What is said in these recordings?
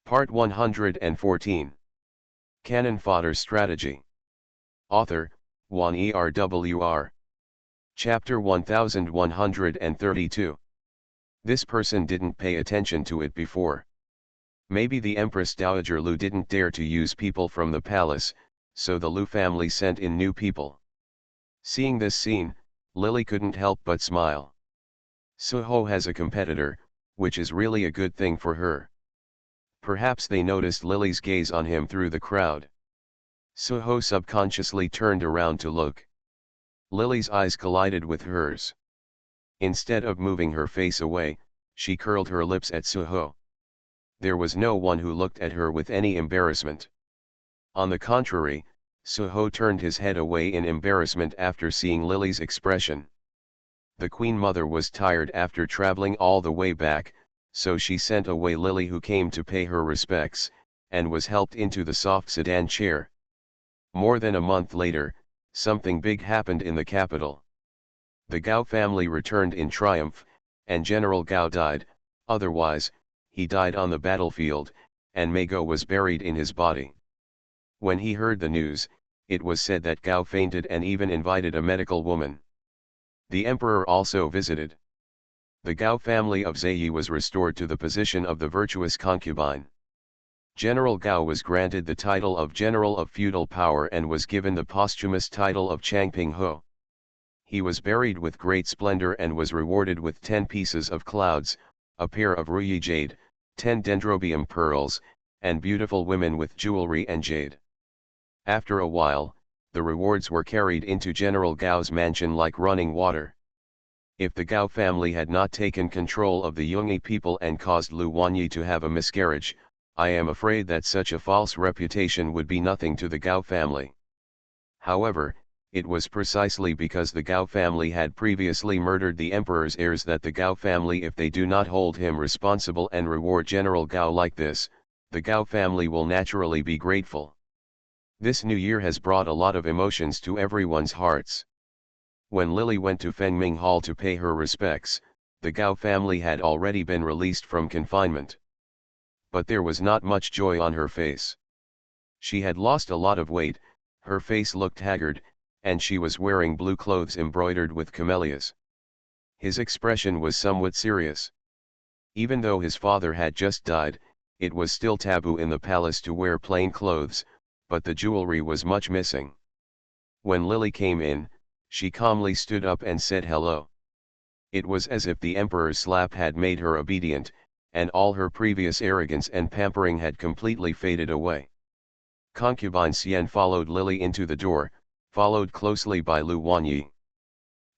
Part 114. Canon Fodder Strategy. Author, Juan ERWR. Chapter 1132. This person didn't pay attention to it before. Maybe the Empress Dowager Lu didn't dare to use people from the palace, so the Lu family sent in new people. Seeing this scene, Lily couldn't help but smile. Suho has a competitor, which is really a good thing for her. Perhaps they noticed Lily's gaze on him through the crowd. Suho subconsciously turned around to look. Lily's eyes collided with hers. Instead of moving her face away, she curled her lips at Suho. There was no one who looked at her with any embarrassment. On the contrary, Suho turned his head away in embarrassment after seeing Lily's expression. The Queen Mother was tired after traveling all the way back, so she sent away Lily, who came to pay her respects, and was helped into the soft sedan chair. More than a month later, something big happened in the capital. The Gao family returned in triumph, and General Gao died. Otherwise, he died on the battlefield, and Mego was buried in his body. When he heard the news, it was said that Gao fainted and even invited a medical woman. The emperor also visited. The Gao family of Zheyi was restored to the position of the virtuous concubine. General Gao was granted the title of General of Feudal Power and was given the posthumous title of Changping Ho. He was buried with great splendor and was rewarded with 10 pieces of clouds, a pair of ruyi jade, 10 dendrobium pearls, and beautiful women with jewelry and jade. After a while, the rewards were carried into General Gao's mansion like running water. If the Gao family had not taken control of the Yongyi people and caused Lu Wanyi to have a miscarriage, I am afraid that such a false reputation would be nothing to the Gao family. However, it was precisely because the Gao family had previously murdered the emperor's heirs that the Gao family, if they do not hold him responsible and reward General Gao like this, the Gao family will naturally be grateful. This new year has brought a lot of emotions to everyone's hearts. When Lily went to Fengming Hall to pay her respects, the Gao family had already been released from confinement. But there was not much joy on her face. She had lost a lot of weight, her face looked haggard, and she was wearing blue clothes embroidered with camellias. His expression was somewhat serious. Even though his father had just died, it was still taboo in the palace to wear plain clothes, but the jewelry was much missing. When Lily came in, she calmly stood up and said hello. It was as if the emperor's slap had made her obedient, and all her previous arrogance and pampering had completely faded away. Concubine Xian followed Lily into the door, followed closely by Lu Wanyi.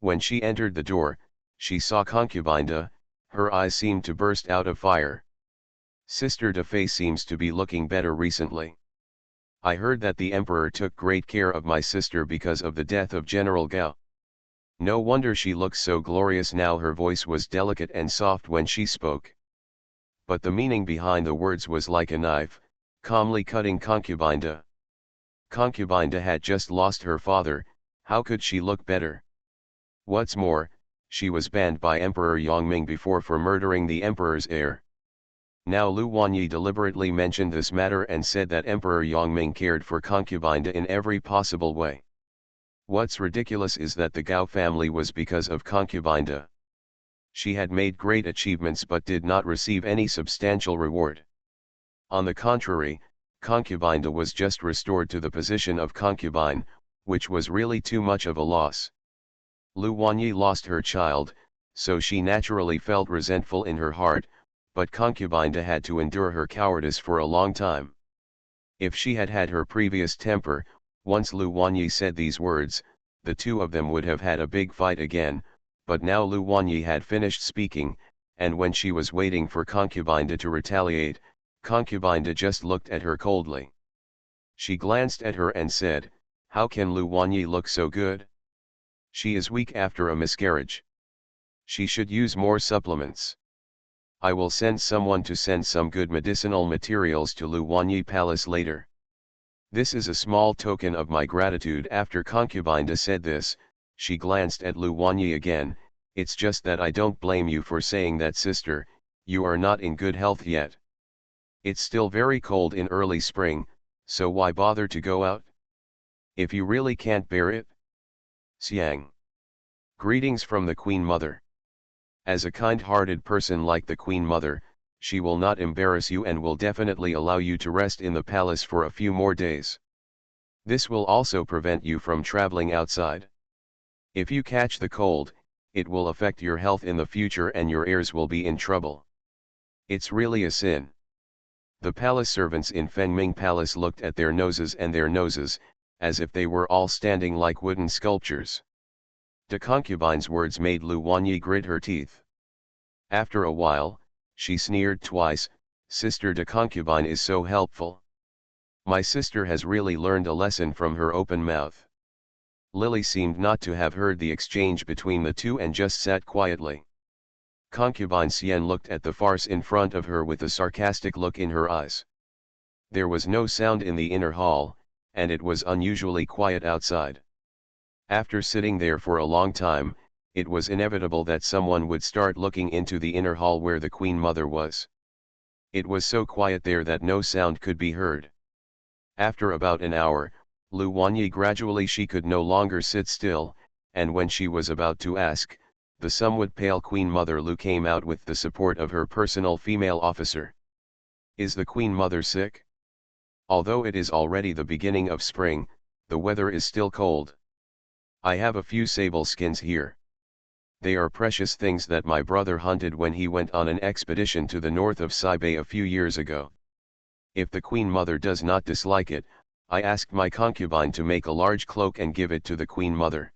When she entered the door, she saw Concubine De. Her eyes seemed to burst out of fire. Sister De Fei seems to be looking better recently. I heard that the emperor took great care of my sister because of the death of General Gao. No wonder she looks so glorious now. Her voice was delicate and soft when she spoke. But the meaning behind the words was like a knife, calmly cutting Concubine De. Concubine De had just lost her father, how could she look better? What's more, she was banned by Emperor Yongming before for murdering the emperor's heir. Now Lu Wanyi deliberately mentioned this matter and said that Emperor Yongming cared for Concubine De in every possible way. What's ridiculous is that the Gao family was because of Concubine De. She had made great achievements but did not receive any substantial reward. On the contrary, Concubine De was just restored to the position of concubine, which was really too much of a loss. Lu Wanyi lost her child, so she naturally felt resentful in her heart, but Concubine De had to endure her cowardice for a long time. If she had had her previous temper, once Lu Wanyi said these words, the two of them would have had a big fight again, but now Lu Wanyi had finished speaking, and when she was waiting for Concubine De to retaliate, Concubine De just looked at her coldly. She glanced at her and said, "How can Lu Wanyi look so good? She is weak after a miscarriage. She should use more supplements. I will send someone to send some good medicinal materials to Lu Wanyi Palace later. This is a small token of my gratitude." After Concubine De said this, she glanced at Lu Wanyi again. "It's just that I don't blame you for saying that, sister, you are not in good health yet. It's still very cold in early spring, so why bother to go out? If you really can't bear it? Xiang. Greetings from the Queen Mother. As a kind-hearted person like the Queen Mother, she will not embarrass you and will definitely allow you to rest in the palace for a few more days. This will also prevent you from traveling outside. If you catch the cold, it will affect your health in the future and your heirs will be in trouble. It's really a sin. The palace servants in Fengming Palace looked at their noses and their noses, as if they were all standing like wooden sculptures. De Concubine's words made Lu Wanyi grit her teeth. After a while, she sneered twice, Sister de Concubine is so helpful. My sister has really learned a lesson from her open mouth. Lily seemed not to have heard the exchange between the two and just sat quietly. Concubine Xian looked at the farce in front of her with a sarcastic look in her eyes. There was no sound in the inner hall, and it was unusually quiet outside. After sitting there for a long time, it was inevitable that someone would start looking into the inner hall where the Queen Mother was. It was so quiet there that no sound could be heard. After about an hour, Lu Wanyi gradually she could no longer sit still, and when she was about to ask, the somewhat pale Queen Mother Lu came out with the support of her personal female officer. Is the Queen Mother sick? Although it is already the beginning of spring, the weather is still cold. I have a few sable skins here. They are precious things that my brother hunted when he went on an expedition to the north of Sibei a few years ago. If the Queen Mother does not dislike it, I asked my concubine to make a large cloak and give it to the Queen Mother.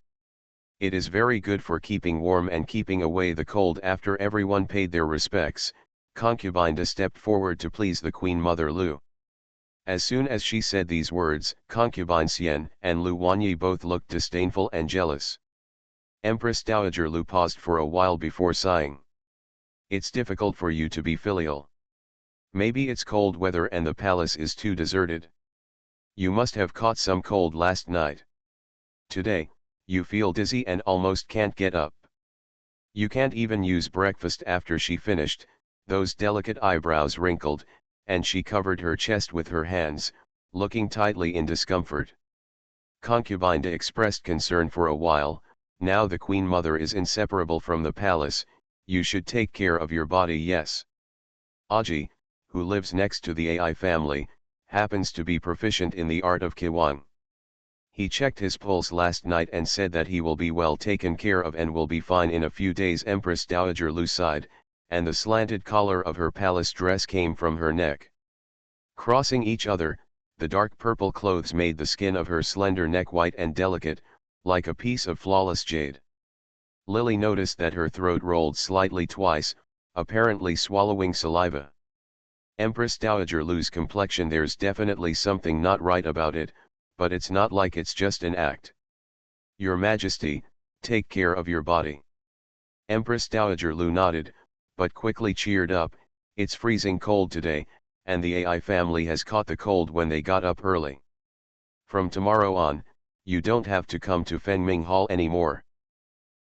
It is very good for keeping warm and keeping away the cold. After everyone paid their respects, concubine De stepped forward to please the Queen Mother Lu. As soon as she said these words, concubine Xian and Lu Wanyi both looked disdainful and jealous. Empress Dowager Lu paused for a while before sighing. It's difficult for you to be filial. Maybe it's cold weather and the palace is too deserted. You must have caught some cold last night. Today, you feel dizzy and almost can't get up. You can't even use breakfast. After she finished, those delicate eyebrows wrinkled, and she covered her chest with her hands, looking tightly in discomfort. Concubine De expressed concern for a while. Now the Queen Mother is inseparable from the palace, you should take care of your body. Yes. Aji, who lives next to the AI family, happens to be proficient in the art of Kiwang. He checked his pulse last night and said that he will be well taken care of and will be fine in a few days. Empress Dowager Lu sighed, and the slanted collar of her palace dress came from her neck. Crossing each other, the dark purple clothes made the skin of her slender neck white and delicate, like a piece of flawless jade. Lily noticed that her throat rolled slightly twice, apparently swallowing saliva. Empress Dowager Lu's complexion, there's definitely something not right about it, but it's not like it's just an act. Your Majesty, take care of your body. Empress Dowager Lu nodded, but quickly cheered up. It's freezing cold today, and the AI family has caught the cold when they got up early. From tomorrow on, you don't have to come to Fengming Hall anymore.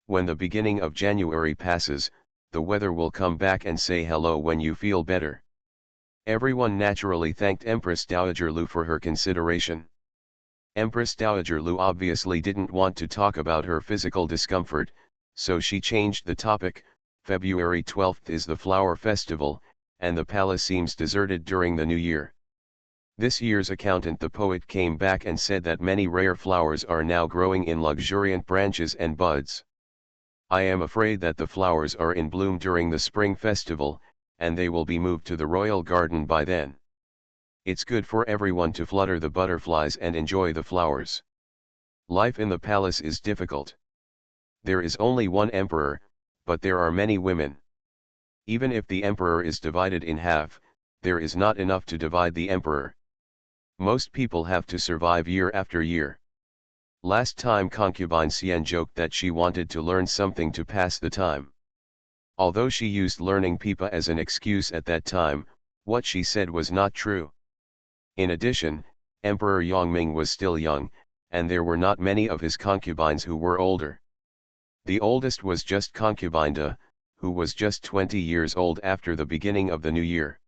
When the beginning of January passes, the weather will come back and say hello when you feel better. Everyone naturally thanked Empress Dowager Lu for her consideration. Empress Dowager Lu obviously didn't want to talk about her physical discomfort, so she changed the topic. February 12th is the flower festival, and the palace seems deserted during the new year. This year's accountant the poet came back and said that many rare flowers are now growing in luxuriant branches and buds. I am afraid that the flowers are in bloom during the spring festival, and they will be moved to the royal garden by then. It's good for everyone to flutter the butterflies and enjoy the flowers. Life in the palace is difficult. There is only one emperor, but there are many women. Even if the emperor is divided in half, there is not enough to divide the emperor. Most people have to survive year after year. Last time concubine Xian joked that she wanted to learn something to pass the time. Although she used learning pipa as an excuse at that time, what she said was not true. In addition, Emperor Yongming was still young, and there were not many of his concubines who were older. The oldest was just concubine De, who was just 20 years old after the beginning of the new year.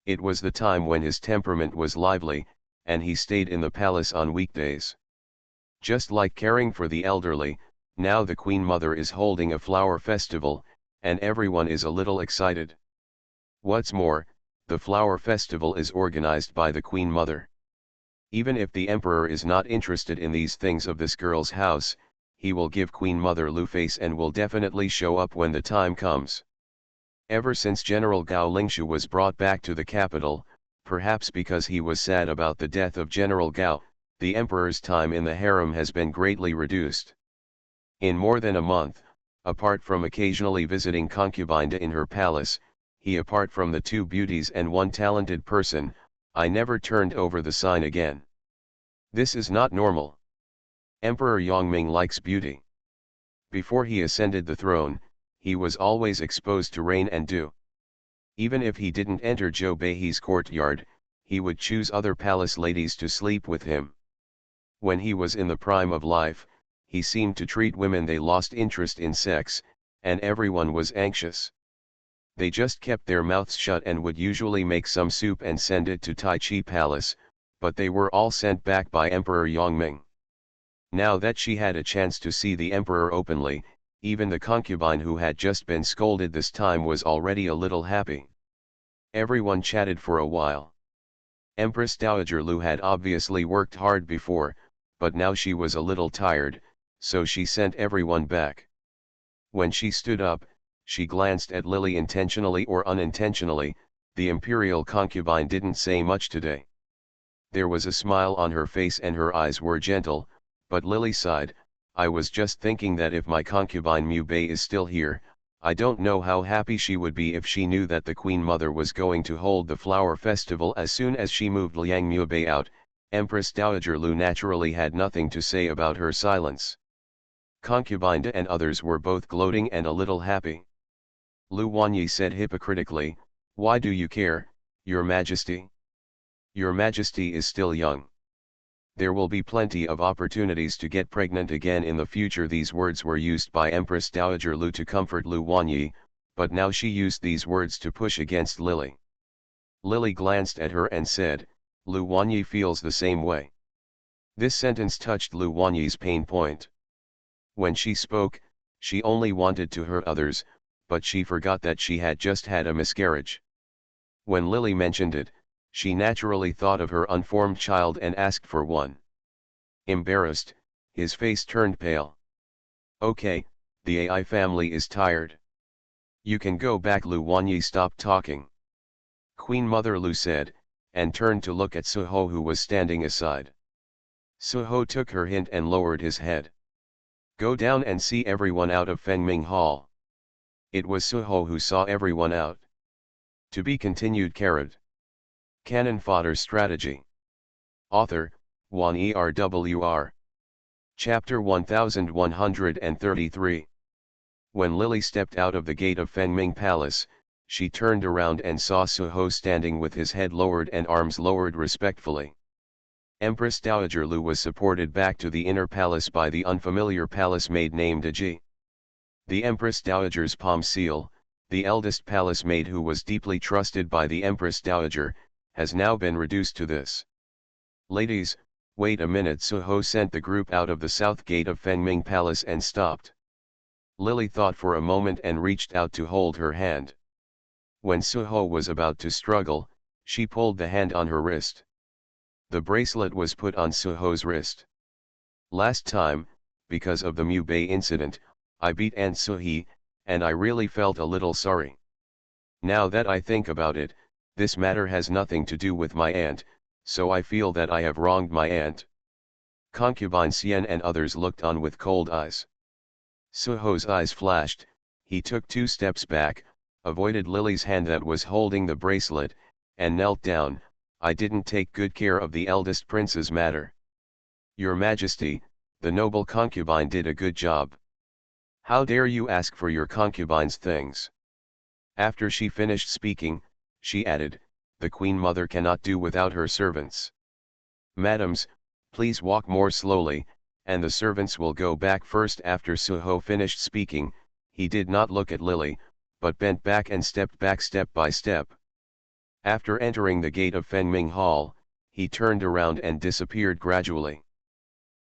It was the time when his temperament was lively, and he stayed in the palace on weekdays. Just like caring for the elderly, now the Queen Mother is holding a flower festival, and everyone is a little excited. What's more, the flower festival is organized by the Queen Mother. Even if the Emperor is not interested in these things of this girl's house, he will give Queen Mother Lu face and will definitely show up when the time comes. Ever since General Gao Lingshu was brought back to the capital, perhaps because he was sad about the death of General Gao, the Emperor's time in the harem has been greatly reduced. In more than a month, apart from occasionally visiting concubine in her palace, he apart from the 2 beauties and 1 talented person, I never turned over the sign again. This is not normal. Emperor Yongming likes beauty. Before he ascended the throne, he was always exposed to rain and dew. Even if he didn't enter Zhou Bei's courtyard, he would choose other palace ladies to sleep with him. When he was in the prime of life, he seemed to treat women they lost interest in sex, and everyone was anxious. They just kept their mouths shut and would usually make some soup and send it to Tai Chi Palace, but they were all sent back by Emperor Yongming. Now that she had a chance to see the emperor openly, even the concubine who had just been scolded this time was already a little happy. Everyone chatted for a while. Empress Dowager Lu had obviously worked hard before, but now she was a little tired, so she sent everyone back. When she stood up, she glanced at Lily intentionally or unintentionally. The imperial concubine didn't say much today. There was a smile on her face and her eyes were gentle, but Lily sighed. I was just thinking that if my concubine Mu Bei is still here, I don't know how happy she would be if she knew that the Queen Mother was going to hold the flower festival as soon as she moved Liang Mu Bei out. Empress Dowager Lu naturally had nothing to say about her silence. Concubine and others were both gloating and a little happy. Lu Wanyi said hypocritically, "Why do you care, Your Majesty? Your Majesty is still young. There will be plenty of opportunities to get pregnant again in the future." These words were used by Empress Dowager Lu to comfort Lu Wanyi, but now she used these words to push against Lily. Lily glanced at her and said, "Lu Wanyi feels the same way." This sentence touched Lu Wanyi's pain point. When she spoke, she only wanted to hurt others, but she forgot that she had just had a miscarriage. When Lily mentioned it, she naturally thought of her unformed child and asked for one. Embarrassed, his face turned pale. "Okay, the AI family is tired. You can go back." Lu Wanyi stopped talking. Queen Mother Lu said, and turned to look at Suho who was standing aside. Suho took her hint and lowered his head. "Go down and see everyone out of Fengming Hall." It was Suho who saw everyone out. To be continued. Canon Fodder Strategy. Author, Wan Erwr. Chapter 1133. When Lily stepped out of the gate of Fengming Palace, she turned around and saw Suho standing with his head lowered and arms lowered respectfully. Empress Dowager Lu was supported back to the inner palace by the unfamiliar palace maid named Aji. The Empress Dowager's palm seal, the eldest palace maid who was deeply trusted by the Empress Dowager, has now been reduced to this. "Ladies, wait a minute." Suho sent the group out of the south gate of Fengming Palace and stopped. Lily thought for a moment and reached out to hold her hand. When Suho was about to struggle, she pulled the hand on her wrist. The bracelet was put on Suho's wrist. "Last time, because of the Mu Bei incident, I beat Aunt Suhi, and I really felt a little sorry. Now that I think about it, this matter has nothing to do with my aunt, so I feel that I have wronged my aunt." Concubine Xian and others looked on with cold eyes. Suho's eyes flashed. He took 2 steps back, avoided Lily's hand that was holding the bracelet, and knelt down. "I didn't take good care of the eldest prince's matter. Your Majesty, the noble concubine did a good job. How dare you ask for your concubine's things?" After she finished speaking, she added, "The Queen Mother cannot do without her servants. Madams, please walk more slowly, and the servants will go back first." After Suho finished speaking, he did not look at Lily, but bent back and stepped back step by step. After entering the gate of Fengming Hall, he turned around and disappeared gradually.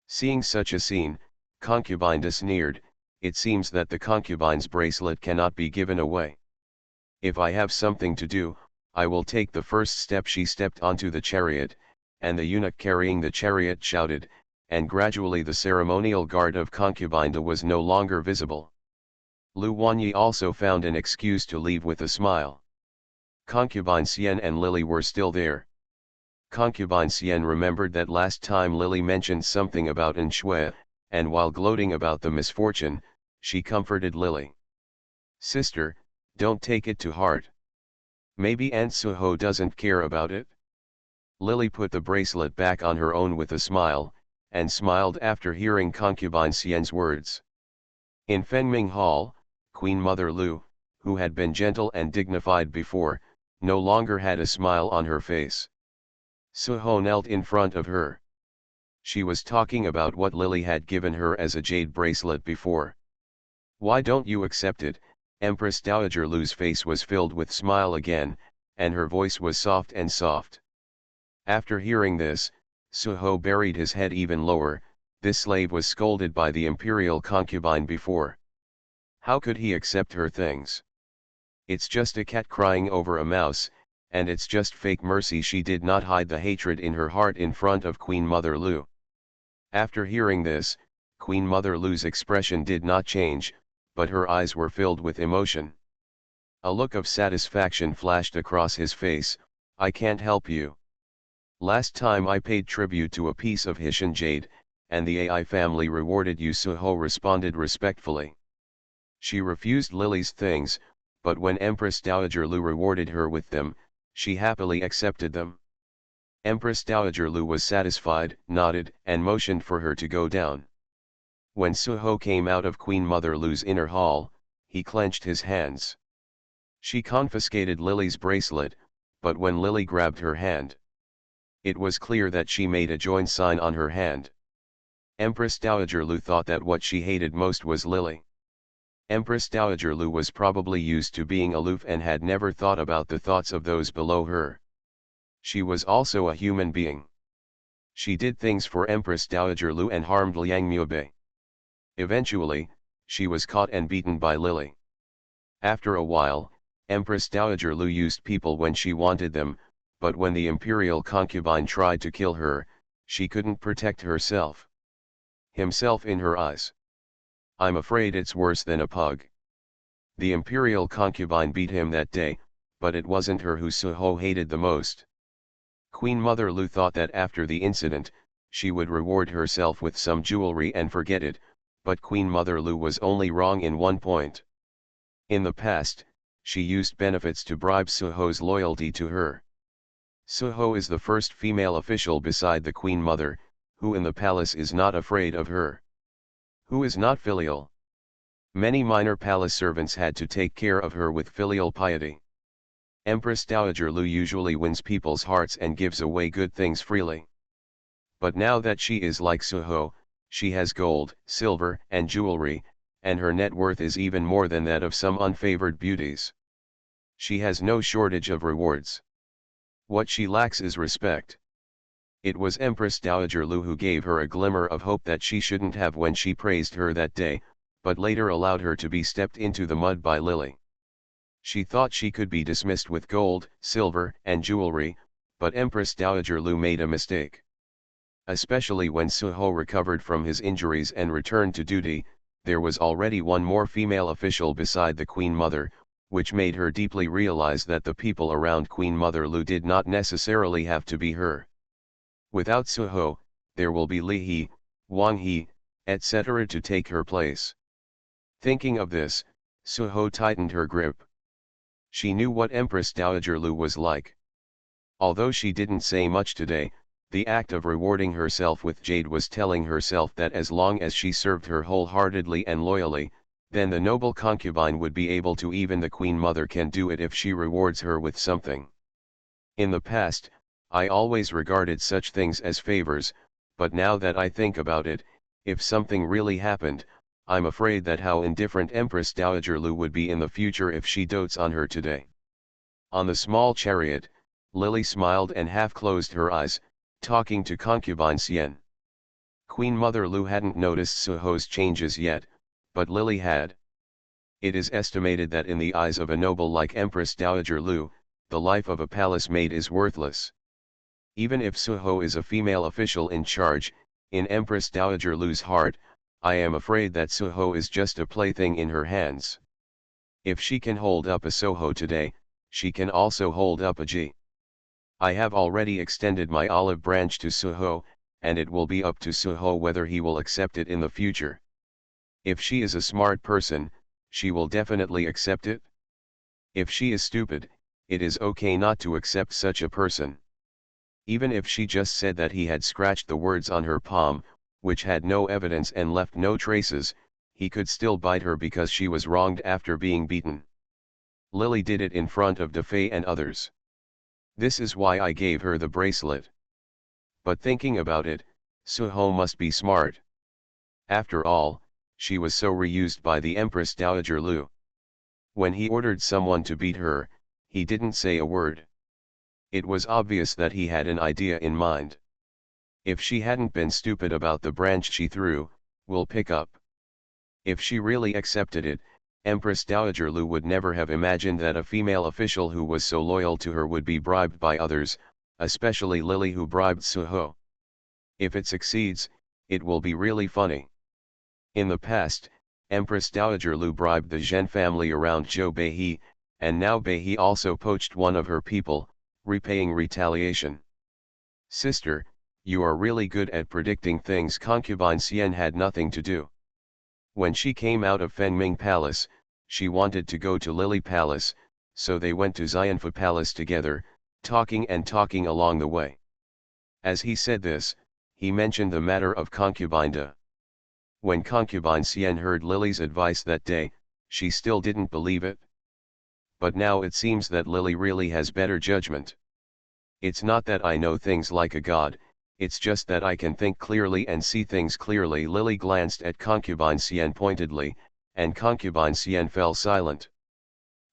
Seeing such a scene, concubine sneered, "It seems that the concubine's bracelet cannot be given away. If I have something to do, I will take the first step." She stepped onto the chariot, and the eunuch carrying the chariot shouted, and gradually the ceremonial guard of concubine was no longer visible. Lu Wanyi also found an excuse to leave with a smile. Concubine Xian and Lily were still there. Concubine Xian remembered that last time Lily mentioned something about An Shui, and while gloating about the misfortune, she comforted Lily. "Sister, don't take it to heart. Maybe Aunt Suho doesn't care about it." Lily put the bracelet back on her own with a smile, and smiled after hearing concubine Xian's words. In Fengming Hall, Queen Mother Lu, who had been gentle and dignified before, no longer had a smile on her face. Suho knelt in front of her. She was talking about what Lily had given her as a jade bracelet before. "Why don't you accept it?" Empress Dowager Lu's face was filled with smile again, and her voice was soft and soft. After hearing this, Suho buried his head even lower. This slave was scolded by the imperial concubine before. How could he accept her things? It's just a cat crying over a mouse, and it's just fake mercy. She did not hide the hatred in her heart in front of Queen Mother Lu. After hearing this, Queen Mother Lu's expression did not change, but her eyes were filled with emotion. A look of satisfaction flashed across his face. "I can't help you. Last time I paid tribute to a piece of Hishan jade, and the AI family rewarded you." Suho responded respectfully. She refused Lily's things, but when Empress Dowager Lu rewarded her with them, she happily accepted them. Empress Dowager Lu was satisfied, nodded, and motioned for her to go down. When Suho came out of Queen Mother Lu's inner hall, he clenched his hands. She confiscated Lily's bracelet, but when Lily grabbed her hand, it was clear that she made a join sign on her hand. Empress Dowager Lu thought that what she hated most was Lily. Empress Dowager Lu was probably used to being aloof and had never thought about the thoughts of those below her. She was also a human being. She did things for Empress Dowager Lu and harmed Liang Muobei. Eventually, she was caught and beaten by Lily. After a while, Empress Dowager Lu used people when she wanted them, but when the imperial concubine tried to kill her, she couldn't protect herself. Himself in her eyes. "I'm afraid it's worse than a pug." The imperial concubine beat him that day, but it wasn't her who Suho hated the most. Queen Mother Lu thought that after the incident, she would reward herself with some jewelry and forget it, but Queen Mother Lu was only wrong in one point. In the past, she used benefits to bribe Suho's loyalty to her. Suho is the first female official beside the Queen Mother, who in the palace is not afraid of her. Who is not filial. Many minor palace servants had to take care of her with filial piety. Empress Dowager Lu usually wins people's hearts and gives away good things freely. But now that she is like Suho, she has gold, silver, and jewelry, and her net worth is even more than that of some unfavored beauties. She has no shortage of rewards. What she lacks is respect. It was Empress Dowager Lu who gave her a glimmer of hope that she shouldn't have when she praised her that day, but later allowed her to be stepped into the mud by Lily. She thought she could be dismissed with gold, silver, and jewelry, but Empress Dowager Lu made a mistake. Especially when Suho recovered from his injuries and returned to duty, there was already one more female official beside the Queen Mother, which made her deeply realize that the people around Queen Mother Lu did not necessarily have to be her. Without Suho, there will be Li He, Wang He, etc. to take her place. Thinking of this, Suho tightened her grip. She knew what Empress Dowager Lu was like. Although she didn't say much today, the act of rewarding herself with jade was telling herself that as long as she served her wholeheartedly and loyally, then the noble concubine would be able to. Even the Queen Mother can do it if she rewards her with something. In the past, I always regarded such things as favors, but now that I think about it, if something really happened, I'm afraid that how indifferent Empress Dowager Lu would be in the future if she dotes on her today. On the small chariot, Lily smiled and half-closed her eyes, talking to concubine Xian. Queen Mother Lu hadn't noticed Suho's changes yet, but Lily had. It is estimated that in the eyes of a noble like Empress Dowager Lu, the life of a palace maid is worthless. Even if Suho is a female official in charge, in Empress Dowager Lu's heart, I am afraid that Suho is just a plaything in her hands. If she can hold up a Soho today, she can also hold up a G. I have already extended my olive branch to Suho, and it will be up to Suho whether he will accept it in the future. If she is a smart person, she will definitely accept it. If she is stupid, it is okay not to accept such a person. Even if she just said that he had scratched the words on her palm, which had no evidence and left no traces, he could still bite her because she was wronged after being beaten. Lily did it in front of Defei and others. This is why I gave her the bracelet. But thinking about it, Suho must be smart. After all, she was so reused by the Empress Dowager Lu. When he ordered someone to beat her, he didn't say a word. It was obvious that he had an idea in mind. If she hadn't been stupid about the branch she threw, we'll pick up. If she really accepted it, Empress Dowager Lu would never have imagined that a female official who was so loyal to her would be bribed by others, especially Lily who bribed Suho. If it succeeds, it will be really funny. In the past, Empress Dowager Lu bribed the Zhen family around Zhou Beihe, and now Beihe also poached one of her people, repaying retaliation. Sister, you are really good at predicting things. Concubine Xian had nothing to do. When she came out of Fengming Palace, she wanted to go to Lily Palace, so they went to Xianfa Palace together, talking and talking along the way. As he said this, he mentioned the matter of concubine Da. When concubine Xian heard Lily's advice that day, she still didn't believe it. But now it seems that Lily really has better judgment. It's not that I know things like a god, it's just that I can think clearly and see things clearly. Lily glanced at concubine Xian pointedly, and concubine Xian fell silent.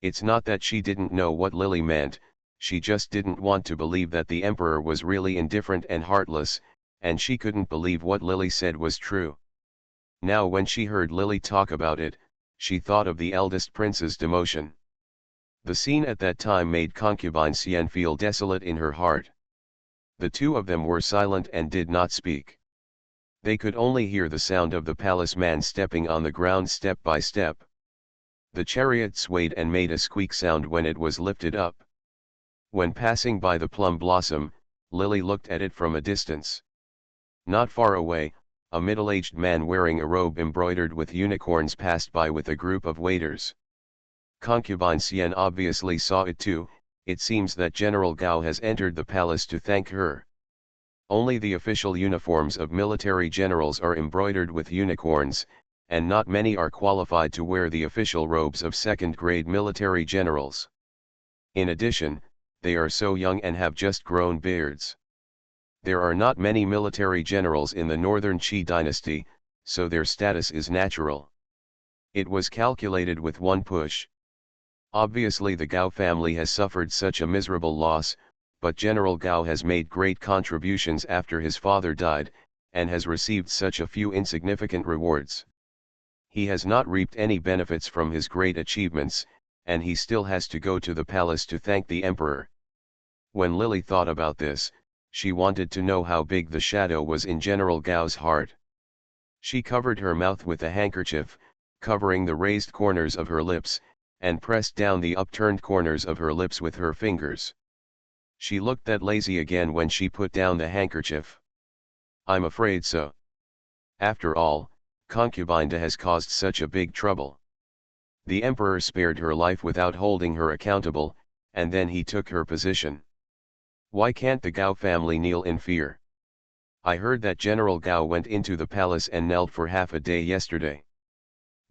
It's not that she didn't know what Lily meant, she just didn't want to believe that the emperor was really indifferent and heartless, and she couldn't believe what Lily said was true. Now when she heard Lily talk about it, she thought of the eldest prince's demotion. The scene at that time made concubine Xian feel desolate in her heart. The two of them were silent and did not speak. They could only hear the sound of the palace man stepping on the ground step by step. The chariot swayed and made a squeak sound when it was lifted up. When passing by the plum blossom, Lily looked at it from a distance. Not far away, a middle-aged man wearing a robe embroidered with unicorns passed by with a group of waiters. Concubine Xian obviously saw it too. It seems that General Gao has entered the palace to thank her. Only the official uniforms of military generals are embroidered with unicorns, and not many are qualified to wear the official robes of second-grade military generals. In addition, they are so young and have just grown beards. There are not many military generals in the northern Qi dynasty, so their status is natural. It was calculated with one push. Obviously the Gao family has suffered such a miserable loss, but General Gao has made great contributions after his father died, and has received such a few insignificant rewards. He has not reaped any benefits from his great achievements, and he still has to go to the palace to thank the emperor. When Lily thought about this, she wanted to know how big the shadow was in General Gao's heart. She covered her mouth with a handkerchief, covering the raised corners of her lips, and pressed down the upturned corners of her lips with her fingers. She looked that lazy again when she put down the handkerchief. I'm afraid so. After all, concubine has caused such a big trouble. The emperor spared her life without holding her accountable, and then he took her position. Why can't the Gao family kneel in fear? I heard that General Gao went into the palace and knelt for half a day yesterday.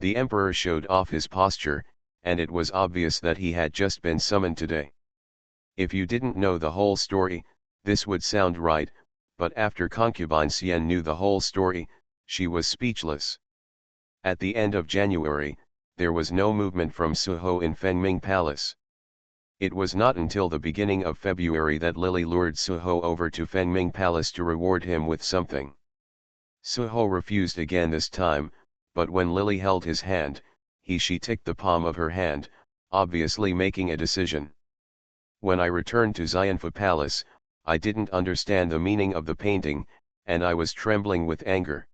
The emperor showed off his posture, and it was obvious that he had just been summoned today. If you didn't know the whole story, this would sound right, but after concubine Xian knew the whole story, she was speechless. At the end of January, there was no movement from Suho in Fengming Palace. It was not until the beginning of February that Lily lured Suho over to Fengming Palace to reward him with something. Suho refused again this time, but when Lily held his hand, she ticked the palm of her hand, obviously making a decision. When I returned to Xianfu Palace, I didn't understand the meaning of the painting, and I was trembling with anger.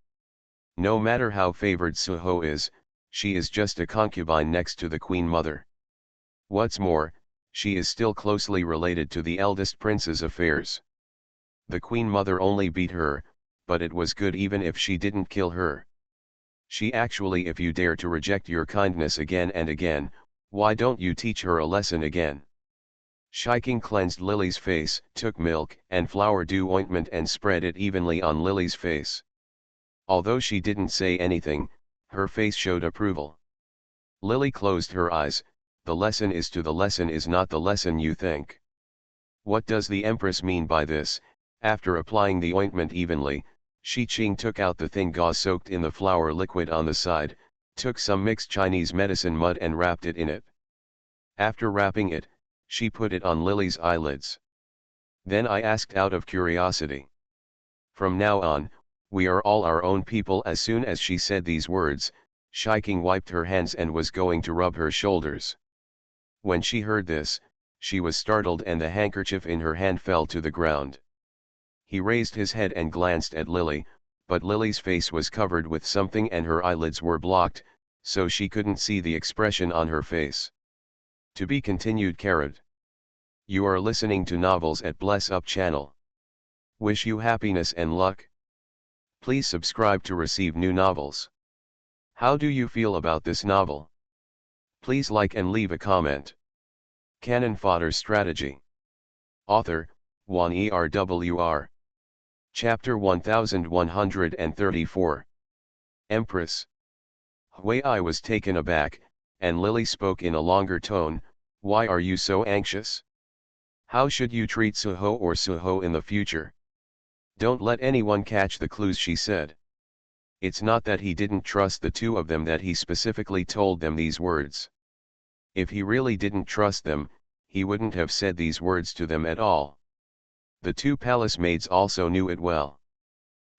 No matter how favored Suho is, she is just a concubine next to the Queen Mother. What's more, she is still closely related to the eldest prince's affairs. The Queen Mother only beat her, but it was good even if she didn't kill her. She actually, if you dare to reject your kindness again and again, why don't you teach her a lesson again? Shiking cleansed Lily's face, took milk and flower dew ointment and spread it evenly on Lily's face. Although she didn't say anything, her face showed approval. Lily closed her eyes. The lesson is not the lesson you think. What does the Empress mean by this? After applying the ointment evenly, Shi Qing took out the thin gauze soaked in the flower liquid on the side, took some mixed Chinese medicine mud and wrapped it in it. After wrapping it, she put it on Lily's eyelids. Then I asked out of curiosity. From now on, we are all our own people. As soon as she said these words, Shi Qing wiped her hands and was going to rub her shoulders. When she heard this, she was startled and the handkerchief in her hand fell to the ground. He raised his head and glanced at Lily, but Lily's face was covered with something and her eyelids were blocked, so she couldn't see the expression on her face. To be continued. Carrot. You are listening to novels at Bless Up channel. Wish you happiness and luck. Please subscribe to receive new novels. How do you feel about this novel? Please like and leave a comment. Canon Fodder Strategy. Author, Wan Erwr. Chapter 1134. Empress. Hui was taken aback, and Lily spoke in a longer tone. Why are you so anxious? How should you treat Suho in the future? Don't let anyone catch the clues, she said. It's not that he didn't trust the two of them that he specifically told them these words. If he really didn't trust them, he wouldn't have said these words to them at all. The two palace maids also knew it well.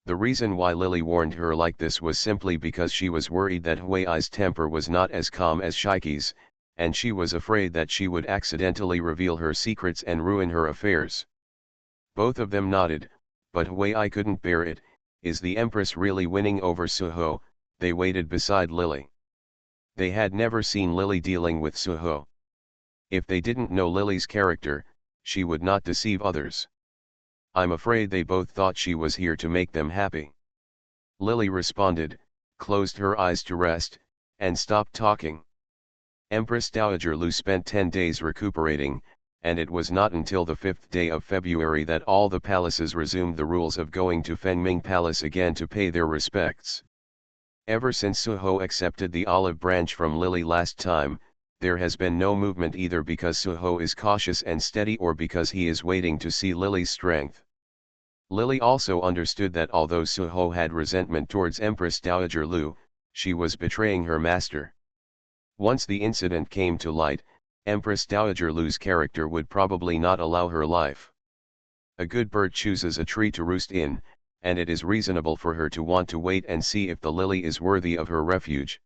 The reason why Lily warned her like this was simply because she was worried that Hui's temper was not as calm as Shiki's, and she was afraid that she would accidentally reveal her secrets and ruin her affairs. Both of them nodded, but Hui couldn't bear it. Is the Empress really winning over Suho? They waited beside Lily. They had never seen Lily dealing with Suho. If they didn't know Lily's character, she would not deceive others. I'm afraid they both thought she was here to make them happy. Lily responded, closed her eyes to rest, and stopped talking. Empress Dowager Lu spent 10 days recuperating, and it was not until the 5th day of February that all the palaces resumed the rules of going to Fengming Palace again to pay their respects. Ever since Suho accepted the olive branch from Lily last time, there has been no movement either because Suho is cautious and steady or because he is waiting to see Lily's strength. Lily also understood that although Suho had resentment towards Empress Dowager Lu, she was betraying her master. Once the incident came to light, Empress Dowager Lu's character would probably not allow her life. A good bird chooses a tree to roost in, and it is reasonable for her to want to wait and see if the lily is worthy of her refuge.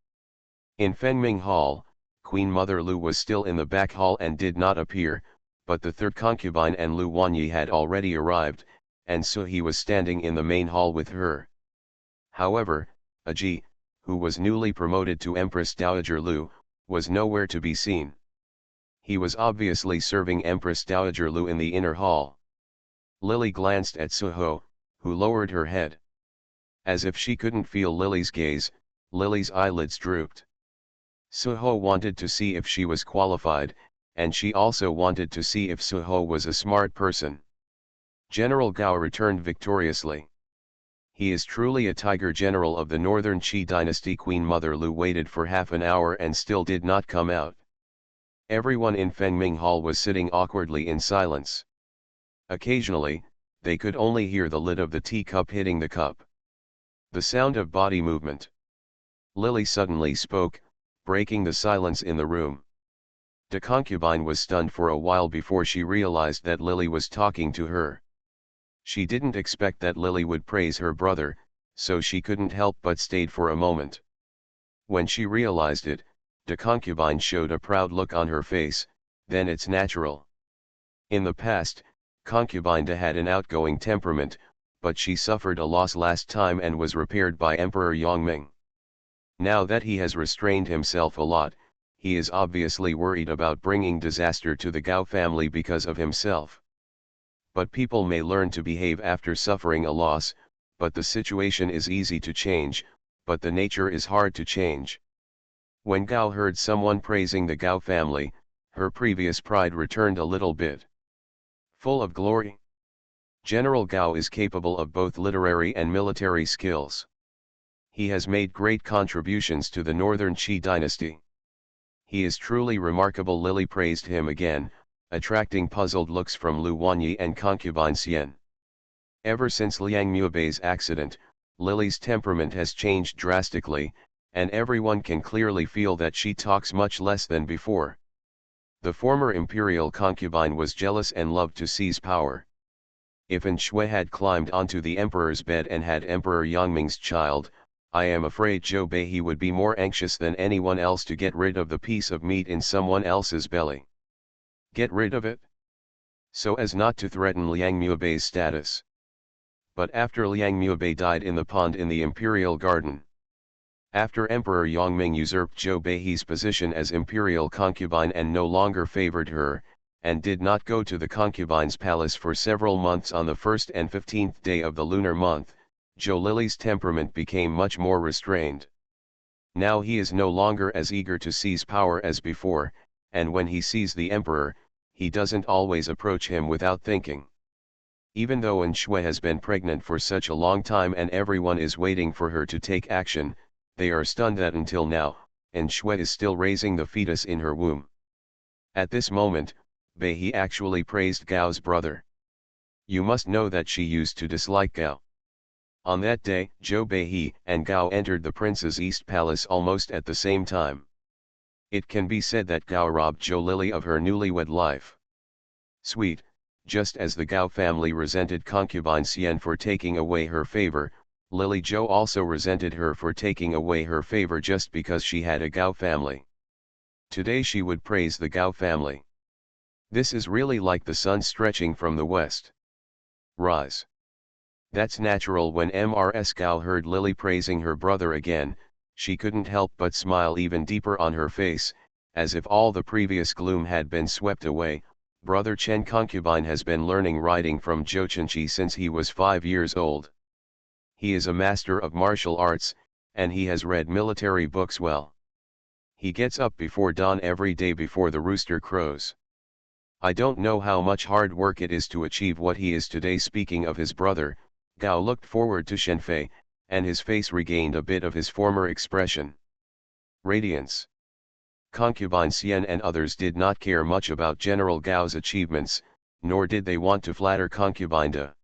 In Fengming Hall, Queen Mother Lu was still in the back hall and did not appear, but the third concubine and Lu Wanyi had already arrived, and so he was standing in the main hall with her. However, Aji, who was newly promoted to Empress Dowager Lu, was nowhere to be seen. He was obviously serving Empress Dowager Lu in the inner hall. Lily glanced at Suho, who lowered her head. As if she couldn't feel Lily's gaze, Lily's eyelids drooped. Suho wanted to see if she was qualified, and she also wanted to see if Suho was a smart person. General Gao returned victoriously. He is truly a tiger. General of the Northern Qi dynasty. Queen Mother Lu waited for half an hour and still did not come out. Everyone in Fengming Hall was sitting awkwardly in silence. Occasionally, they could only hear the lid of the teacup hitting the cup. The sound of body movement. Lily suddenly spoke, breaking the silence in the room. The concubine was stunned for a while before she realized that Lily was talking to her. She didn't expect that Lily would praise her brother, so she couldn't help but stayed for a moment. When she realized it, the concubine showed a proud look on her face, then it's natural. In the past, concubine had an outgoing temperament, but she suffered a loss last time and was repaired by Emperor Yongming. Now that he has restrained himself a lot, he is obviously worried about bringing disaster to the Gao family because of himself. But people may learn to behave after suffering a loss, but the situation is easy to change, but the nature is hard to change. When Gao heard someone praising the Gao family, her previous pride returned a little bit. Full of glory. General Gao is capable of both literary and military skills. He has made great contributions to the Northern Qi dynasty. He is truly remarkable. Lily praised him again, attracting puzzled looks from Lu Wanyi and concubine Xian. Ever since Liang Muibei's accident, Lily's temperament has changed drastically, and everyone can clearly feel that she talks much less than before. The former imperial concubine was jealous and loved to seize power. If An Shui had climbed onto the emperor's bed and had Emperor Yangming's child, I am afraid Zhou Beihe would be more anxious than anyone else to get rid of the piece of meat in someone else's belly. Get rid of it? So as not to threaten Liang Muibei's status. But after Liang Muibei died in the pond in the imperial garden. After Emperor Yongming usurped Zhou Beihe's position as imperial concubine and no longer favored her, and did not go to the concubine's palace for several months on the 1st and 15th day of the lunar month, Zhou Lily's temperament became much more restrained. Now he is no longer as eager to seize power as before, and when he sees the emperor, he doesn't always approach him without thinking. Even though An Shui has been pregnant for such a long time and everyone is waiting for her to take action, they are stunned that until now, An Shui is still raising the fetus in her womb. At this moment, Beihe actually praised Gao's brother. You must know that she used to dislike Gao. On that day, Zhou Beihe and Gao entered the prince's East Palace almost at the same time. It can be said that Gao robbed Zhou Lily of her newlywed life. Sweet, just as the Gao family resented concubine Xian for taking away her favor, Lily Zhou also resented her for taking away her favor just because she had a Gao family. Today she would praise the Gao family. This is really like the sun stretching from the west. Rise. That's natural. When Mrs. Gao heard Lily praising her brother again, she couldn't help but smile even deeper on her face, as if all the previous gloom had been swept away. Brother Chen concubine has been learning riding from Zhou Chenqi since he was 5 years old. He is a master of martial arts, and he has read military books well. He gets up before dawn every day before the rooster crows. I don't know how much hard work it is to achieve what he is today. Speaking of his brother, Gao looked forward to Shenfei, and his face regained a bit of his former expression. Radiance. Concubine Xian and others did not care much about General Gao's achievements, nor did they want to flatter concubine De.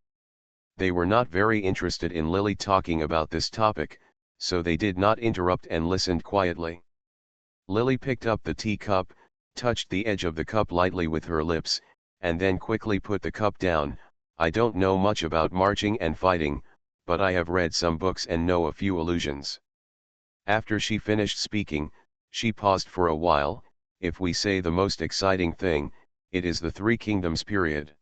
They were not very interested in Lily talking about this topic, so they did not interrupt and listened quietly. Lily picked up the teacup, touched the edge of the cup lightly with her lips, and then quickly put the cup down. I don't know much about marching and fighting, but I have read some books and know a few allusions. After she finished speaking, she paused for a while. If we say the most exciting thing, it is the Three Kingdoms period.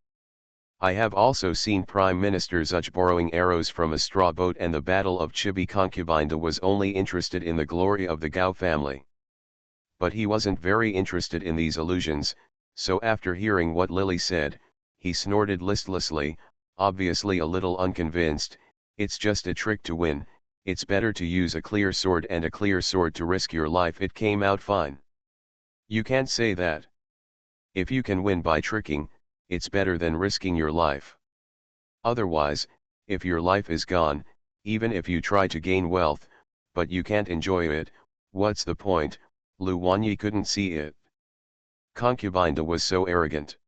I have also seen Prime Minister Zuch borrowing arrows from a straw boat, and the Battle of Chibi. Concubine De was only interested in the glory of the Gao family. But he wasn't very interested in these allusions, so after hearing what Lily said, he snorted listlessly, obviously a little unconvinced. It's just a trick to win. It's better to use a clear sword, and a clear sword to risk your life. It came out fine. You can't say that. If you can win by tricking, it's better than risking your life. Otherwise, if your life is gone, even if you try to gain wealth, but you can't enjoy it, what's the point? Lu Wanyi couldn't see it. Concubine De was so arrogant.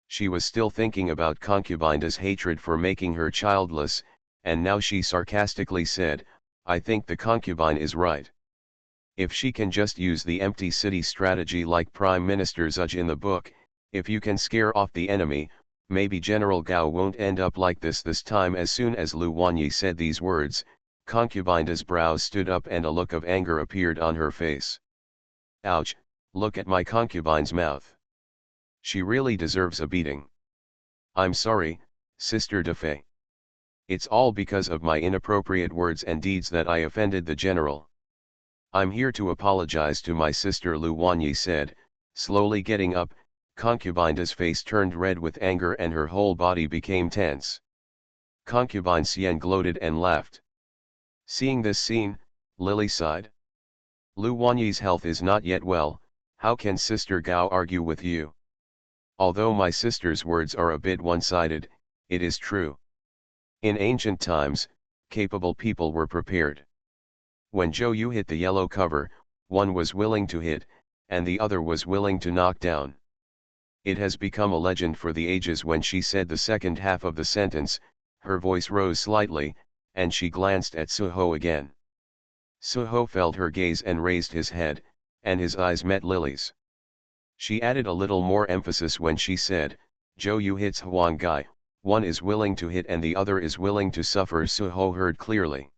She was still thinking about concubine De's hatred for making her childless, and now she sarcastically said, I think the concubine is right. If she can just use the empty city strategy like Prime Minister Zhuge in the book, if you can scare off the enemy, maybe General Gao won't end up like this time. As soon as Lu Wanyi said these words, Concubine's brows stood up and a look of anger appeared on her face. Ouch, look at my concubine's mouth. She really deserves a beating. I'm sorry, Sister de Fei. It's all because of my inappropriate words and deeds that I offended the general. I'm here to apologize to my sister, Lu Wanyi said, slowly getting up. Concubine's face turned red with anger and her whole body became tense. Concubine Xian gloated and laughed. Seeing this scene, Lily sighed. Lu Wanyi's health is not yet well, how can Sister Gao argue with you? Although my sister's words are a bit one-sided, it is true. In ancient times, capable people were prepared. When Zhou Yu hit the yellow cover, one was willing to hit, and the other was willing to knock down. It has become a legend for the ages. When she said the second half of the sentence, her voice rose slightly, and she glanced at Suho again. Suho felt her gaze and raised his head, and his eyes met Lily's. She added a little more emphasis when she said, Zhou Yu hits Huang Gai, one is willing to hit and the other is willing to suffer. Suho heard clearly.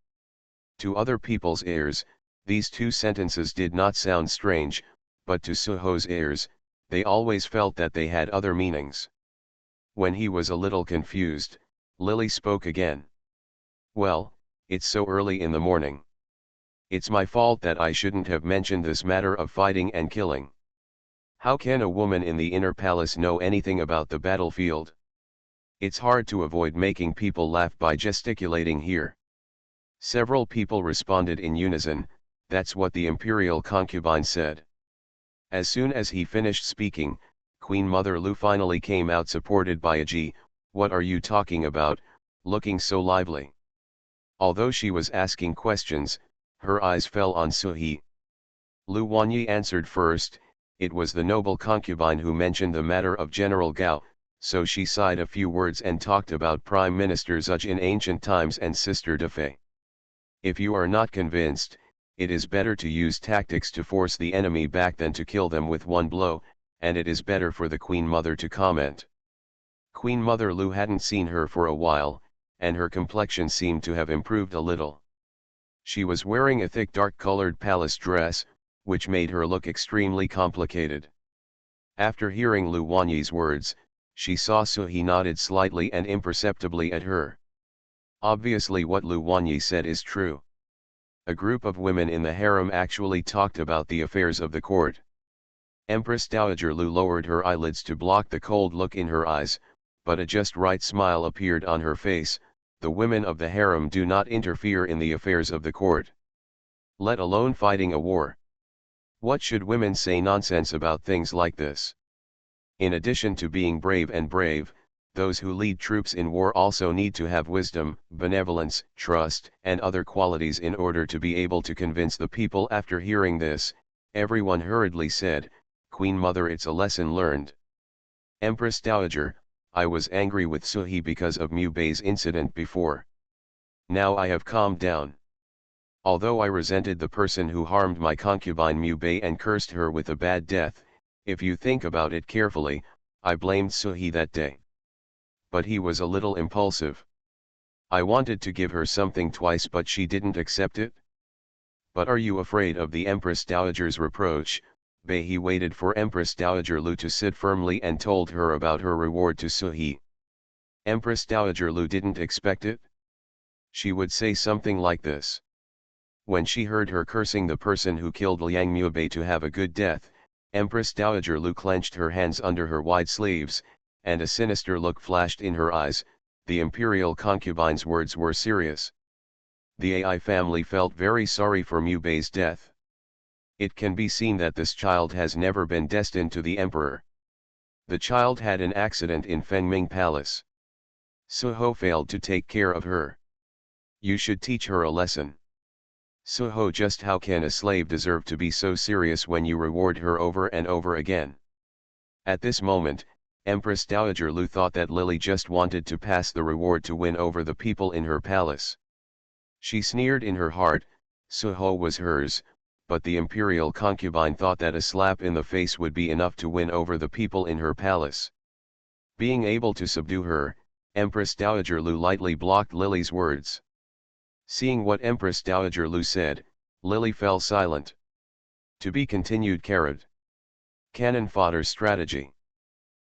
To other people's ears, these two sentences did not sound strange, but to Suho's ears, they always felt that they had other meanings. When he was a little confused, Lily spoke again. Well, it's so early in the morning. It's my fault that I shouldn't have mentioned this matter of fighting and killing. How can a woman in the inner palace know anything about the battlefield? It's hard to avoid making people laugh by gesticulating here. Several people responded in unison, that's what the imperial concubine said. As soon as he finished speaking, Queen Mother Lu finally came out supported by Aji. What are you talking about, looking so lively? Although she was asking questions, her eyes fell on Suhi. Lu Wanyi answered first. It was the noble concubine who mentioned the matter of General Gao, so she sighed a few words and talked about Prime Minister Zhuge in ancient times and Sister de Fei. If you are not convinced, it is better to use tactics to force the enemy back than to kill them with one blow, and it is better for the Queen Mother to comment. Queen Mother Lu hadn't seen her for a while, and her complexion seemed to have improved a little. She was wearing a thick dark-colored palace dress, which made her look extremely complicated. After hearing Lu Wanyi's words, she saw Suhi nodded slightly and imperceptibly at her. Obviously what Lu Wanyi said is true. A group of women in the harem actually talked about the affairs of the court. Empress Dowager Lu lowered her eyelids to block the cold look in her eyes, but a just right smile appeared on her face. The women of the harem do not interfere in the affairs of the court. Let alone fighting a war. What should women say nonsense about things like this? In addition to being brave, those who lead troops in war also need to have wisdom, benevolence, trust, and other qualities in order to be able to convince the people. After hearing this, everyone hurriedly said, Queen Mother, it's a lesson learned. Empress Dowager, I was angry with Suhi because of Mu Bei's incident before. Now I have calmed down. Although I resented the person who harmed my concubine Mu Bei and cursed her with a bad death, if you think about it carefully, I blamed Suhi that day. But he was a little impulsive. I wanted to give her something twice but she didn't accept it. But are you afraid of the Empress Dowager's reproach? Bei he waited for Empress Dowager Lu to sit firmly and told her about her reward to Suhi. Empress Dowager Lu didn't expect it. She would say something like this. When she heard her cursing the person who killed Liang Mubei to have a good death, Empress Dowager Lu clenched her hands under her wide sleeves, and a sinister look flashed in her eyes. The imperial concubine's words were serious. The AI family felt very sorry for Mu Bei's death. It can be seen that this child has never been destined to the emperor. The child had an accident in Fengming Palace. Suho failed to take care of her. You should teach her a lesson. Suho, just how can a slave deserve to be so serious when you reward her over and over again? At this moment, Empress Dowager Lu thought that Lily just wanted to pass the reward to win over the people in her palace. She sneered in her heart, Suho was hers, but the imperial concubine thought that a slap in the face would be enough to win over the people in her palace. Being able to subdue her, Empress Dowager Lu lightly blocked Lily's words. Seeing what Empress Dowager Lu said, Lily fell silent. To be continued. Canon Fodder Strategy.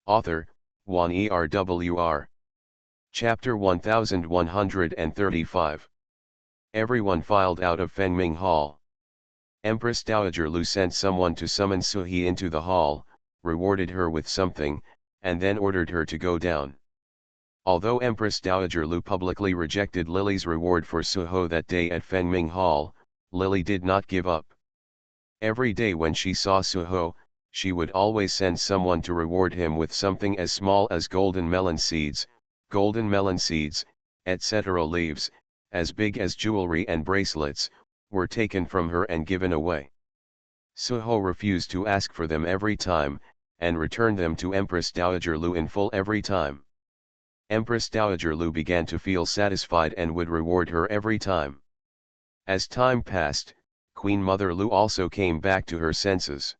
Author, Juan ERWR. Chapter 1135. Everyone filed out of Fengming Hall. Empress Dowager Lu sent someone to summon Suhe into the hall, rewarded her with something, and then ordered her to go down. Although Empress Dowager Lu publicly rejected Lily's reward for Suho that day at Fengming Hall, Lily did not give up. Every day when she saw Suho, she would always send someone to reward him with something as small as golden melon seeds, etc. Leaves, as big as jewelry and bracelets, were taken from her and given away. Suho refused to ask for them every time, and returned them to Empress Dowager Lu in full every time. Empress Dowager Lu began to feel satisfied and would reward her every time. As time passed, Queen Mother Lu also came back to her senses.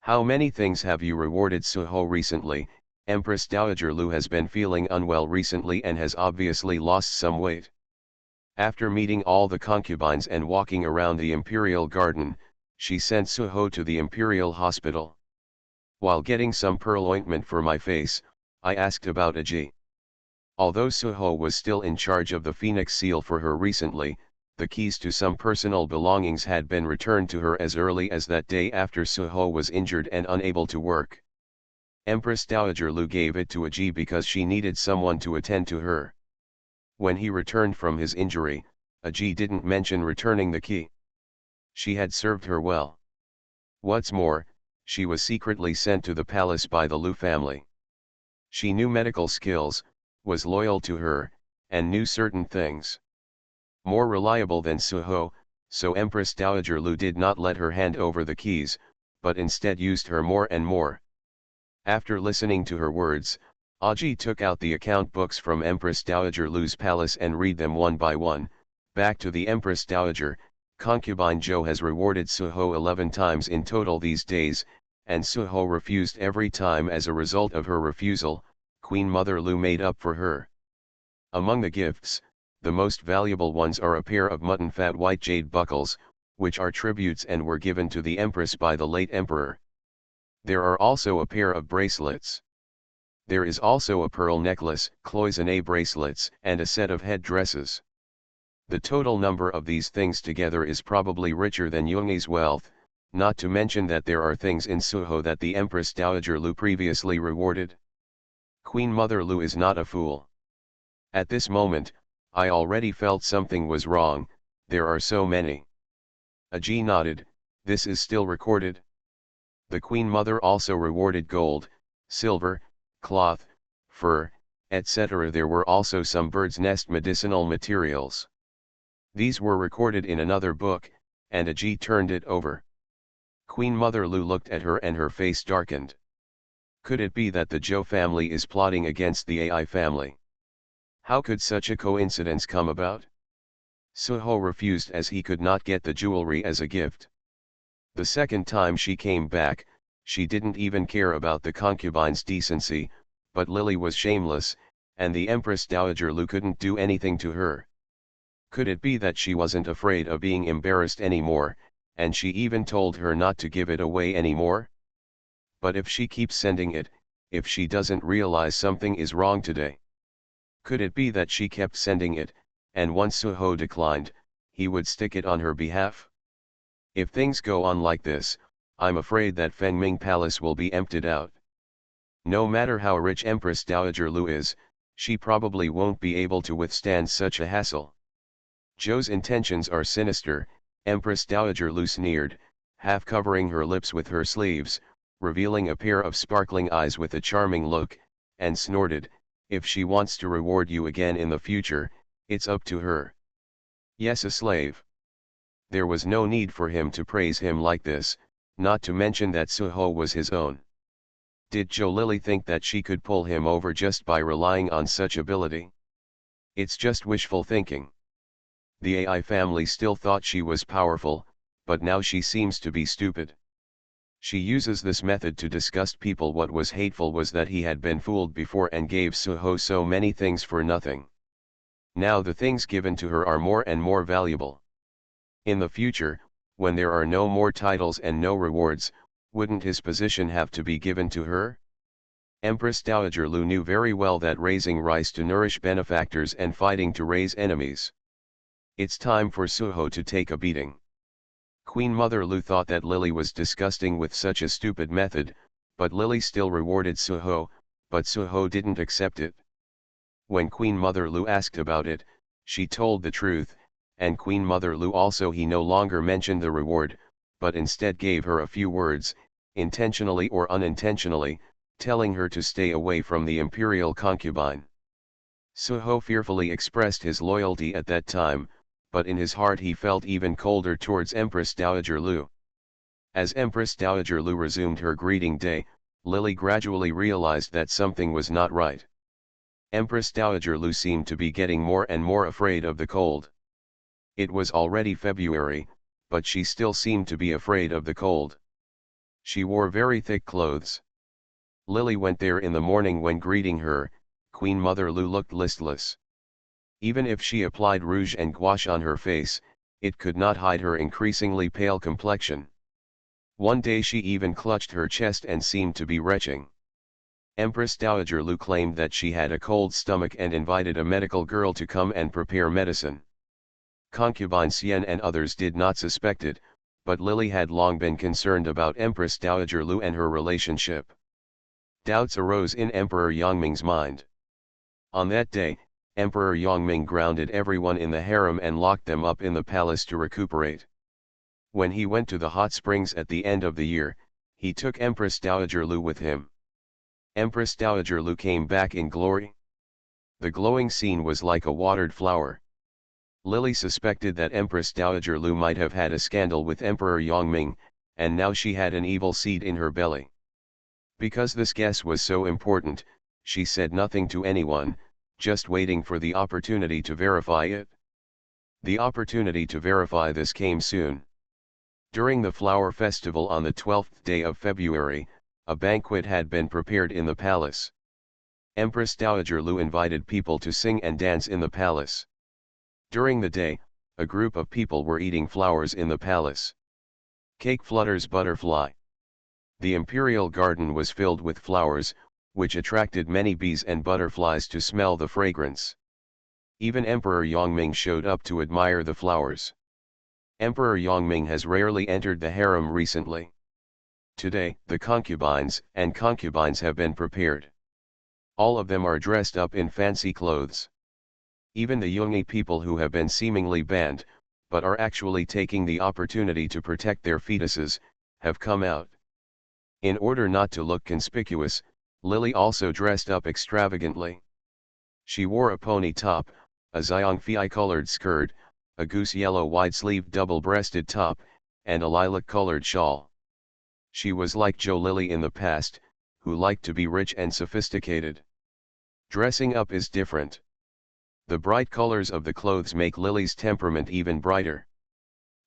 How many things have you rewarded Suho recently? Empress Dowager Lu has been feeling unwell recently and has obviously lost some weight. After meeting all the concubines and walking around the imperial garden, she sent Suho to the imperial hospital. While getting some pearl ointment for my face, I asked about Aji. Although Suho was still in charge of the Phoenix Seal for her recently, the keys to some personal belongings had been returned to her as early as that day after Suho was injured and unable to work. Empress Dowager Lu gave it to Aji because she needed someone to attend to her. When he returned from his injury, Aji didn't mention returning the key. She had served her well. What's more, she was secretly sent to the palace by the Lu family. She knew medical skills, was loyal to her, and knew certain things. More reliable than Suho, so Empress Dowager Lu did not let her hand over the keys, but instead used her more and more. After listening to her words, Aji took out the account books from Empress Dowager Lu's palace and read them one by one. Back to the Empress Dowager, concubine Zhou has rewarded Suho 11 times in total these days, and Suho refused every time. As a result of her refusal, Queen Mother Lu made up for her. Among the gifts, the most valuable ones are a pair of mutton fat white jade buckles, which are tributes and were given to the Empress by the late Emperor. There are also a pair of bracelets. There is also a pearl necklace, cloisonné bracelets, and a set of head dresses. The total number of these things together is probably richer than Yongyi's wealth, not to mention that there are things in Suho that the Empress Dowager Lu previously rewarded. Queen Mother Lu is not a fool. At this moment, I already felt something was wrong. There are so many. Aji nodded. This is still recorded. The Queen Mother also rewarded gold, silver, cloth, fur, etc. There were also some bird's nest medicinal materials. These were recorded in another book, and Aji turned it over. Queen Mother Lu looked at her and her face darkened. Could it be that the Zhou family is plotting against the AI family? How could such a coincidence come about? Suho refused as he could not get the jewelry as a gift. The second time she came back, she didn't even care about the concubine's decency, but Lily was shameless, and the Empress Dowager Lu couldn't do anything to her. Could it be that she wasn't afraid of being embarrassed anymore, and she even told her not to give it away anymore? But if she keeps sending it, if she doesn't realize something is wrong today? Could it be that she kept sending it, and once Suho declined, he would stick it on her behalf? If things go on like this, I'm afraid that Fengming Palace will be emptied out. No matter how rich Empress Dowager Lu is, she probably won't be able to withstand such a hassle. Zhou's intentions are sinister, Empress Dowager Lu sneered, half covering her lips with her sleeves, revealing a pair of sparkling eyes with a charming look, and snorted, if she wants to reward you again in the future, it's up to her. Yes, a slave. There was no need for him to praise him like this, not to mention that Suho was his own. Did Zhou Lily think that she could pull him over just by relying on such ability? It's just wishful thinking. The AI family still thought she was powerful, but now she seems to be stupid. She uses this method to disgust people. What was hateful was that he had been fooled before and gave Suho so many things for nothing. Now the things given to her are more and more valuable. In the future, when there are no more titles and no rewards, wouldn't his position have to be given to her? Empress Dowager Lu knew very well that raising rice to nourish benefactors and fighting to raise enemies. It's time for Suho to take a beating. Queen Mother Lu thought that Lily was disgusting with such a stupid method, but Lily still rewarded Suho, but Suho didn't accept it. When Queen Mother Lu asked about it, she told the truth, and Queen Mother Lu also he no longer mentioned the reward, but instead gave her a few words, intentionally or unintentionally, telling her to stay away from the imperial concubine. Suho fearfully expressed his loyalty at that time, but in his heart he felt even colder towards Empress Dowager Lu. As Empress Dowager Lu resumed her greeting day, Lily gradually realized that something was not right. Empress Dowager Lu seemed to be getting more and more afraid of the cold. It was already February, but she still seemed to be afraid of the cold. She wore very thick clothes. Lily went there in the morning. When greeting her, Queen Mother Lu looked listless. Even if she applied rouge and gouache on her face, it could not hide her increasingly pale complexion. One day she even clutched her chest and seemed to be retching. Empress Dowager Lu claimed that she had a cold stomach and invited a medical girl to come and prepare medicine. Concubine Xian and others did not suspect it, but Lily had long been concerned about Empress Dowager Lu and her relationship. Doubts arose in Emperor Yongming's mind. On that day, Emperor Yongming grounded everyone in the harem and locked them up in the palace to recuperate. When he went to the hot springs at the end of the year, he took Empress Dowager Lu with him. Empress Dowager Lu came back in glory. The glowing scene was like a watered flower. Lily suspected that Empress Dowager Lu might have had a scandal with Emperor Yongming, and now she had an evil seed in her belly. Because this guess was so important, she said nothing to anyone, just waiting for the opportunity to verify it. The opportunity to verify this came soon. During the flower festival on the 12th day of February, a banquet had been prepared in the palace. Empress Dowager Lu invited people to sing and dance in the palace. During the day, a group of people were eating flowers in the palace. Cake flutters butterfly. The imperial garden was filled with flowers, which attracted many bees and butterflies to smell the fragrance. Even Emperor Yongming showed up to admire the flowers. Emperor Yongming has rarely entered the harem recently. Today, the concubines have been prepared. All of them are dressed up in fancy clothes. Even the Yongyi people who have been seemingly banned, but are actually taking the opportunity to protect their fetuses, have come out. In order not to look conspicuous, Lily also dressed up extravagantly. She wore a pony top, a Xiangfei-colored skirt, a goose yellow wide-sleeved double-breasted top, and a lilac-colored shawl. She was like Joe Lily in the past, who liked to be rich and sophisticated. Dressing up is different. The bright colors of the clothes make Lily's temperament even brighter.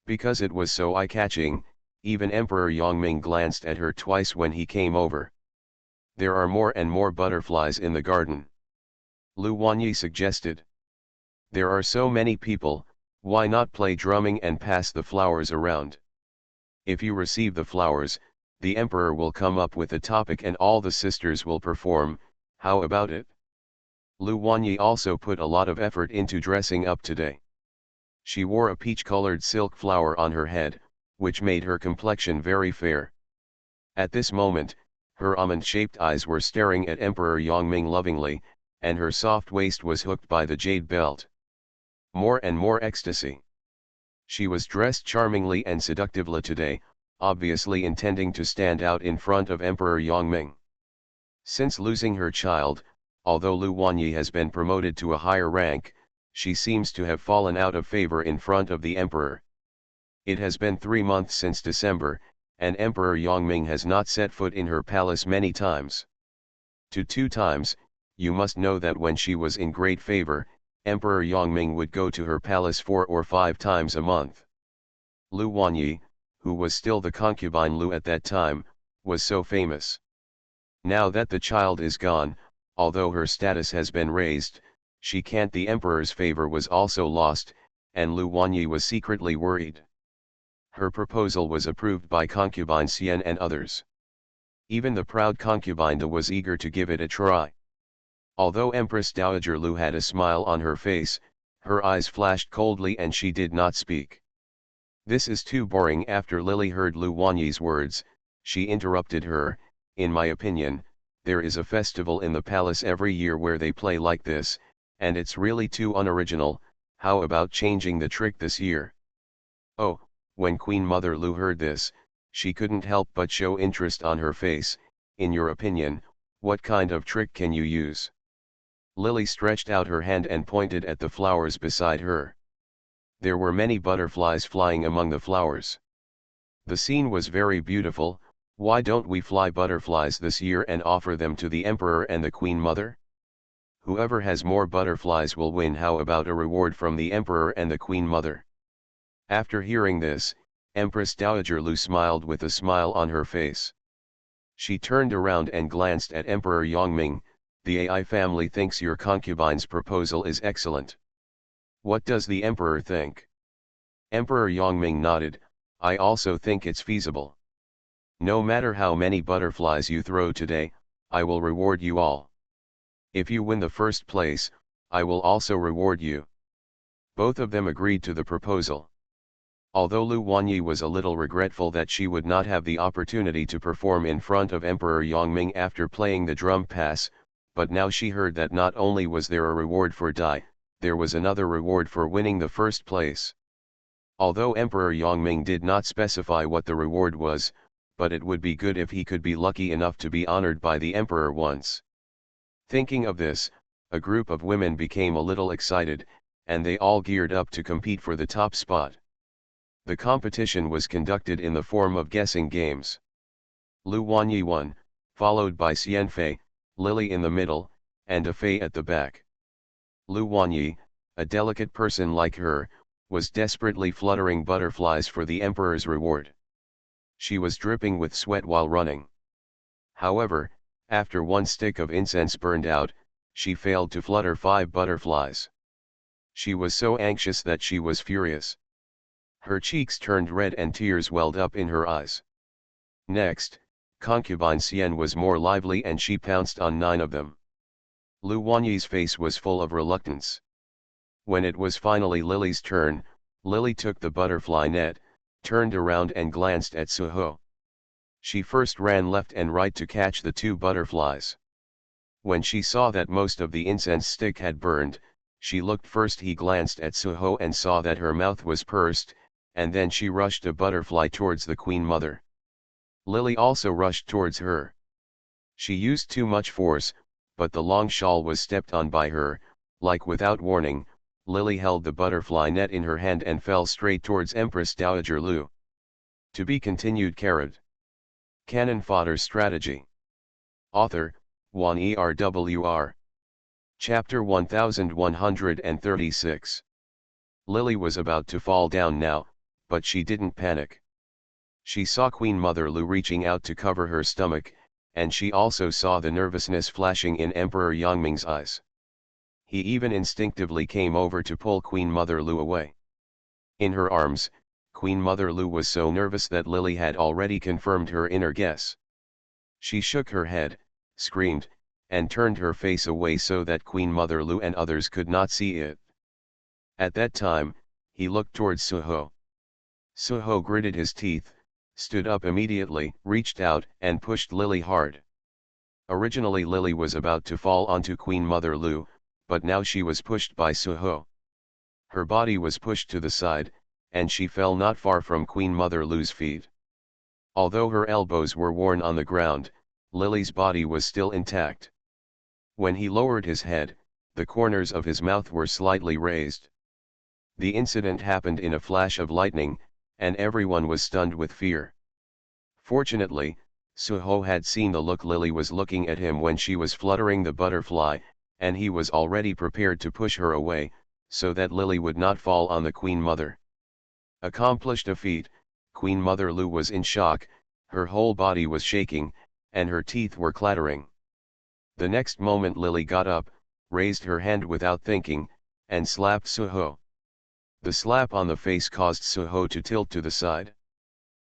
Because it was so eye-catching, even Emperor Yongming glanced at her twice when he came over. There are more and more butterflies in the garden. Lu Wanyi suggested. There are so many people, why not play drumming and pass the flowers around? If you receive the flowers, the emperor will come up with a topic and all the sisters will perform. How about it? Lu Wanyi also put a lot of effort into dressing up today. She wore a peach-colored silk flower on her head, which made her complexion very fair. At this moment, her almond-shaped eyes were staring at Emperor Yongming lovingly, and her soft waist was hooked by the jade belt. More and more ecstasy. She was dressed charmingly and seductively today, obviously intending to stand out in front of Emperor Yongming. Since losing her child, although Lu Wanyi has been promoted to a higher rank, she seems to have fallen out of favor in front of the emperor. It has been 3 months since December, and Emperor Yongming has not set foot in her palace many times. To 2 times, you must know that when she was in great favor, Emperor Yongming would go to her palace 4 or 5 times a month. Lu Wanyi, who was still the concubine Lu at that time, was so famous. Now that the child is gone, although her status has been raised, she can't. The emperor's favor was also lost, and Lu Wanyi was secretly worried. Her proposal was approved by concubine Xian and others. Even the proud concubine Da was eager to give it a try. Although Empress Dowager Lu had a smile on her face, her eyes flashed coldly and she did not speak. This is too boring. After Lily heard Lu Wanyi's words, she interrupted her. In my opinion, there is a festival in the palace every year where they play like this, and it's really too unoriginal. How about changing the trick this year? Oh, when Queen Mother Lu heard this, she couldn't help but show interest on her face. In your opinion, what kind of trick can you use? Lily stretched out her hand and pointed at the flowers beside her. There were many butterflies flying among the flowers. The scene was very beautiful. Why don't we fly butterflies this year and offer them to the emperor and the Queen Mother? Whoever has more butterflies will win. How about a reward from the emperor and the Queen Mother? After hearing this, Empress Dowager Lu smiled with a smile on her face. She turned around and glanced at Emperor Yongming. The AI family thinks your concubine's proposal is excellent. What does the emperor think? Emperor Yongming nodded. I also think it's feasible. No matter how many butterflies you throw today, I will reward you all. If you win the first place, I will also reward you. Both of them agreed to the proposal. Although Lu Wanyi was a little regretful that she would not have the opportunity to perform in front of Emperor Yongming after playing the drum pass, but now she heard that not only was there a reward for Dai, there was another reward for winning the first place. Although Emperor Yongming did not specify what the reward was, but it would be good if he could be lucky enough to be honored by the emperor once. Thinking of this, a group of women became a little excited, and they all geared up to compete for the top spot. The competition was conducted in the form of guessing games. Lu Wanyi won, followed by Xianfei, Lily in the middle, and a Fei at the back. Lu Wanyi, a delicate person like her, was desperately fluttering butterflies for the emperor's reward. She was dripping with sweat while running. However, after one stick of incense burned out, she failed to flutter 5 butterflies. She was so anxious that she was furious. Her cheeks turned red and tears welled up in her eyes. Next, concubine Xian was more lively and she pounced on 9 of them. Lu Wanyi's face was full of reluctance. When it was finally Lily's turn, Lily took the butterfly net, turned around and glanced at Suho. She first ran left and right to catch the 2 butterflies. When she saw that most of the incense stick had burned, she looked first. He glanced at Suho and saw that her mouth was pursed, and then she rushed a butterfly towards the Queen Mother. Lily also rushed towards her. She used too much force, but the long shawl was stepped on by her. Like without warning, Lily held the butterfly net in her hand and fell straight towards Empress Dowager Lu. To be continued. Cannon Fodder Strategy. Author, Wan ERWR. Chapter 1136. Lily was about to fall down now, but she didn't panic. She saw Queen Mother Lu reaching out to cover her stomach, and she also saw the nervousness flashing in Emperor Yongming's eyes. He even instinctively came over to pull Queen Mother Lu away. In her arms, Queen Mother Lu was so nervous that Lily had already confirmed her inner guess. She shook her head, screamed, and turned her face away so that Queen Mother Lu and others could not see it. At that time, he looked towards Suho. Suho gritted his teeth, stood up immediately, reached out and pushed Lily hard. Originally Lily was about to fall onto Queen Mother Lu, but now she was pushed by Suho. Her body was pushed to the side, and she fell not far from Queen Mother Lu's feet. Although her elbows were worn on the ground, Lily's body was still intact. When he lowered his head, the corners of his mouth were slightly raised. The incident happened in a flash of lightning, and everyone was stunned with fear. Fortunately, Suho had seen the look Lily was looking at him when she was fluttering the butterfly, and he was already prepared to push her away, so that Lily would not fall on the Queen Mother. Accomplished a feat, Queen Mother Lu was in shock, her whole body was shaking, and her teeth were clattering. The next moment Lily got up, raised her hand without thinking, and slapped Suho. The slap on the face caused Suho to tilt to the side.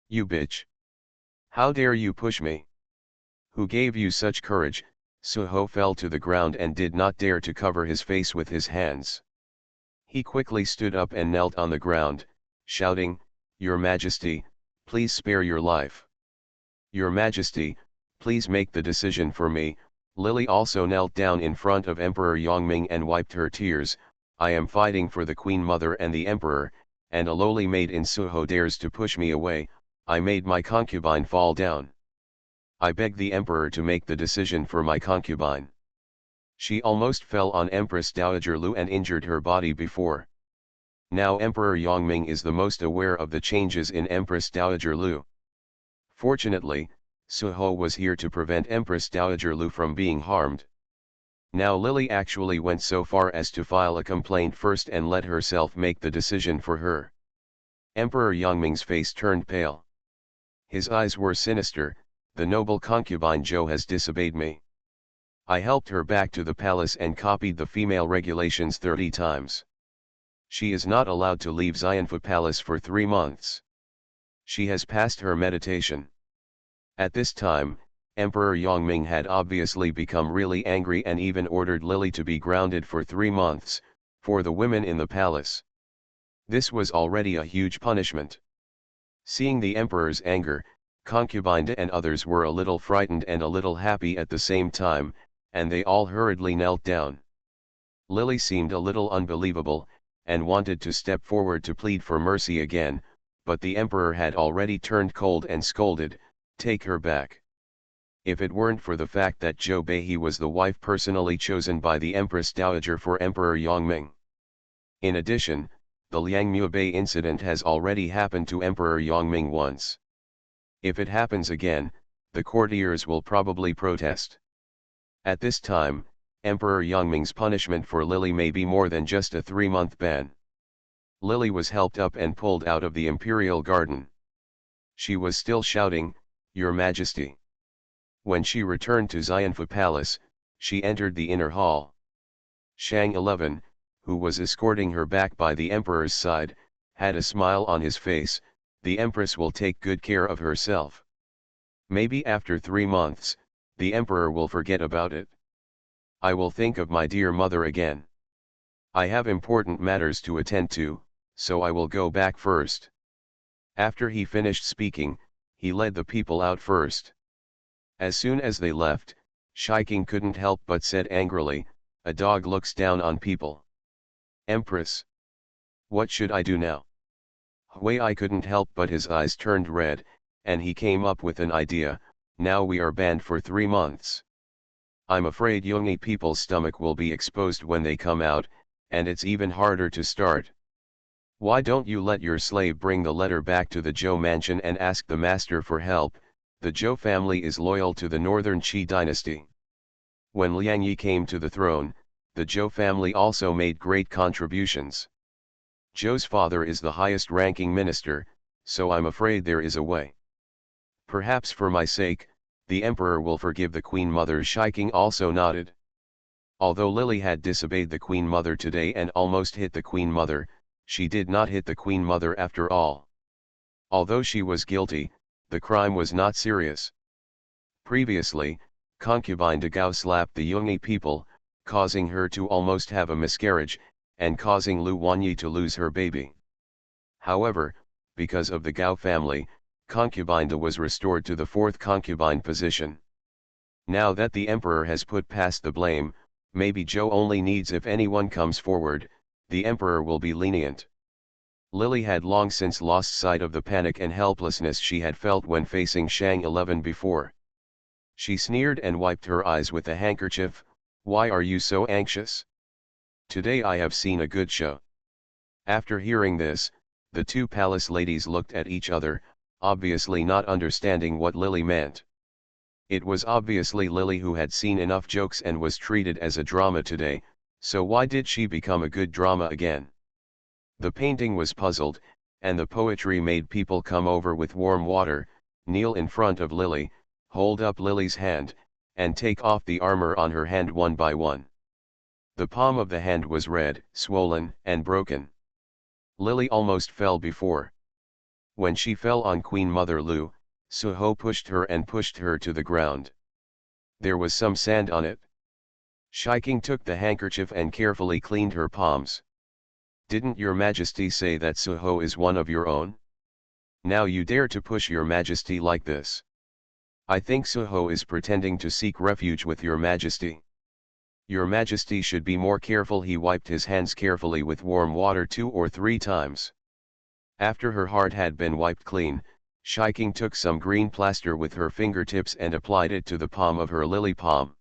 "You bitch! How dare you push me? Who gave you such courage?" Suho fell to the ground and did not dare to cover his face with his hands. He quickly stood up and knelt on the ground, shouting, "Your Majesty, please spare your life. Your Majesty, please make the decision for me." Lily also knelt down in front of Emperor Yongming and wiped her tears. "I am fighting for the Queen Mother and the Emperor, and a lowly maid in Suho dares to push me away. I made my concubine fall down. I beg the Emperor to make the decision for my concubine." She almost fell on Empress Dowager Lu and injured her body before. Now Emperor Yongming is the most aware of the changes in Empress Dowager Lu. Fortunately, Suho was here to prevent Empress Dowager Lu from being harmed. Now Lily actually went so far as to file a complaint first and let herself make the decision for her. Emperor Yongming's face turned pale. His eyes were sinister. "The noble concubine Zhou has disobeyed me. I helped her back to the palace and copied the female regulations 30 times. She is not allowed to leave Xianfu Palace for 3 months. She has passed her meditation." At this time, Emperor Yongming had obviously become really angry and even ordered Lily to be grounded for 3 months, for the women in the palace. This was already a huge punishment. Seeing the emperor's anger, Concubine and others were a little frightened and a little happy at the same time, and they all hurriedly knelt down. Lily seemed a little unbelievable, and wanted to step forward to plead for mercy again, but the emperor had already turned cold and scolded, "Take her back." If it weren't for the fact that Zhou Beihe was the wife personally chosen by the Empress Dowager for Emperor Yongming. In addition, the Liang Muibei incident has already happened to Emperor Yongming once. If it happens again, the courtiers will probably protest. At this time, Emperor Yongming's punishment for Lily may be more than just a 3-month ban. Lily was helped up and pulled out of the imperial garden. She was still shouting, "Your Majesty." When she returned to Xianfu Palace, she entered the inner hall. Shang 11, who was escorting her back by the emperor's side, had a smile on his face. "The empress will take good care of herself. Maybe after 3 months, the emperor will forget about it. I will think of my dear mother again. I have important matters to attend to, so I will go back first." After he finished speaking, he led the people out first. As soon as they left, Shiking couldn't help but said angrily, "A dog looks down on people. Empress. What should I do now?" Huai couldn't help but his eyes turned red, and he came up with an idea. "Now we are banned for 3 months. I'm afraid Yongyi people's stomach will be exposed when they come out, and it's even harder to start. Why don't you let your slave bring the letter back to the Zhou mansion and ask the master for help? The Zhou family is loyal to the northern Qi dynasty. When Liang Yi came to the throne, the Zhou family also made great contributions. Zhou's father is the highest-ranking minister, so I'm afraid there is a way. Perhaps for my sake, the emperor will forgive the Queen Mother." Shiking also nodded. Although Lily had disobeyed the Queen Mother today and almost hit the Queen Mother, she did not hit the Queen Mother after all. Although she was guilty, the crime was not serious. Previously, concubine de Gao slapped the Yongyi people, causing her to almost have a miscarriage, and causing Lu Wanyi to lose her baby. However, because of the Gao family, concubine de was restored to the 4th concubine position. Now that the emperor has put past the blame, maybe Zhou only needs if anyone comes forward, the emperor will be lenient. Lily had long since lost sight of the panic and helplessness she had felt when facing Shang 11 before. She sneered and wiped her eyes with a handkerchief. "Why are you so anxious? Today I have seen a good show." After hearing this, the 2 palace ladies looked at each other, obviously not understanding what Lily meant. It was obviously Lily who had seen enough jokes and was treated as a drama today, so why did she become a good drama again? The painting was puzzled, and the poetry made people come over with warm water, kneel in front of Lily, hold up Lily's hand, and take off the armor on her hand one by one. The palm of the hand was red, swollen, and broken. Lily almost fell before. When she fell on Queen Mother Lu, Suho pushed her and pushed her to the ground. There was some sand on it. Shiking took the handkerchief and carefully cleaned her palms. "Didn't your Majesty say that Suho is one of your own? Now you dare to push your Majesty like this. I think Suho is pretending to seek refuge with your Majesty. Your Majesty should be more careful." He wiped his hands carefully with warm water 2 or 3 times. After her heart had been wiped clean, Shiking took some green plaster with her fingertips and applied it to the palm of her lily palm.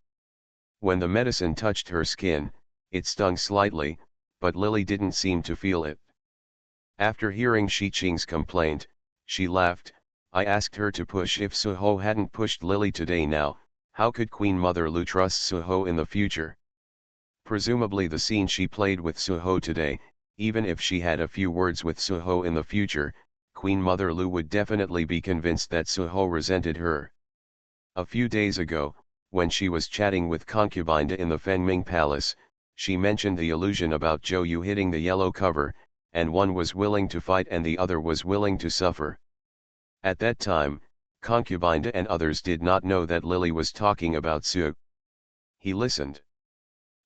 When the medicine touched her skin, it stung slightly, but Lily didn't seem to feel it. After hearing Shiqing's complaint, she laughed. "I asked her to push. If Suho hadn't pushed Lily today, now, how could Queen Mother Lu trust Suho in the future? Presumably the scene she played with Suho today, even if she had a few words with Suho in the future, Queen Mother Lu would definitely be convinced that Suho resented her. A few days ago, when she was chatting with Concubine in the Fengming Palace, she mentioned the illusion about Zhou Yu hitting the yellow cover, and one was willing to fight and the other was willing to suffer. At that time, Concubine and others did not know that Lily was talking about Su. He listened.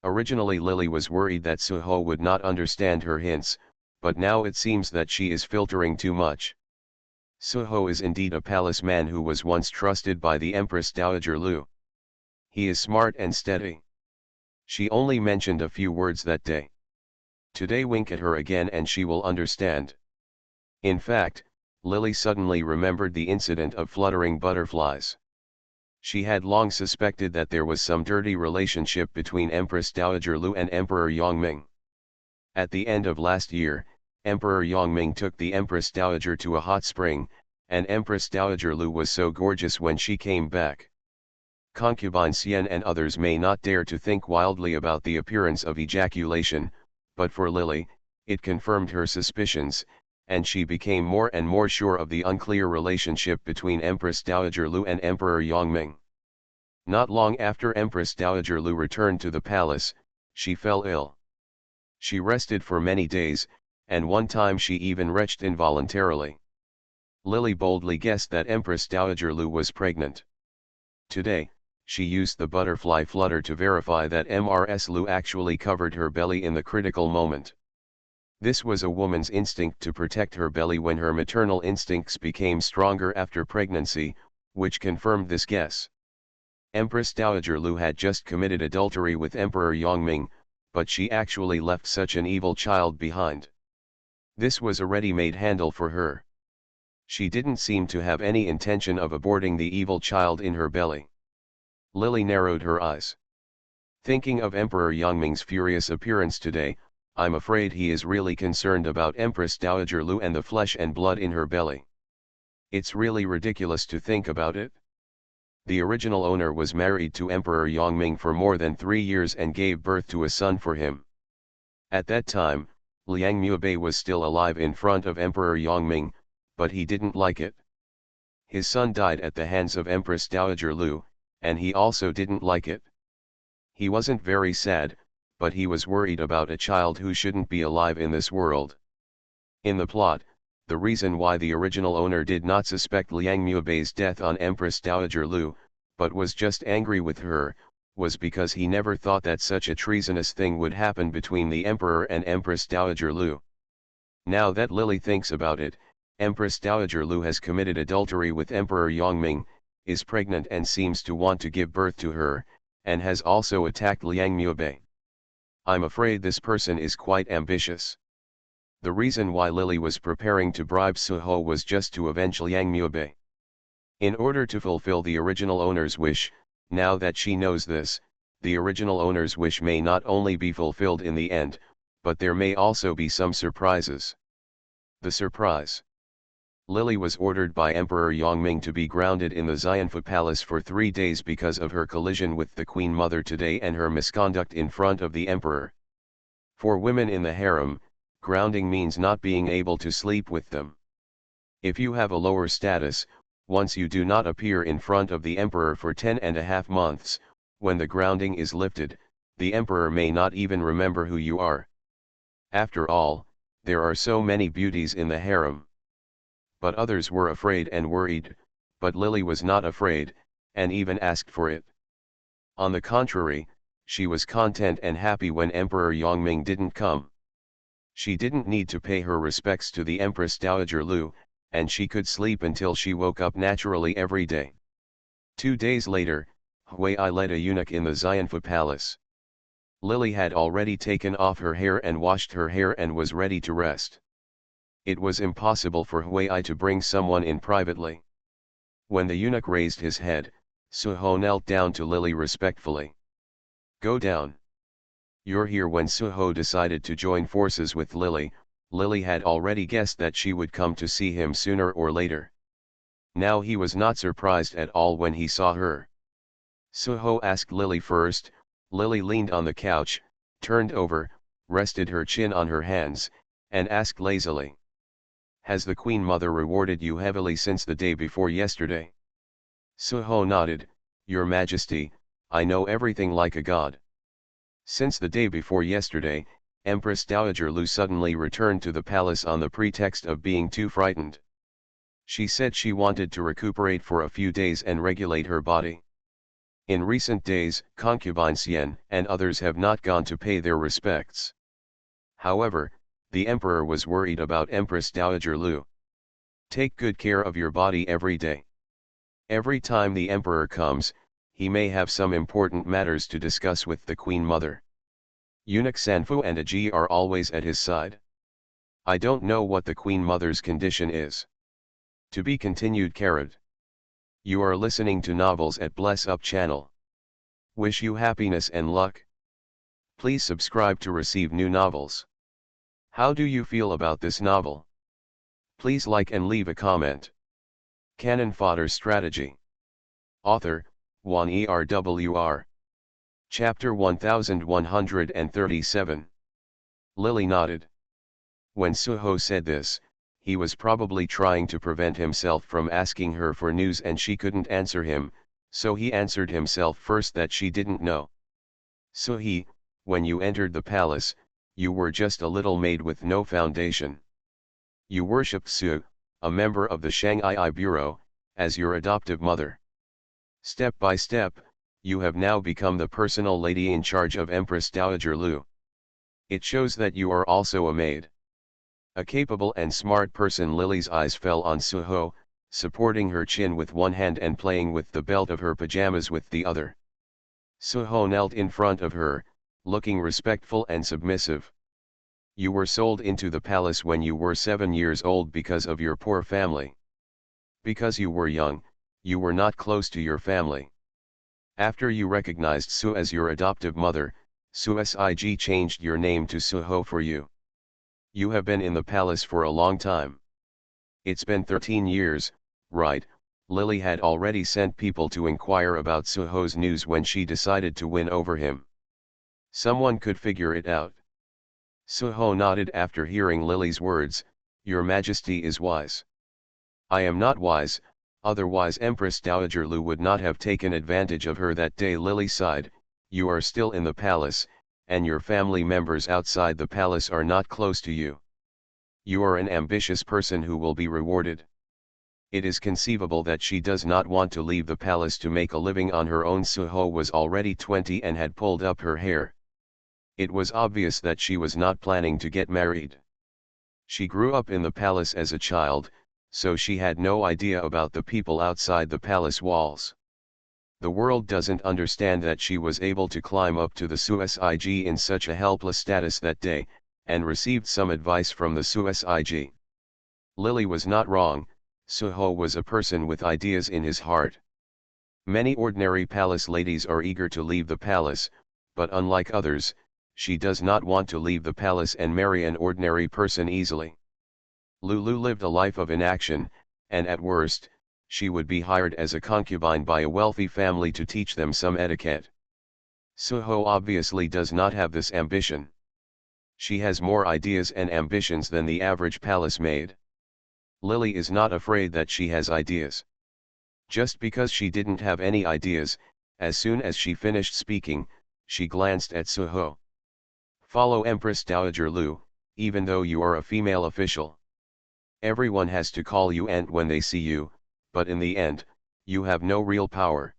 Originally Lily was worried that Suho would not understand her hints, but now it seems that she is filtering too much. Suho is indeed a palace man who was once trusted by the Empress Dowager Lu. He is smart and steady. She only mentioned a few words that day. Today wink at her again and she will understand. In fact, Lily suddenly remembered the incident of fluttering butterflies. She had long suspected that there was some dirty relationship between Empress Dowager Lu and Emperor Yongming. At the end of last year, Emperor Yongming took the Empress Dowager to a hot spring, and Empress Dowager Lu was so gorgeous when she came back. Concubine Xian and others may not dare to think wildly about the appearance of ejaculation, but for Lily, it confirmed her suspicions, and she became more and more sure of the unclear relationship between Empress Dowager Lu and Emperor Yongming. Not long after Empress Dowager Lu returned to the palace, she fell ill. She rested for many days, and one time she even retched involuntarily. Lily boldly guessed that Empress Dowager Lu was pregnant. Today, she used the butterfly flutter to verify that Mrs. Lu actually covered her belly in the critical moment. This was a woman's instinct to protect her belly when her maternal instincts became stronger after pregnancy, which confirmed this guess. Empress Dowager Lu had just committed adultery with Emperor Yongming, but she actually left such an evil child behind. This was a ready-made handle for her. She didn't seem to have any intention of aborting the evil child in her belly. Lily narrowed her eyes. Thinking of Emperor Yongming's furious appearance today, I'm afraid he is really concerned about Empress Dowager Lu and the flesh and blood in her belly. It's really ridiculous to think about it. The original owner was married to Emperor Yongming for more than 3 years and gave birth to a son for him. At that time, Liang Muibei was still alive in front of Emperor Yongming, but he didn't like it. His son died at the hands of Empress Dowager Lu, and he also didn't like it. He wasn't very sad, but he was worried about a child who shouldn't be alive in this world. In the plot, the reason why the original owner did not suspect Liang Muibei's death on Empress Dowager Lu, but was just angry with her, was because he never thought that such a treasonous thing would happen between the Emperor and Empress Dowager Lu. Now that Lily thinks about it, Empress Dowager Lu has committed adultery with Emperor Yongming, is pregnant and seems to want to give birth to her, and has also attacked Liang Muibei. I'm afraid this person is quite ambitious. The reason why Lily was preparing to bribe Suho was just to avenge Liang Muibei. In order to fulfill the original owner's wish, now that she knows this, the original owner's wish may not only be fulfilled in the end, but there may also be some surprises. The surprise. Lily was ordered by Emperor Yongming to be grounded in the Xianfu Palace for 3 days because of her collision with the Queen Mother today and her misconduct in front of the Emperor. For women in the harem, Grounding means not being able to sleep with them. If you have a lower status, once you do not appear in front of the emperor for 10.5 months, when the grounding is lifted, the emperor may not even remember who you are. After all, there are so many beauties in the harem. But others were afraid and worried, but Lily was not afraid, and even asked for it. On the contrary, she was content and happy when Emperor Yongming didn't come. She didn't need to pay her respects to the Empress Dowager Lu, and she could sleep until she woke up naturally every day. 2 days later, Hui led a eunuch in the Xianfu palace. Lily had already taken off her hair and washed her hair and was ready to rest. It was impossible for Hui to bring someone in privately. When the eunuch raised his head, Suho knelt down to Lily respectfully. "Go down." "You're here." When Suho decided to join forces with Lily, Lily had already guessed that she would come to see him sooner or later. Now he was not surprised at all when he saw her. Suho asked Lily first. Lily leaned on the couch, turned over, rested her chin on her hands, and asked lazily, "Has the Queen Mother rewarded you heavily since the day before yesterday?" Suho nodded. "Your Majesty, I know everything like a god." Since the day before yesterday, Empress Dowager Lu suddenly returned to the palace on the pretext of being too frightened. She said she wanted to recuperate for a few days and regulate her body. In recent days, concubine Xian and others have not gone to pay their respects. However, the emperor was worried about Empress Dowager Lu. "Take good care of your body every day. Every time the emperor comes, he may have some important matters to discuss with the Queen Mother. Eunuch Sanfu and Aji are always at his side. I don't know what the Queen Mother's condition is." To be continued. You are listening to novels at Bless Up channel. Wish you happiness and luck. Please subscribe to receive new novels. How do you feel about this novel? Please like and leave a comment. Cannon Fodder Strategy. Author, Wan Erwr. Chapter 1137. Lily nodded. When Suho said this, he was probably trying to prevent himself from asking her for news and she couldn't answer him, so he answered himself first that she didn't know. "Suhi, when you entered the palace, you were just a little maid with no foundation. You worshipped Su, a member of the Shanghai Bureau, as your adoptive mother. Step by step, you have now become the personal lady in charge of Empress Dowager Lu. It shows that you are also a maid." A capable and smart person. Lily's eyes fell on Suho, supporting her chin with one hand and playing with the belt of her pajamas with the other. Suho knelt in front of her, looking respectful and submissive. "You were sold into the palace when you were 7 years old because of your poor family. Because you were young, you were not close to your family. After you recognized Su as your adoptive mother, Suig changed your name to Suho for you. You have been in the palace for a long time. It's been 13 years, right?" Lily had already sent people to inquire about Suho's news when she decided to win over him. Someone could figure it out. Suho nodded after hearing Lily's words. "Your Majesty is wise." "I am not wise, otherwise Empress Dowager Lu would not have taken advantage of her that day." Lily sighed. "You are still in the palace, and your family members outside the palace are not close to you. You are an ambitious person who will be rewarded. It is conceivable that she does not want to leave the palace to make a living on her own." Suho was already 20 and had pulled up her hair. It was obvious that she was not planning to get married. She grew up in the palace as a child, so she had no idea about the people outside the palace walls. The world doesn't understand that she was able to climb up to the Suig in such a helpless status that day, and received some advice from the Suig. Lily was not wrong. Suho was a person with ideas in his heart. Many ordinary palace ladies are eager to leave the palace, but unlike others, she does not want to leave the palace and marry an ordinary person easily. Lulu lived a life of inaction, and at worst, she would be hired as a concubine by a wealthy family to teach them some etiquette. Suho obviously does not have this ambition. She has more ideas and ambitions than the average palace maid. Lily is not afraid that she has ideas. Just because she didn't have any ideas, as soon as she finished speaking, she glanced at Suho. Follow Empress Dowager Lu, even though you are a female official. Everyone has to call you aunt when they see you, but in the end, you have no real power.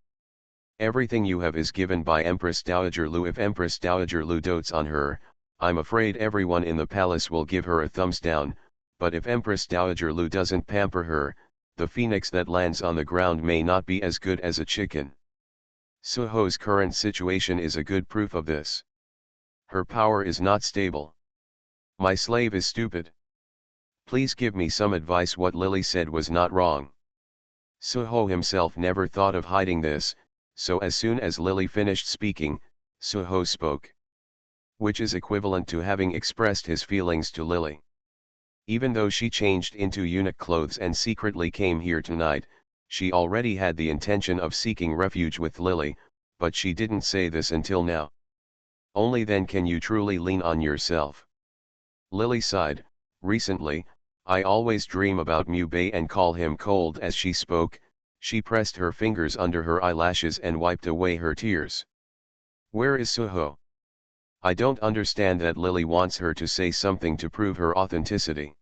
Everything you have is given by Empress Dowager Lu. If Empress Dowager Lu dotes on her, I'm afraid everyone in the palace will give her a thumbs down, but if Empress Dowager Lu doesn't pamper her, the phoenix that lands on the ground may not be as good as a chicken. Suho's current situation is a good proof of this. Her power is not stable. My slave is stupid. Please give me some advice. What Lily said was not wrong. Suho himself never thought of hiding this, so as soon as Lily finished speaking, Suho spoke. Which is equivalent to having expressed his feelings to Lily. Even though she changed into eunuch clothes and secretly came here tonight, she already had the intention of seeking refuge with Lily, but she didn't say this until now. Only then can you truly lean on yourself. Lily sighed. Recently, I always dream about Mu Bei and call him cold. As she spoke, she pressed her fingers under her eyelashes and wiped away her tears. Where is Suho? I don't understand that Lily wants her to say something to prove her authenticity.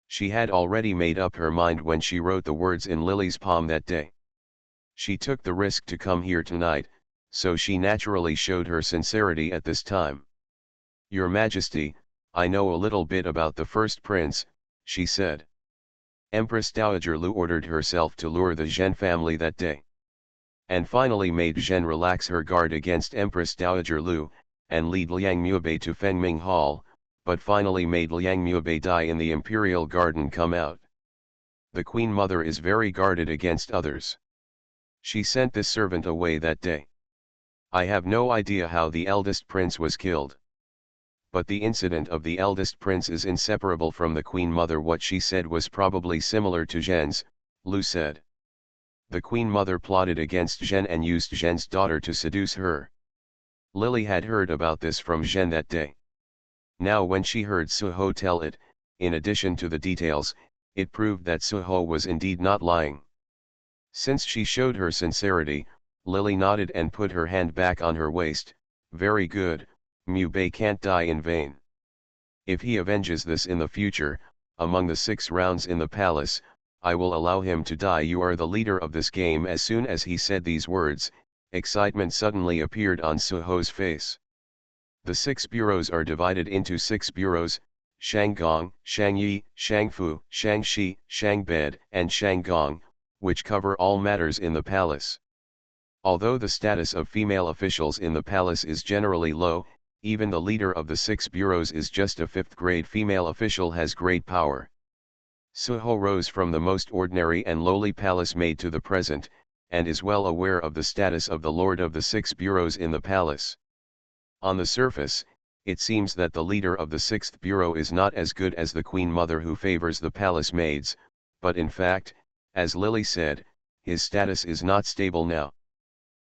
She had already made up her mind when she wrote the words in Lily's palm that day. She took the risk to come here tonight, so she naturally showed her sincerity at this time. Your Majesty, I know a little bit about the first prince, she said. Empress Dowager Lu ordered herself to lure the Zhen family that day. And finally made Zhen relax her guard against Empress Dowager Lu, and lead Liang Muebei to Fengming Hall, but finally made Liang Muebei die in the imperial garden. Come out. The Queen Mother is very guarded against others. She sent this servant away that day. I have no idea how the eldest prince was killed. But the incident of the eldest prince is inseparable from the Queen Mother. What she said was probably similar to Zhen's, Lu said. The Queen Mother plotted against Zhen and used Zhen's daughter to seduce her. Lily had heard about this from Zhen that day. Now when she heard Suho tell it, in addition to the details, it proved that Suho was indeed not lying. Since she showed her sincerity, Lily nodded and put her hand back on her waist. Very good, Mu Bei can't die in vain. If he avenges this in the future, among the 6 rounds in the palace, I will allow him to die. You are the leader of this game. As soon as he said these words, excitement suddenly appeared on Suho's face. The 6 bureaus are divided into 6 bureaus, Shanggong, Shangyi, Shangfu, Shangxi, Shangbed, and Shanggong, which cover all matters in the palace. Although the status of female officials in the palace is generally low, even the leader of the 6 bureaus is just a 5th-grade female official has great power. Suho rose from the most ordinary and lowly palace maid to the present, and is well aware of the status of the lord of the 6 bureaus in the palace. On the surface, it seems that the leader of the 6th bureau is not as good as the Queen Mother who favors the palace maids, but in fact, as Lily said, his status is not stable now.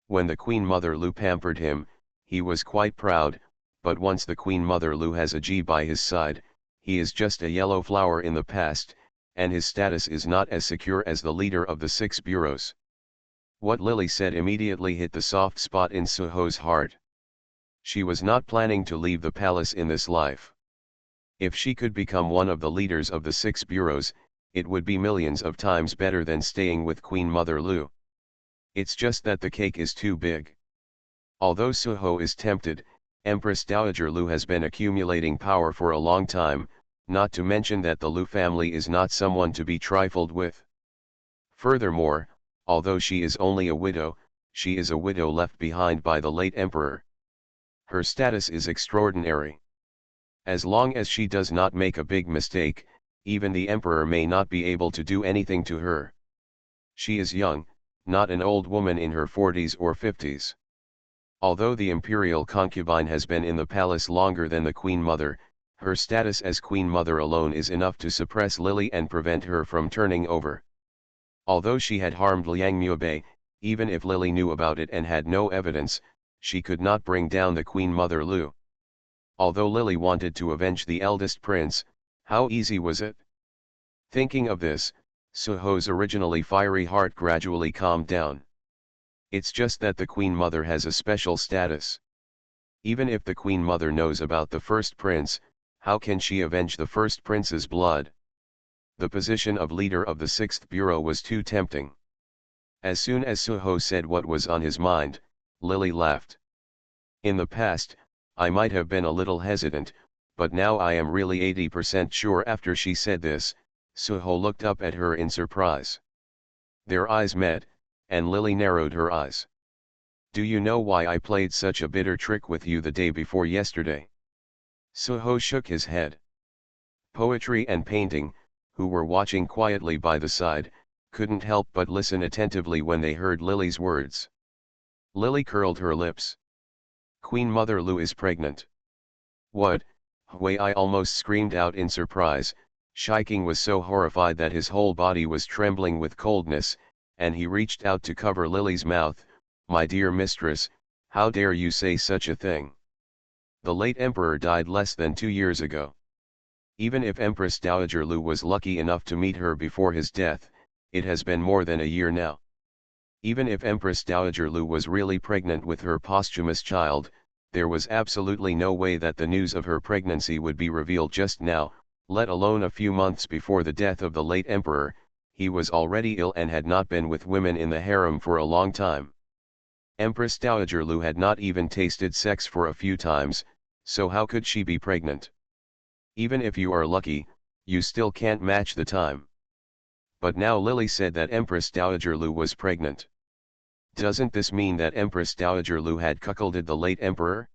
When the Queen Mother Lu pampered him, he was quite proud, but once the Queen Mother Lu has a G by his side, he is just a yellow flower in the past, and his status is not as secure as the leader of the 6 bureaus. What Lily said immediately hit the soft spot in Suho's heart. She was not planning to leave the palace in this life. If she could become one of the leaders of the 6 bureaus, it would be millions of times better than staying with Queen Mother Lu. It's just that the cake is too big. Although Suho is tempted, Empress Dowager Lu has been accumulating power for a long time, not to mention that the Lu family is not someone to be trifled with. Furthermore, although she is only a widow, she is a widow left behind by the late emperor. Her status is extraordinary. As long as she does not make a big mistake, even the emperor may not be able to do anything to her. She is young, not an old woman in her 40s or 50s. Although the imperial concubine has been in the palace longer than the Queen Mother, her status as Queen Mother alone is enough to suppress Lily and prevent her from turning over. Although she had harmed Liang Muebei, even if Lily knew about it and had no evidence, she could not bring down the Queen Mother Lu. Although Lily wanted to avenge the eldest prince, how easy was it? Thinking of this, Suho's originally fiery heart gradually calmed down. It's just that the Queen Mother has a special status. Even if the Queen Mother knows about the first prince, how can she avenge the first prince's blood? The position of leader of the 6th Bureau was too tempting. As soon as Suho said what was on his mind, Lily laughed. In the past, I might have been a little hesitant, but now I am really 80% sure. After she said this, Suho looked up at her in surprise. Their eyes met, and Lily narrowed her eyes. Do you know why I played such a bitter trick with you the day before yesterday? Suho shook his head. Poetry and Painting, who were watching quietly by the side, couldn't help but listen attentively when they heard Lily's words. Lily curled her lips. Queen Mother Lu is pregnant. What? Hui, I almost screamed out in surprise. Shiking was so horrified that his whole body was trembling with coldness, and he reached out to cover Lily's mouth. My dear mistress, how dare you say such a thing? The late emperor died less than 2 years ago. Even if Empress Dowager Lu was lucky enough to meet her before his death, it has been more than a year now. Even if Empress Dowager Lu was really pregnant with her posthumous child, there was absolutely no way that the news of her pregnancy would be revealed just now, let alone a few months before the death of the late emperor. He was already ill and had not been with women in the harem for a long time. Empress Dowager Lu had not even tasted sex for a few times, so how could she be pregnant? Even if you are lucky, you still can't match the time. But now Lily said that Empress Dowager Lu was pregnant. Doesn't this mean that Empress Dowager Lu had cuckolded the late emperor?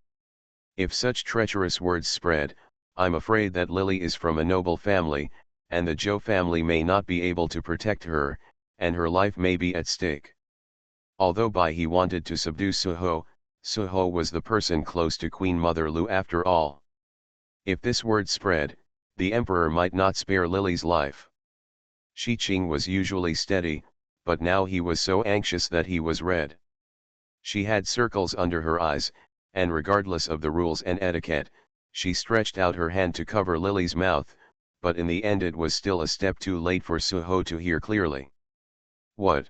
If such treacherous words spread, I'm afraid that Lily is from a noble family, and the Zhou family may not be able to protect her, and her life may be at stake. Although Bai He wanted to subdue Suho, Suho was the person close to Queen Mother Lu after all. If this word spread, the emperor might not spare Lily's life. Shi Qing was usually steady, but now he was so anxious that he was red. She had circles under her eyes, and regardless of the rules and etiquette, she stretched out her hand to cover Lily's mouth, but in the end it was still a step too late for Suho to hear clearly. What?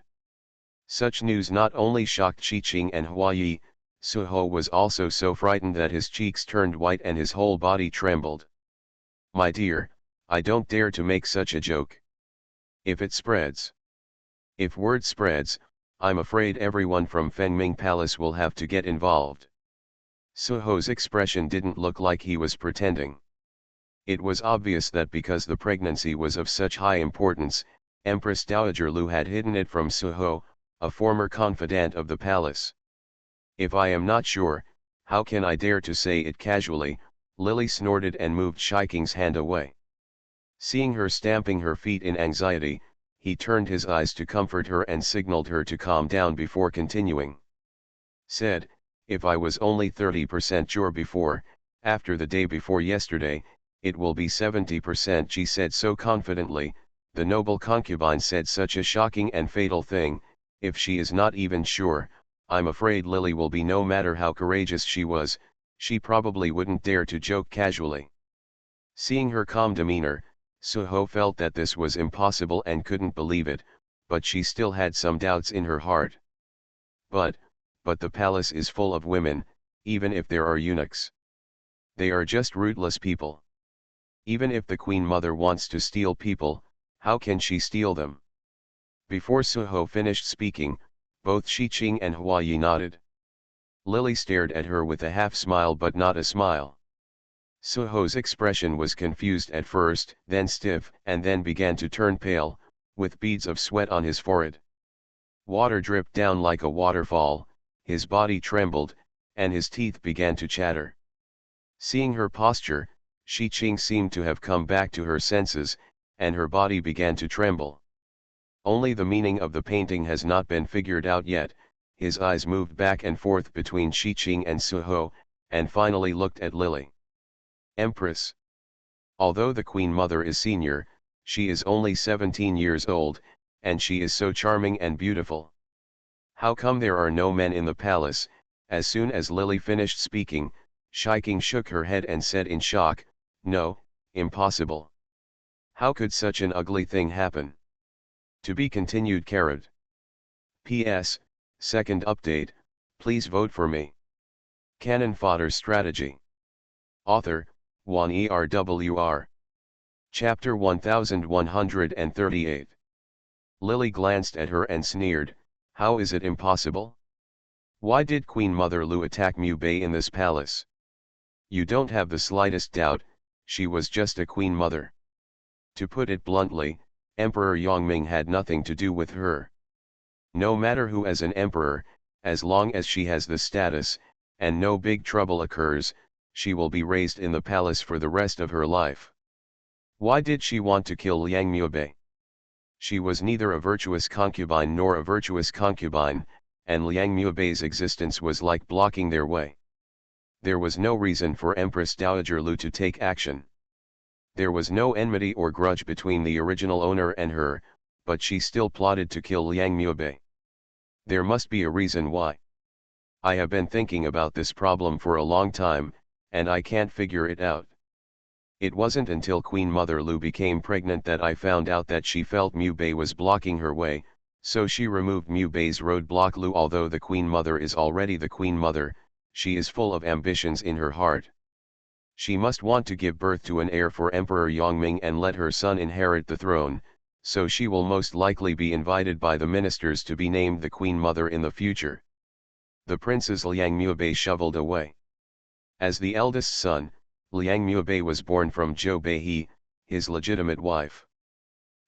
Such news not only shocked Shi Qing and Huayi, Suho was also so frightened that his cheeks turned white and his whole body trembled. My dear, I don't dare to make such a joke. If it spreads. If word spreads, I'm afraid everyone from Fengming Palace will have to get involved. Suho's expression didn't look like he was pretending. It was obvious that because the pregnancy was of such high importance, Empress Dowager Lu had hidden it from Suho, a former confidant of the palace. If I am not sure, how can I dare to say it casually? Lily snorted and moved Shiking's hand away. Seeing her stamping her feet in anxiety, he turned his eyes to comfort her and signaled her to calm down before continuing. Said, if I was only 30% sure before, after the day before yesterday, it will be 70%, she said so confidently. The noble concubine said such a shocking and fatal thing. If she is not even sure, I'm afraid Lily will be. No matter how courageous she was, she probably wouldn't dare to joke casually. Seeing her calm demeanor, Suho felt that this was impossible and couldn't believe it, but she still had some doubts in her heart. But the palace is full of women, even if there are eunuchs. They are just rootless people. Even if the Queen Mother wants to steal people, how can she steal them? Before Suho finished speaking, both Shi Qing and Huayi nodded. Lily stared at her with a half smile but not a smile. Suho's expression was confused at first, then stiff, and then began to turn pale, with beads of sweat on his forehead. Water dripped down like a waterfall, his body trembled, and his teeth began to chatter. Seeing her posture, Shi Qing seemed to have come back to her senses, and her body began to tremble. Only the meaning of the painting has not been figured out yet. His eyes moved back and forth between Shi Qing and Suho, and finally looked at Lily. Empress. Although the Queen Mother is senior, she is only 17 years old, and she is so charming and beautiful. How come there are no men in the palace? As soon as Lily finished speaking, Shiking shook her head and said in shock, "No, impossible. How could such an ugly thing happen?" To be continued. Carrot. P.S. Second update, please vote for me. Canon Fodder Strategy. Author, Juan ERWR. Chapter 1138. Lily glanced at her and sneered, "How is it impossible? Why did Queen Mother Lu attack Mu Bei in this palace? You don't have the slightest doubt, she was just a queen mother. To put it bluntly, Emperor Yongming had nothing to do with her. No matter who as an emperor, as long as she has the status, and no big trouble occurs, she will be raised in the palace for the rest of her life. Why did she want to kill Liang Muibei? She was neither a virtuous concubine nor a virtuous concubine, and Liang Muibei's existence was like blocking their way. There was no reason for Empress Dowager Lu to take action. There was no enmity or grudge between the original owner and her, but she still plotted to kill Liang Muibei. There must be a reason why. I have been thinking about this problem for a long time, and I can't figure it out. It wasn't until Queen Mother Lu became pregnant that I found out that she felt Mu Bei was blocking her way, so she removed Mu Bei's roadblock. Lu, although the Queen Mother is already the Queen Mother, she is full of ambitions in her heart. She must want to give birth to an heir for Emperor Yongming and let her son inherit the throne, so she will most likely be invited by the ministers to be named the Queen Mother in the future. The Princess Liang Muibei shoveled away. As the eldest son, Liang Muibei was born from Zhou Beihe, his legitimate wife.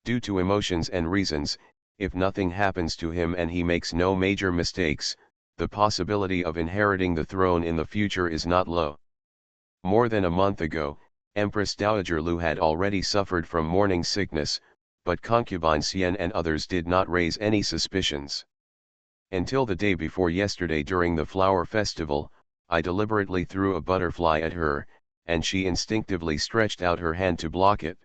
Due to emotions and reasons, if nothing happens to him and he makes no major mistakes, the possibility of inheriting the throne in the future is not low. More than a month ago, Empress Dowager Lu had already suffered from morning sickness, but concubine Xian and others did not raise any suspicions. Until the day before yesterday during the flower festival, I deliberately threw a butterfly at her, and she instinctively stretched out her hand to block it.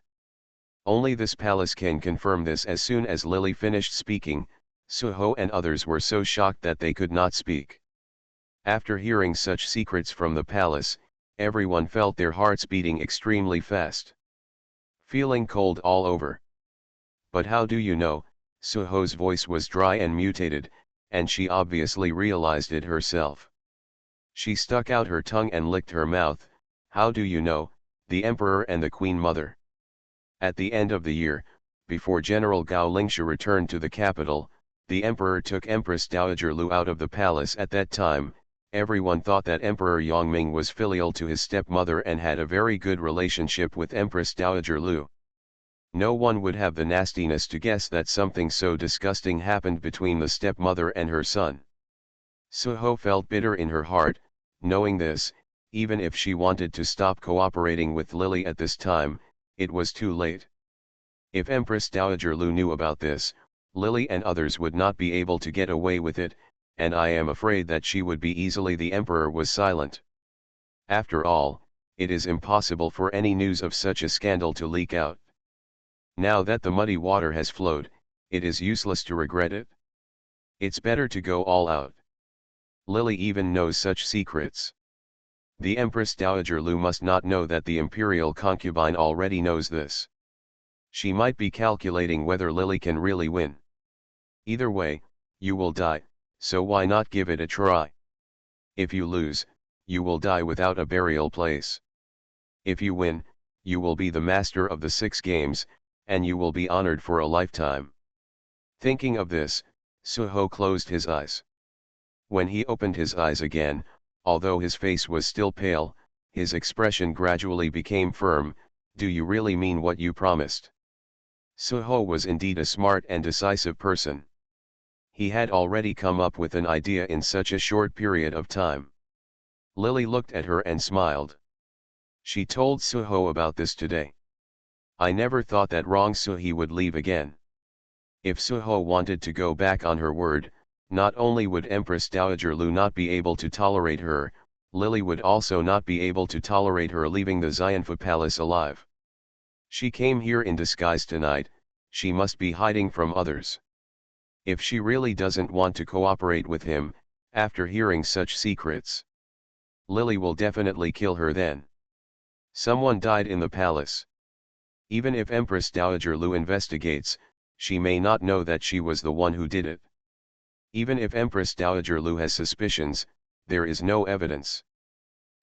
Only this palace can confirm this. As soon as Lily finished speaking, Suho and others were so shocked that they could not speak. After hearing such secrets from the palace, everyone felt their hearts beating extremely fast. Feeling cold all over. But how do you know? Suho's voice was dry and mutated, and she obviously realized it herself. She stuck out her tongue and licked her mouth. How do you know, the Emperor and the Queen Mother? At the end of the year, before General Gao Lingsha returned to the capital, the Emperor took Empress Dowager Lu out of the palace. At that time, everyone thought that Emperor Yongming was filial to his stepmother and had a very good relationship with Empress Dowager Lu. No one would have the nastiness to guess that something so disgusting happened between the stepmother and her son. Suho felt bitter in her heart, knowing this. Even if she wanted to stop cooperating with Lily at this time, it was too late. If Empress Dowager Lu knew about this, Lily and others would not be able to get away with it, and I am afraid that she would be easily. The Emperor was silent. After all, it is impossible for any news of such a scandal to leak out. Now that the muddy water has flowed, it is useless to regret it. It's better to go all out. Lily even knows such secrets. The Empress Dowager Lu must not know that the imperial concubine already knows this. She might be calculating whether Lily can really win. Either way, you will die, so why not give it a try? If you lose, you will die without a burial place. If you win, you will be the master of the 6 games, and you will be honored for a lifetime. Thinking of this, Suho closed his eyes. When he opened his eyes again, although his face was still pale, his expression gradually became firm. Do you really mean what you promised? Suho was indeed a smart and decisive person. He had already come up with an idea in such a short period of time. Lily looked at her and smiled. She told Suho about this today. I never thought that Rong Suhi would leave again. If Suho wanted to go back on her word, not only would Empress Dowager Lu not be able to tolerate her, Lily would also not be able to tolerate her leaving the Xianfa Palace alive. She came here in disguise tonight, she must be hiding from others. If she really doesn't want to cooperate with him, after hearing such secrets, Lily will definitely kill her then. Someone died in the palace. Even if Empress Dowager Lu investigates, she may not know that she was the one who did it. Even if Empress Dowager Lu has suspicions, there is no evidence.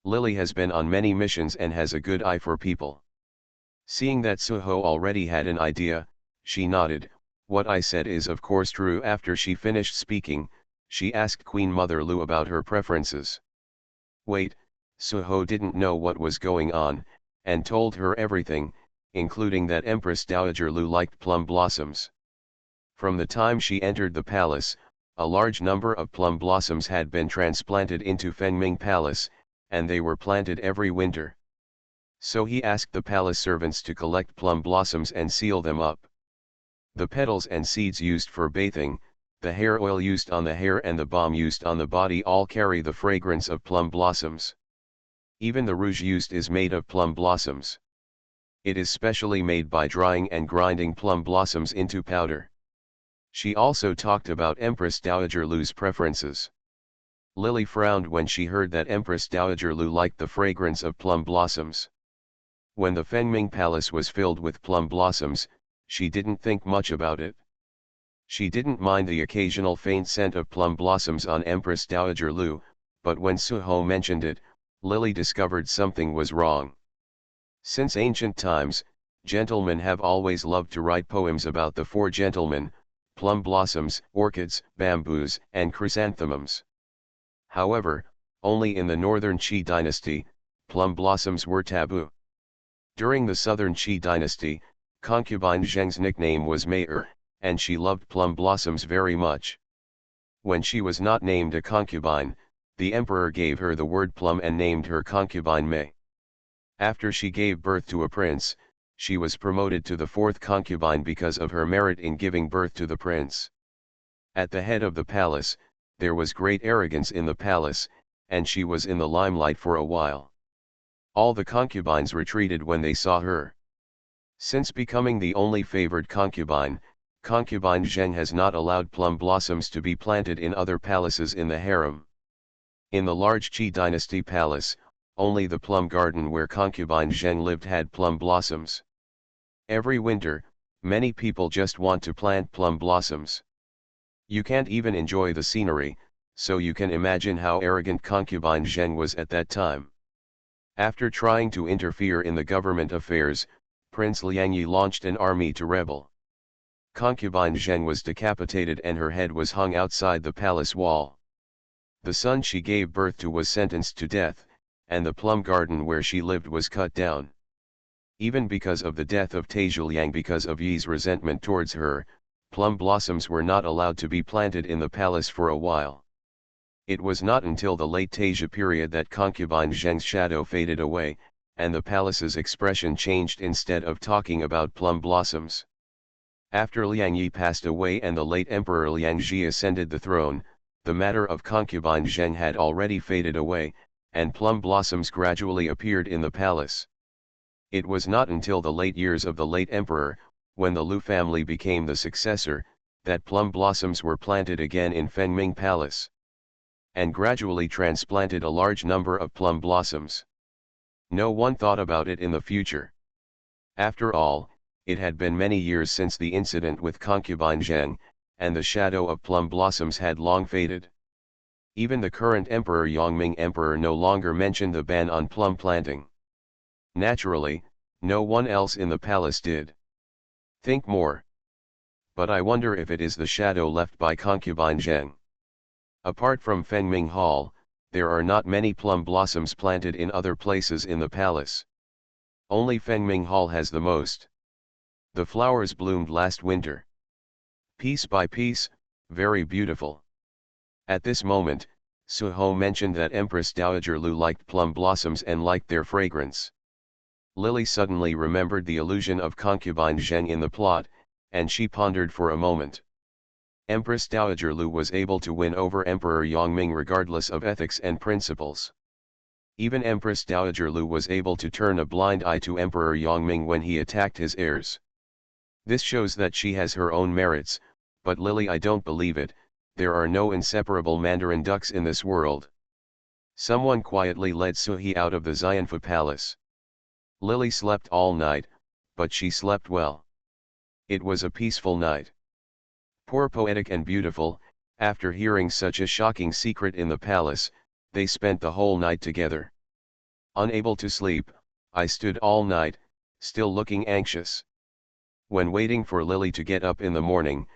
Lily has been on many missions and has a good eye for people. Seeing that Suho already had an idea, she nodded. What I said is of course true. After she finished speaking, she asked Queen Mother Lu about her preferences. Wait, Suho didn't know what was going on, and told her everything, including that Empress Dowager Lu liked plum blossoms. From the time she entered the palace, a large number of plum blossoms had been transplanted into Fengming Palace, and they were planted every winter. So he asked the palace servants to collect plum blossoms and seal them up. The petals and seeds used for bathing, the hair oil used on the hair and the balm used on the body all carry the fragrance of plum blossoms. Even the rouge used is made of plum blossoms. It is specially made by drying and grinding plum blossoms into powder. She also talked about Empress Dowager Lu's preferences. Lily frowned when she heard that Empress Dowager Lu liked the fragrance of plum blossoms. When the Fengming Palace was filled with plum blossoms, she didn't think much about it. She didn't mind the occasional faint scent of plum blossoms on Empress Dowager Lu, but when Suho mentioned it, Lily discovered something was wrong. Since ancient times, gentlemen have always loved to write poems about the four gentlemen: plum blossoms, orchids, bamboos, and chrysanthemums. However, only in the northern Qi dynasty, plum blossoms were taboo. During the southern Qi dynasty, concubine Zheng's nickname was Mei-er, and she loved plum blossoms very much. When she was not named a concubine, the emperor gave her the word plum and named her concubine Mei. After she gave birth to a prince, she was promoted to the fourth concubine because of her merit in giving birth to the prince. At the head of the palace, there was great arrogance in the palace, and she was in the limelight for a while. All the concubines retreated when they saw her. Since becoming the only favored concubine, concubine Zheng has not allowed plum blossoms to be planted in other palaces in the harem. In the large Qi dynasty palace, only the plum garden where concubine Zheng lived had plum blossoms. Every winter, many people just want to plant plum blossoms. You can't even enjoy the scenery, so you can imagine how arrogant concubine Zheng was at that time. After trying to interfere in the government affairs, Prince Liangyi launched an army to rebel. Concubine Zheng was decapitated and her head was hung outside the palace wall. The son she gave birth to was sentenced to death, and the plum garden where she lived was cut down. Even because of the death of Taizhuliang, because of Yi's resentment towards her, plum blossoms were not allowed to be planted in the palace for a while. It was not until the late Taizhu period that concubine Zheng's shadow faded away, and the palace's expression changed. Instead of talking about plum blossoms, after Liang Yi passed away and the late Emperor Liang Zhi ascended the throne, the matter of concubine Zheng had already faded away, and plum blossoms gradually appeared in the palace. It was not until the late years of the late emperor, when the Lu family became the successor, that plum blossoms were planted again in Fengming Palace, and gradually transplanted a large number of plum blossoms. No one thought about it in the future. After all, it had been many years since the incident with concubine Zheng, and the shadow of plum blossoms had long faded. Even the current emperor Yongming Emperor no longer mentioned the ban on plum planting. Naturally, no one else in the palace did. Think more. But I wonder if it is the shadow left by concubine Zheng. Apart from Fengming Hall, there are not many plum blossoms planted in other places in the palace. Only Fengming Hall has the most. The flowers bloomed last winter. Piece by piece, very beautiful. At this moment, Suho mentioned that Empress Dowager Lu liked plum blossoms and liked their fragrance. Lily suddenly remembered the illusion of concubine Zheng in the plot, and she pondered for a moment. Empress Dowager Lu was able to win over Emperor Yongming regardless of ethics and principles. Even Empress Dowager Lu was able to turn a blind eye to Emperor Yongming when he attacked his heirs. This shows that she has her own merits, but Lily, I don't believe it. There are no inseparable mandarin ducks in this world. Someone quietly led Suhi out of the Xianfu palace. Lily slept all night, but she slept well. It was a peaceful night. Poor Poetic and Beautiful, after hearing such a shocking secret in the palace, they spent the whole night together. Unable to sleep, I stood all night, still looking anxious. When waiting for Lily to get up in the morning,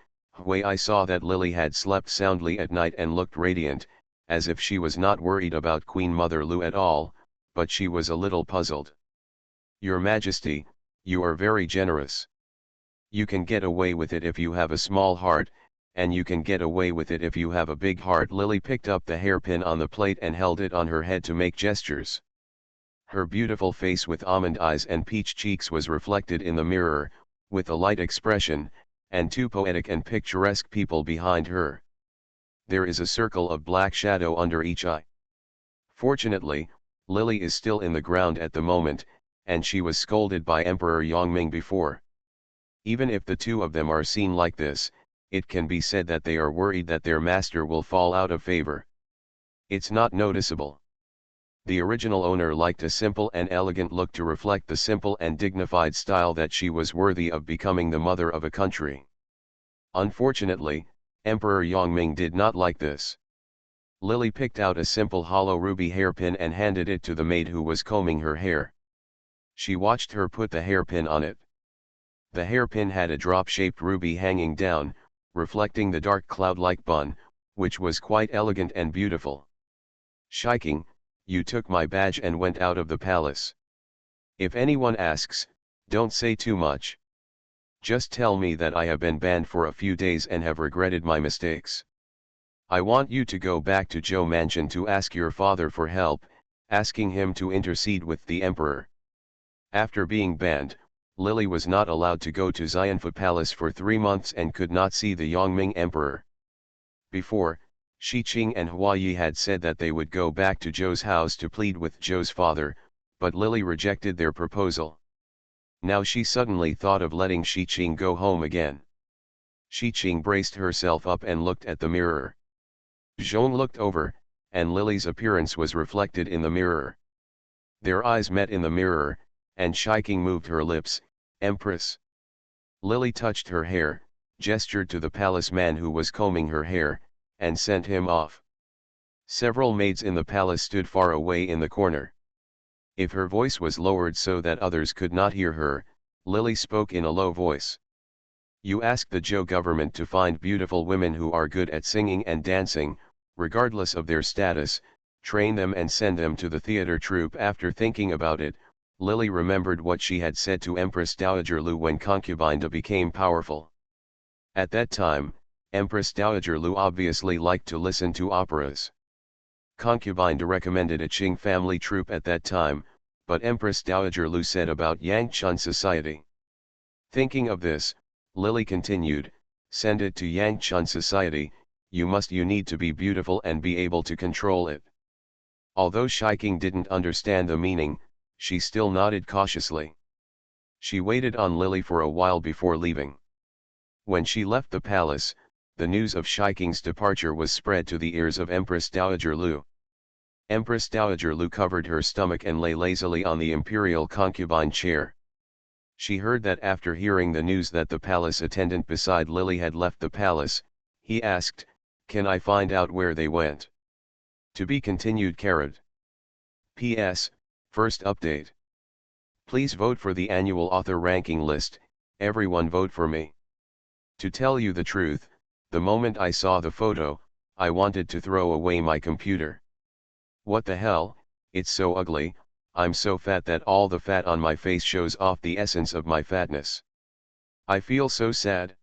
I saw that Lily had slept soundly at night and looked radiant, as if she was not worried about Queen Mother Lu at all, but she was a little puzzled. Your Majesty, you are very generous. You can get away with it if you have a small heart, and you can get away with it if you have a big heart. Lily picked up the hairpin on the plate and held it on her head to make gestures. Her beautiful face with almond eyes and peach cheeks was reflected in the mirror, with a light expression, and two poetic and picturesque people behind her. There is a circle of black shadow under each eye. Fortunately, Lily is still in the ground at the moment, and she was scolded by Emperor Yongming before. Even if the two of them are seen like this, it can be said that they are worried that their master will fall out of favor. It's not noticeable. The original owner liked a simple and elegant look to reflect the simple and dignified style that she was worthy of becoming the mother of a country. Unfortunately, Emperor Yongming did not like this. Lily picked out a simple hollow ruby hairpin and handed it to the maid who was combing her hair. She watched her put the hairpin on it. The hairpin had a drop-shaped ruby hanging down, reflecting the dark cloud-like bun, which was quite elegant and beautiful. Shiking, you took my badge and went out of the palace. If anyone asks, don't say too much. Just tell me that I have been banned for a few days and have regretted my mistakes. I want you to go back to Zhou Mansion to ask your father for help, asking him to intercede with the emperor. After being banned, Lily was not allowed to go to Xianfu Palace for 3 months and could not see the Yongming Emperor. Before, Shi Qing and Hua Yi had said that they would go back to Zhou's house to plead with Zhou's father, but Lily rejected their proposal. Now she suddenly thought of letting Shi Qing go home again. Shi Qing braced herself up and looked at the mirror. Zhong looked over, and Lily's appearance was reflected in the mirror. Their eyes met in the mirror, and Shiking moved her lips, Empress. Lily touched her hair, gestured to the palace man who was combing her hair, and sent him off. Several maids in the palace stood far away in the corner. If her voice was lowered so that others could not hear her, Lily spoke in a low voice. You ask the Zhou government to find beautiful women who are good at singing and dancing, regardless of their status, train them and send them to the theater troupe. After thinking about it, Lily remembered what she had said to Empress Dowager Lu when concubine became powerful. At that time, Empress Dowager Lu obviously liked to listen to operas. Concubine recommended a Qing family troupe at that time, but Empress Dowager Lu said about Yangchun society. Thinking of this, Lily continued, send it to Yangchun society, you need to be beautiful and be able to control it. Although Shiking didn't understand the meaning, she still nodded cautiously. She waited on Lily for a while before leaving. When she left the palace, the news of Shiking's departure was spread to the ears of Empress Dowager Lu. Empress Dowager Lu covered her stomach and lay lazily on the imperial concubine chair. She heard that after hearing the news that the palace attendant beside Lily had left the palace, he asked, can I find out where they went? To be continued. P.S. First update. Please vote for the annual author ranking list, everyone vote for me. To tell you the truth, the moment I saw the photo, I wanted to throw away my computer. What the hell, it's so ugly, I'm so fat that all the fat on my face shows off the essence of my fatness. I feel so sad.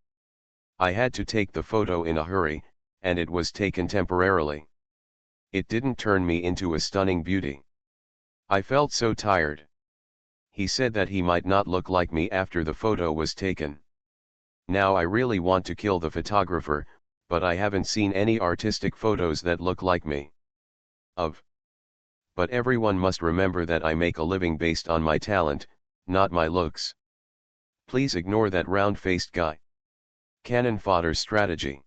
I had to take the photo in a hurry, and it was taken temporarily. It didn't turn me into a stunning beauty. I felt so tired. He said that he might not look like me after the photo was taken. Now I really want to kill the photographer, but I haven't seen any artistic photos that look like me. But everyone must remember that I make a living based on my talent, not my looks. Please ignore that round-faced guy. Canon Fodder strategy.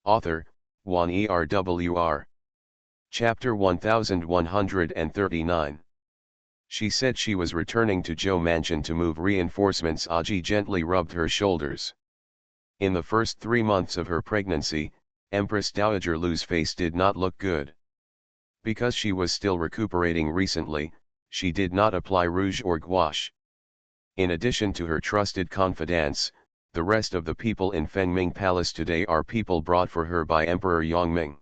Author, Juan ERWR. Chapter 1139. She said she was returning to Joe Mansion to move reinforcements. Aji gently rubbed her shoulders. In the first 3 months of her pregnancy, Empress Dowager Lu's face did not look good. Because she was still recuperating recently, she did not apply rouge or gouache. In addition to her trusted confidants, the rest of the people in Fengming Palace today are people brought for her by Emperor Yongming.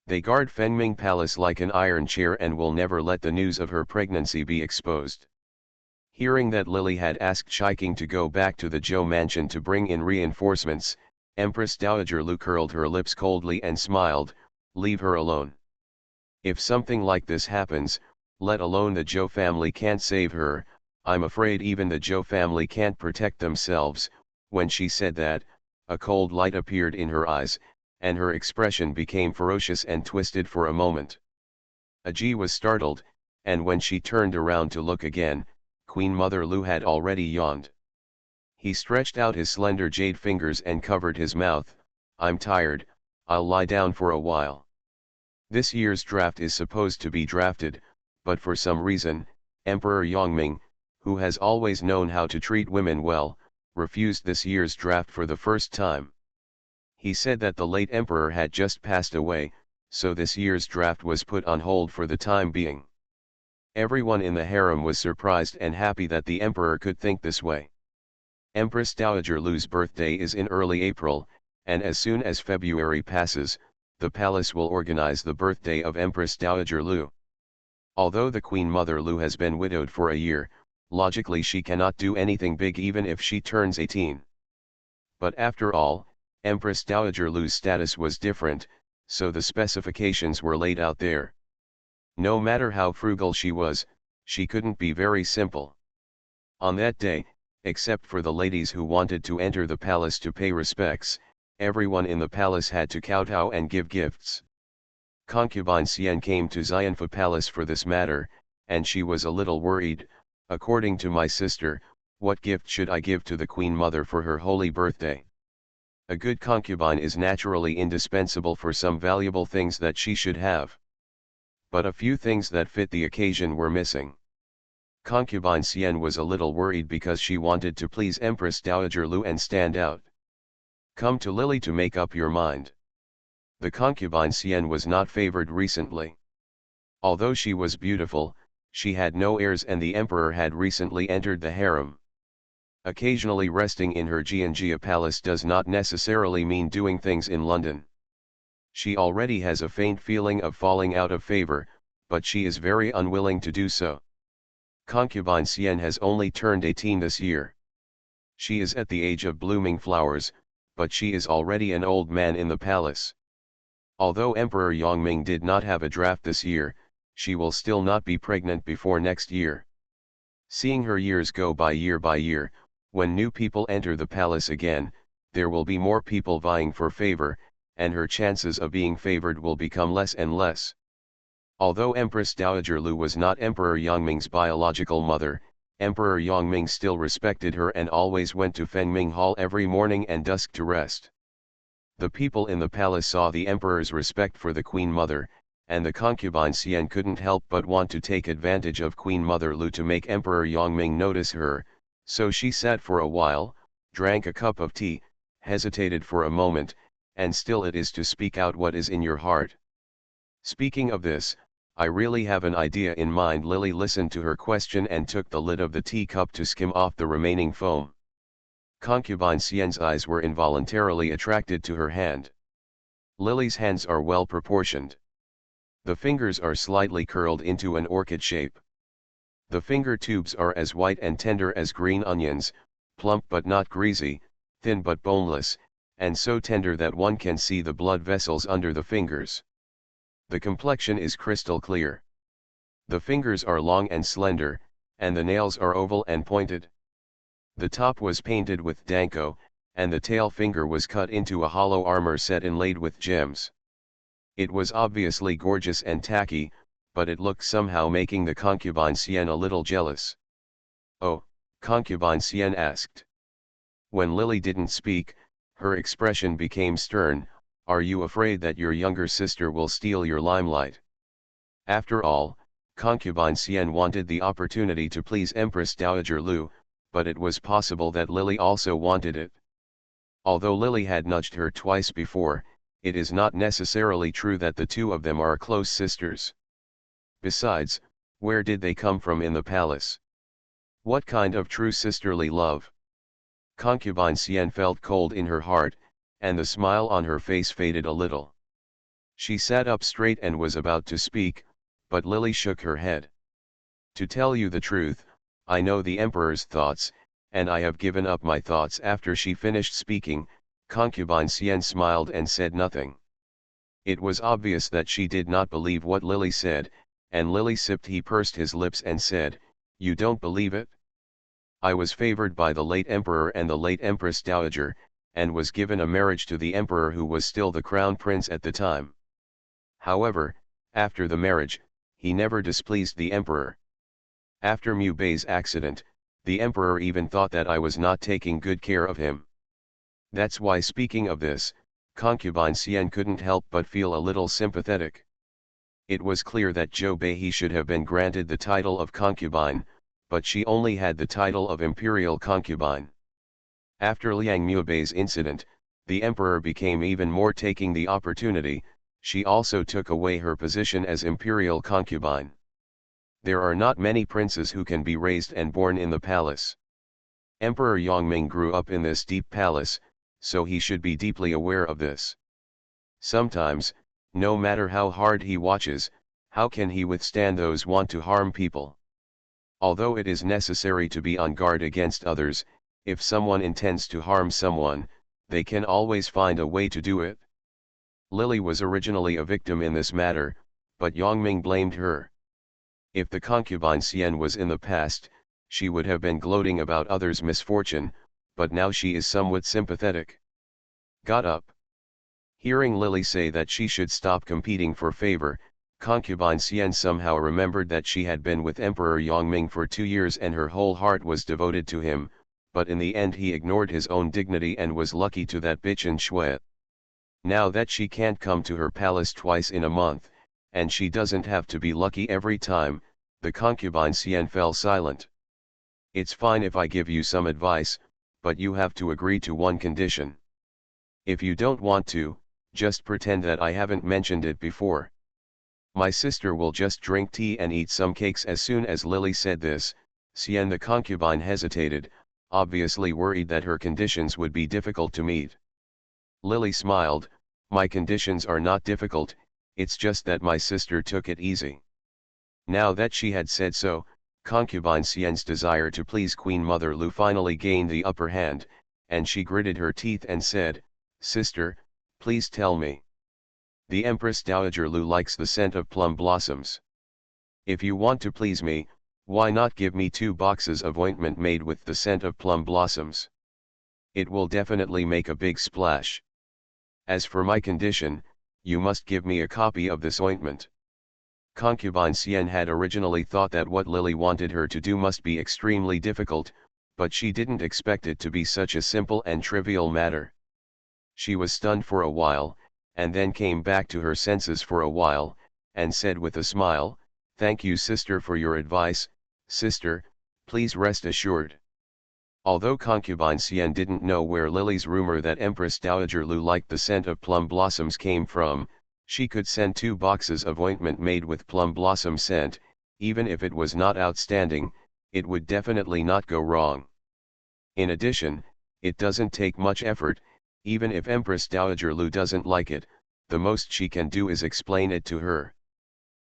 They guard Fengming Palace like an iron chair and will never let the news of her pregnancy be exposed. Hearing that Lily had asked Shiking to go back to the Zhou mansion to bring in reinforcements, Empress Dowager Lu curled her lips coldly and smiled, "Leave her alone. If something like this happens, let alone the Zhou family can't save her, I'm afraid even the Zhou family can't protect themselves." When she said that, a cold light appeared in her eyes, and her expression became ferocious and twisted for a moment. Aji was startled, and when she turned around to look again, Queen Mother Lu had already yawned. He stretched out his slender jade fingers and covered his mouth. "I'm tired, I'll lie down for a while." This year's draft is supposed to be drafted, but for some reason, Emperor Yongming, who has always known how to treat women well, refused this year's draft for the first time. He said that the late emperor had just passed away, so this year's draft was put on hold for the time being. Everyone in the harem was surprised and happy that the emperor could think this way. Empress Dowager Lu's birthday is in early April, and as soon as February passes, the palace will organize the birthday of Empress Dowager Lu. Although the Queen Mother Lu has been widowed for a year, logically she cannot do anything big even if she turns 18. But after all, Empress Dowager Lu's status was different, so the specifications were laid out there. No matter how frugal she was, she couldn't be very simple. On that day, except for the ladies who wanted to enter the palace to pay respects, everyone in the palace had to kowtow and give gifts. Concubine Xian came to Xianfa Palace for this matter, and she was a little worried. "According to my sister, what gift should I give to the Queen Mother for her holy birthday?" A good concubine is naturally indispensable for some valuable things that she should have. But a few things that fit the occasion were missing. Concubine Xian was a little worried because she wanted to please Empress Dowager Lu and stand out. "Come to Lily to make up your mind." The concubine Xian was not favored recently. Although she was beautiful, she had no heirs and the emperor had recently entered the harem. Occasionally resting in her Jianjia palace does not necessarily mean doing things in London. She already has a faint feeling of falling out of favor, but she is very unwilling to do so. Concubine Xian has only turned 18 this year. She is at the age of blooming flowers, but she is already an old man in the palace. Although Emperor Yongming did not have a draft this year, she will still not be pregnant before next year. Seeing her years go by year, when new people enter the palace again, there will be more people vying for favor, and her chances of being favored will become less and less. Although Empress Dowager Lu was not Emperor Yongming's biological mother, Emperor Yongming still respected her and always went to Fengming Hall every morning and dusk to rest. The people in the palace saw the emperor's respect for the Queen Mother, and the concubine Xian couldn't help but want to take advantage of Queen Mother Lu to make Emperor Yongming notice her, so she sat for a while, drank a cup of tea, hesitated for a moment, and still it is to speak out what is in your heart. "Speaking of this, I really have an idea in mind." Lily listened to her question and took the lid of the teacup to skim off the remaining foam. Concubine Xian's eyes were involuntarily attracted to her hand. Lily's hands are well proportioned. The fingers are slightly curled into an orchid shape. The finger tubes are as white and tender as green onions, plump but not greasy, thin but boneless, and so tender that one can see the blood vessels under the fingers. The complexion is crystal clear. The fingers are long and slender, and the nails are oval and pointed. The top was painted with danko, and the tail finger was cut into a hollow armor set inlaid with gems. It was obviously gorgeous and tacky, but it looked somehow making the concubine Xian a little jealous. "Oh," concubine Xian asked. When Lily didn't speak, her expression became stern. Are you afraid that your younger sister will steal your limelight? After all, concubine Xian wanted the opportunity to please Empress Dowager Lu, but it was possible that Lily also wanted it. Although Lily had nudged her twice before, it is not necessarily true that the two of them are close sisters. Besides, where did they come from in the palace? What kind of true sisterly love? Concubine Xian felt cold in her heart, and the smile on her face faded a little. She sat up straight and was about to speak, but Lily shook her head. To tell you the truth, I know the Emperor's thoughts, and I have given up my thoughts. After she finished speaking, concubine Xian smiled and said nothing. It was obvious that she did not believe what Lily said, and Lily sipped. He pursed his lips and said, "You don't believe it? I was favored by the late Emperor and the late Empress Dowager, and was given a marriage to the Emperor who was still the crown prince at the time. However, after the marriage, he never displeased the Emperor. After Mu Bei's accident, the Emperor even thought that I was not taking good care of him. That's why, speaking of this, concubine Xian couldn't help but feel a little sympathetic. It was clear that Zhou Bei should have been granted the title of concubine, but she only had the title of imperial concubine. After Liang Muibei's incident, the emperor became even more. Taking the opportunity, she also took away her position as imperial concubine. There are not many princes who can be raised and born in the palace. Emperor Yongming grew up in this deep palace, so he should be deeply aware of this. Sometimes, no matter how hard he watches, how can he withstand those who want to harm people? Although it is necessary to be on guard against others, if someone intends to harm someone, they can always find a way to do it. Lily was originally a victim in this matter, but Yongming blamed her. If the concubine Xian was in the past, she would have been gloating about others' misfortune, but now she is somewhat sympathetic. Got up. Hearing Lily say that she should stop competing for favor, concubine Xian somehow remembered that she had been with Emperor Yongming for 2 years and her whole heart was devoted to him, but in the end he ignored his own dignity and was lucky to that bitch in Shui. Now that she can't come to her palace twice in a month, and she doesn't have to be lucky every time, the concubine Xian fell silent. It's fine if I give you some advice, but you have to agree to one condition. If you don't want to, just pretend that I haven't mentioned it before. My sister will just drink tea and eat some cakes. As soon as Lily said this, Xian the concubine hesitated, obviously worried that her conditions would be difficult to meet. Lily smiled, "My conditions are not difficult, it's just that my sister took it easy." Now that she had said so, concubine Xian's desire to please Queen Mother Lu finally gained the upper hand, and she gritted her teeth and said, "Sister, please tell me. The Empress Dowager Lu likes the scent of plum blossoms. If you want to please me, why not give me 2 boxes of ointment made with the scent of plum blossoms? It will definitely make a big splash. As for my condition, you must give me a copy of this ointment." Concubine Xian had originally thought that what Lily wanted her to do must be extremely difficult, but she didn't expect it to be such a simple and trivial matter. She was stunned for a while, and then came back to her senses for a while, and said with a smile, "Thank you, sister, for your advice. Sister, please rest assured." Although concubine Xian didn't know where Lily's rumor that Empress Dowager Lu liked the scent of plum blossoms came from, she could send 2 boxes of ointment made with plum blossom scent. Even if it was not outstanding, it would definitely not go wrong. In addition, it doesn't take much effort. Even if Empress Dowager Lu doesn't like it, the most she can do is explain it to her.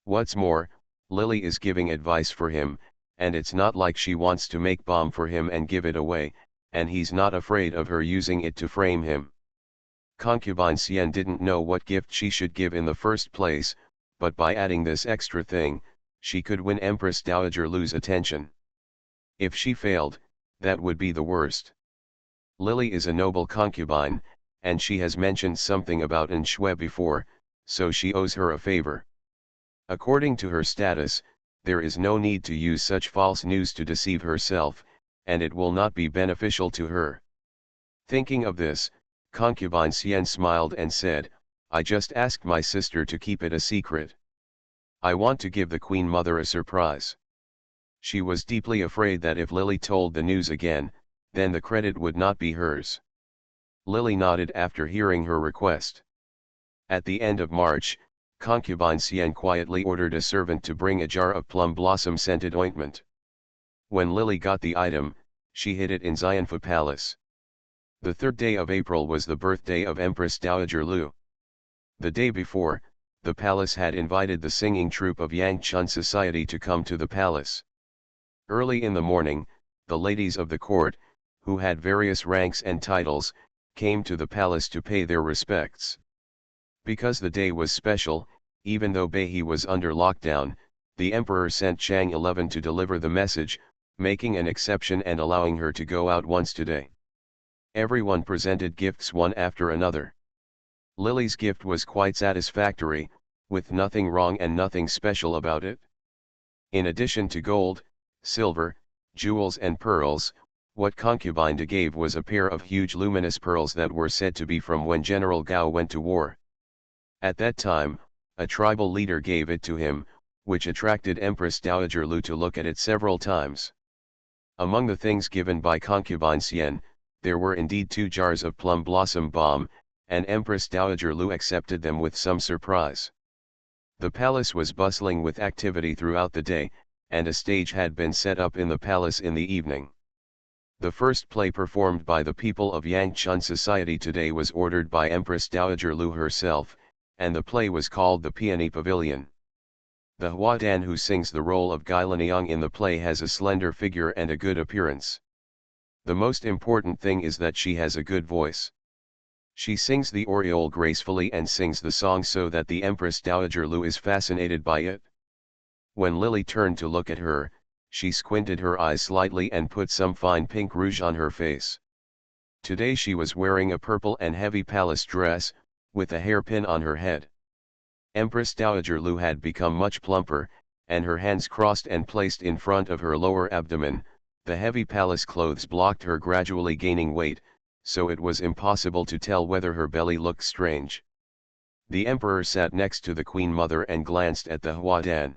What's more, Lily is giving advice for him, and it's not like she wants to make bomb for him and give it away, and he's not afraid of her using it to frame him. Concubine Xian didn't know what gift she should give in the first place, but by adding this extra thing, she could win Empress Dowager Lu's attention. If she failed, that would be the worst. Lily is a noble concubine, and she has mentioned something about An Shui before, so she owes her a favor. According to her status, there is no need to use such false news to deceive herself, and it will not be beneficial to her. Thinking of this, concubine Xian smiled and said, I just asked my sister to keep it a secret. I want to give the Queen Mother a surprise. She was deeply afraid that if Lily told the news again, then the credit would not be hers. Lily nodded after hearing her request. At the end of March, concubine Xian quietly ordered a servant to bring a jar of plum blossom scented ointment. When Lily got the item, she hid it in Xianfa Palace. The 3rd day of April was the birthday of Empress Dowager Lu. The day before, the palace had invited the singing troupe of Yangchun society to come to the palace. Early in the morning, the ladies of the court, who had various ranks and titles, came to the palace to pay their respects. Because the day was special, even though Beihai was under lockdown, the emperor sent Chang 11 to deliver the message, making an exception and allowing her to go out once today. Everyone presented gifts one after another. Lily's gift was quite satisfactory, with nothing wrong and nothing special about it. In addition to gold, silver, jewels and pearls, what concubine gave was a pair of huge luminous pearls that were said to be from when General Gao went to war. At that time, a tribal leader gave it to him, which attracted Empress Dowager Lu to look at it several times. Among the things given by concubine Xian, there were indeed 2 jars of plum blossom balm, and Empress Dowager Lu accepted them with some surprise. The palace was bustling with activity throughout the day, and a stage had been set up in the palace in the evening. The first play performed by the people of Yangchun society today was ordered by Empress Dowager Lu herself, and the play was called The Peony Pavilion. The Huadan who sings the role of Gai Liniang in the play has a slender figure and a good appearance. The most important thing is that she has a good voice. She sings the aureole gracefully and sings the song so that the Empress Dowager Lu is fascinated by it. When Lily turned to look at her, she squinted her eyes slightly and put some fine pink rouge on her face. Today she was wearing a purple and heavy palace dress, with a hairpin on her head. Empress Dowager Lu had become much plumper, and her hands crossed and placed in front of her lower abdomen. The heavy palace clothes blocked her gradually gaining weight, so it was impossible to tell whether her belly looked strange. The emperor sat next to the Queen Mother and glanced at the Huadan.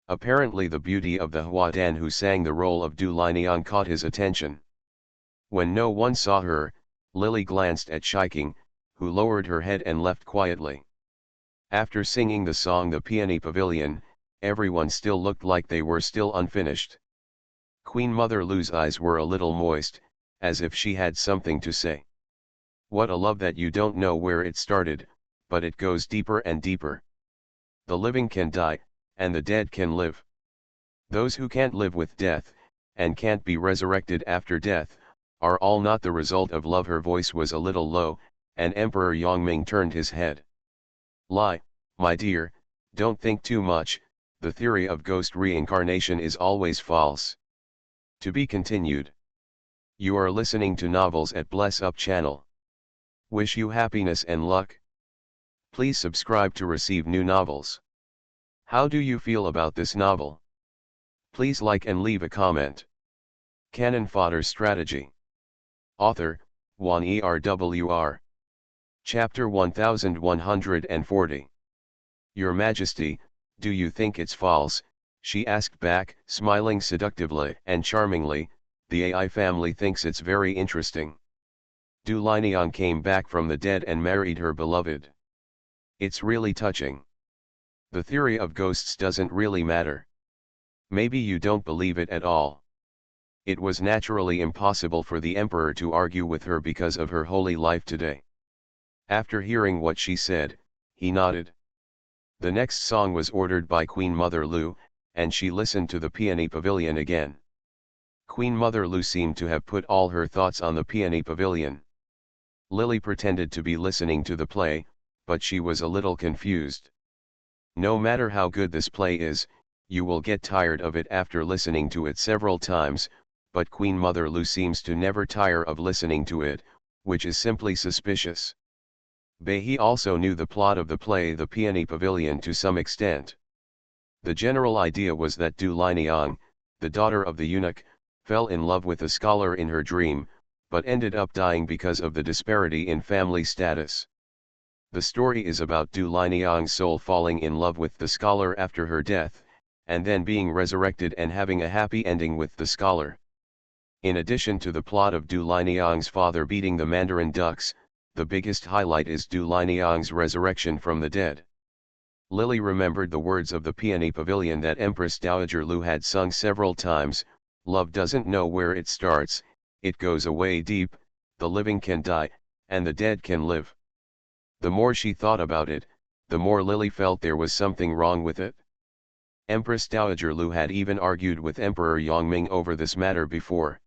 Apparently the beauty of the Huadan who sang the role of Du Liniang caught his attention. When no one saw her, Lily glanced at Shiking, who lowered her head and left quietly. After singing the song The Peony Pavilion, everyone still looked like they were still unfinished. Queen Mother Lu's eyes were a little moist, as if she had something to say. What a love that you don't know where it started, but it goes deeper and deeper. The living can die, and the dead can live. Those who can't live with death, and can't be resurrected after death, are all not the result of love. Her voice was a little low, and Emperor Yongming turned his head. Lie, my dear, don't think too much, the theory of ghost reincarnation is always false. To be continued. You are listening to Novels at Bless Up channel. Wish you happiness and luck. Please subscribe to receive new novels. How do you feel about this novel? Please like and leave a comment. Cannon Fodder Strategy. Author, Wan Erwr. Chapter 1140. Your Majesty, do you think it's false? She asked back, smiling seductively and charmingly. The AI family thinks it's very interesting. Du Liniang came back from the dead and married her beloved. It's really touching. The theory of ghosts doesn't really matter. Maybe you don't believe it at all. It was naturally impossible for the emperor to argue with her because of her holy life today. After hearing what she said, he nodded. The next song was ordered by Queen Mother Lu, and she listened to the Peony Pavilion again. Queen Mother Lu seemed to have put all her thoughts on the Peony Pavilion. Lily pretended to be listening to the play, but she was a little confused. No matter how good this play is, you will get tired of it after listening to it several times, but Queen Mother Lu seems to never tire of listening to it, which is simply suspicious. Beihai also knew the plot of the play The Peony Pavilion to some extent. The general idea was that Du Liniang, the daughter of the eunuch, fell in love with a scholar in her dream, but ended up dying because of the disparity in family status. The story is about Du Lianyang's soul falling in love with the scholar after her death, and then being resurrected and having a happy ending with the scholar. In addition to the plot of Du Lianyang's father beating the mandarin ducks, the biggest highlight is Du Lianyang's resurrection from the dead. Lily remembered the words of the peony pavilion that Empress Dowager Lu had sung several times: "Love doesn't know where it starts, it goes away deep, the living can die, and the dead can live." The more she thought about it, the more Lily felt there was something wrong with it. Empress Dowager Lu had even argued with Emperor Yongming over this matter before.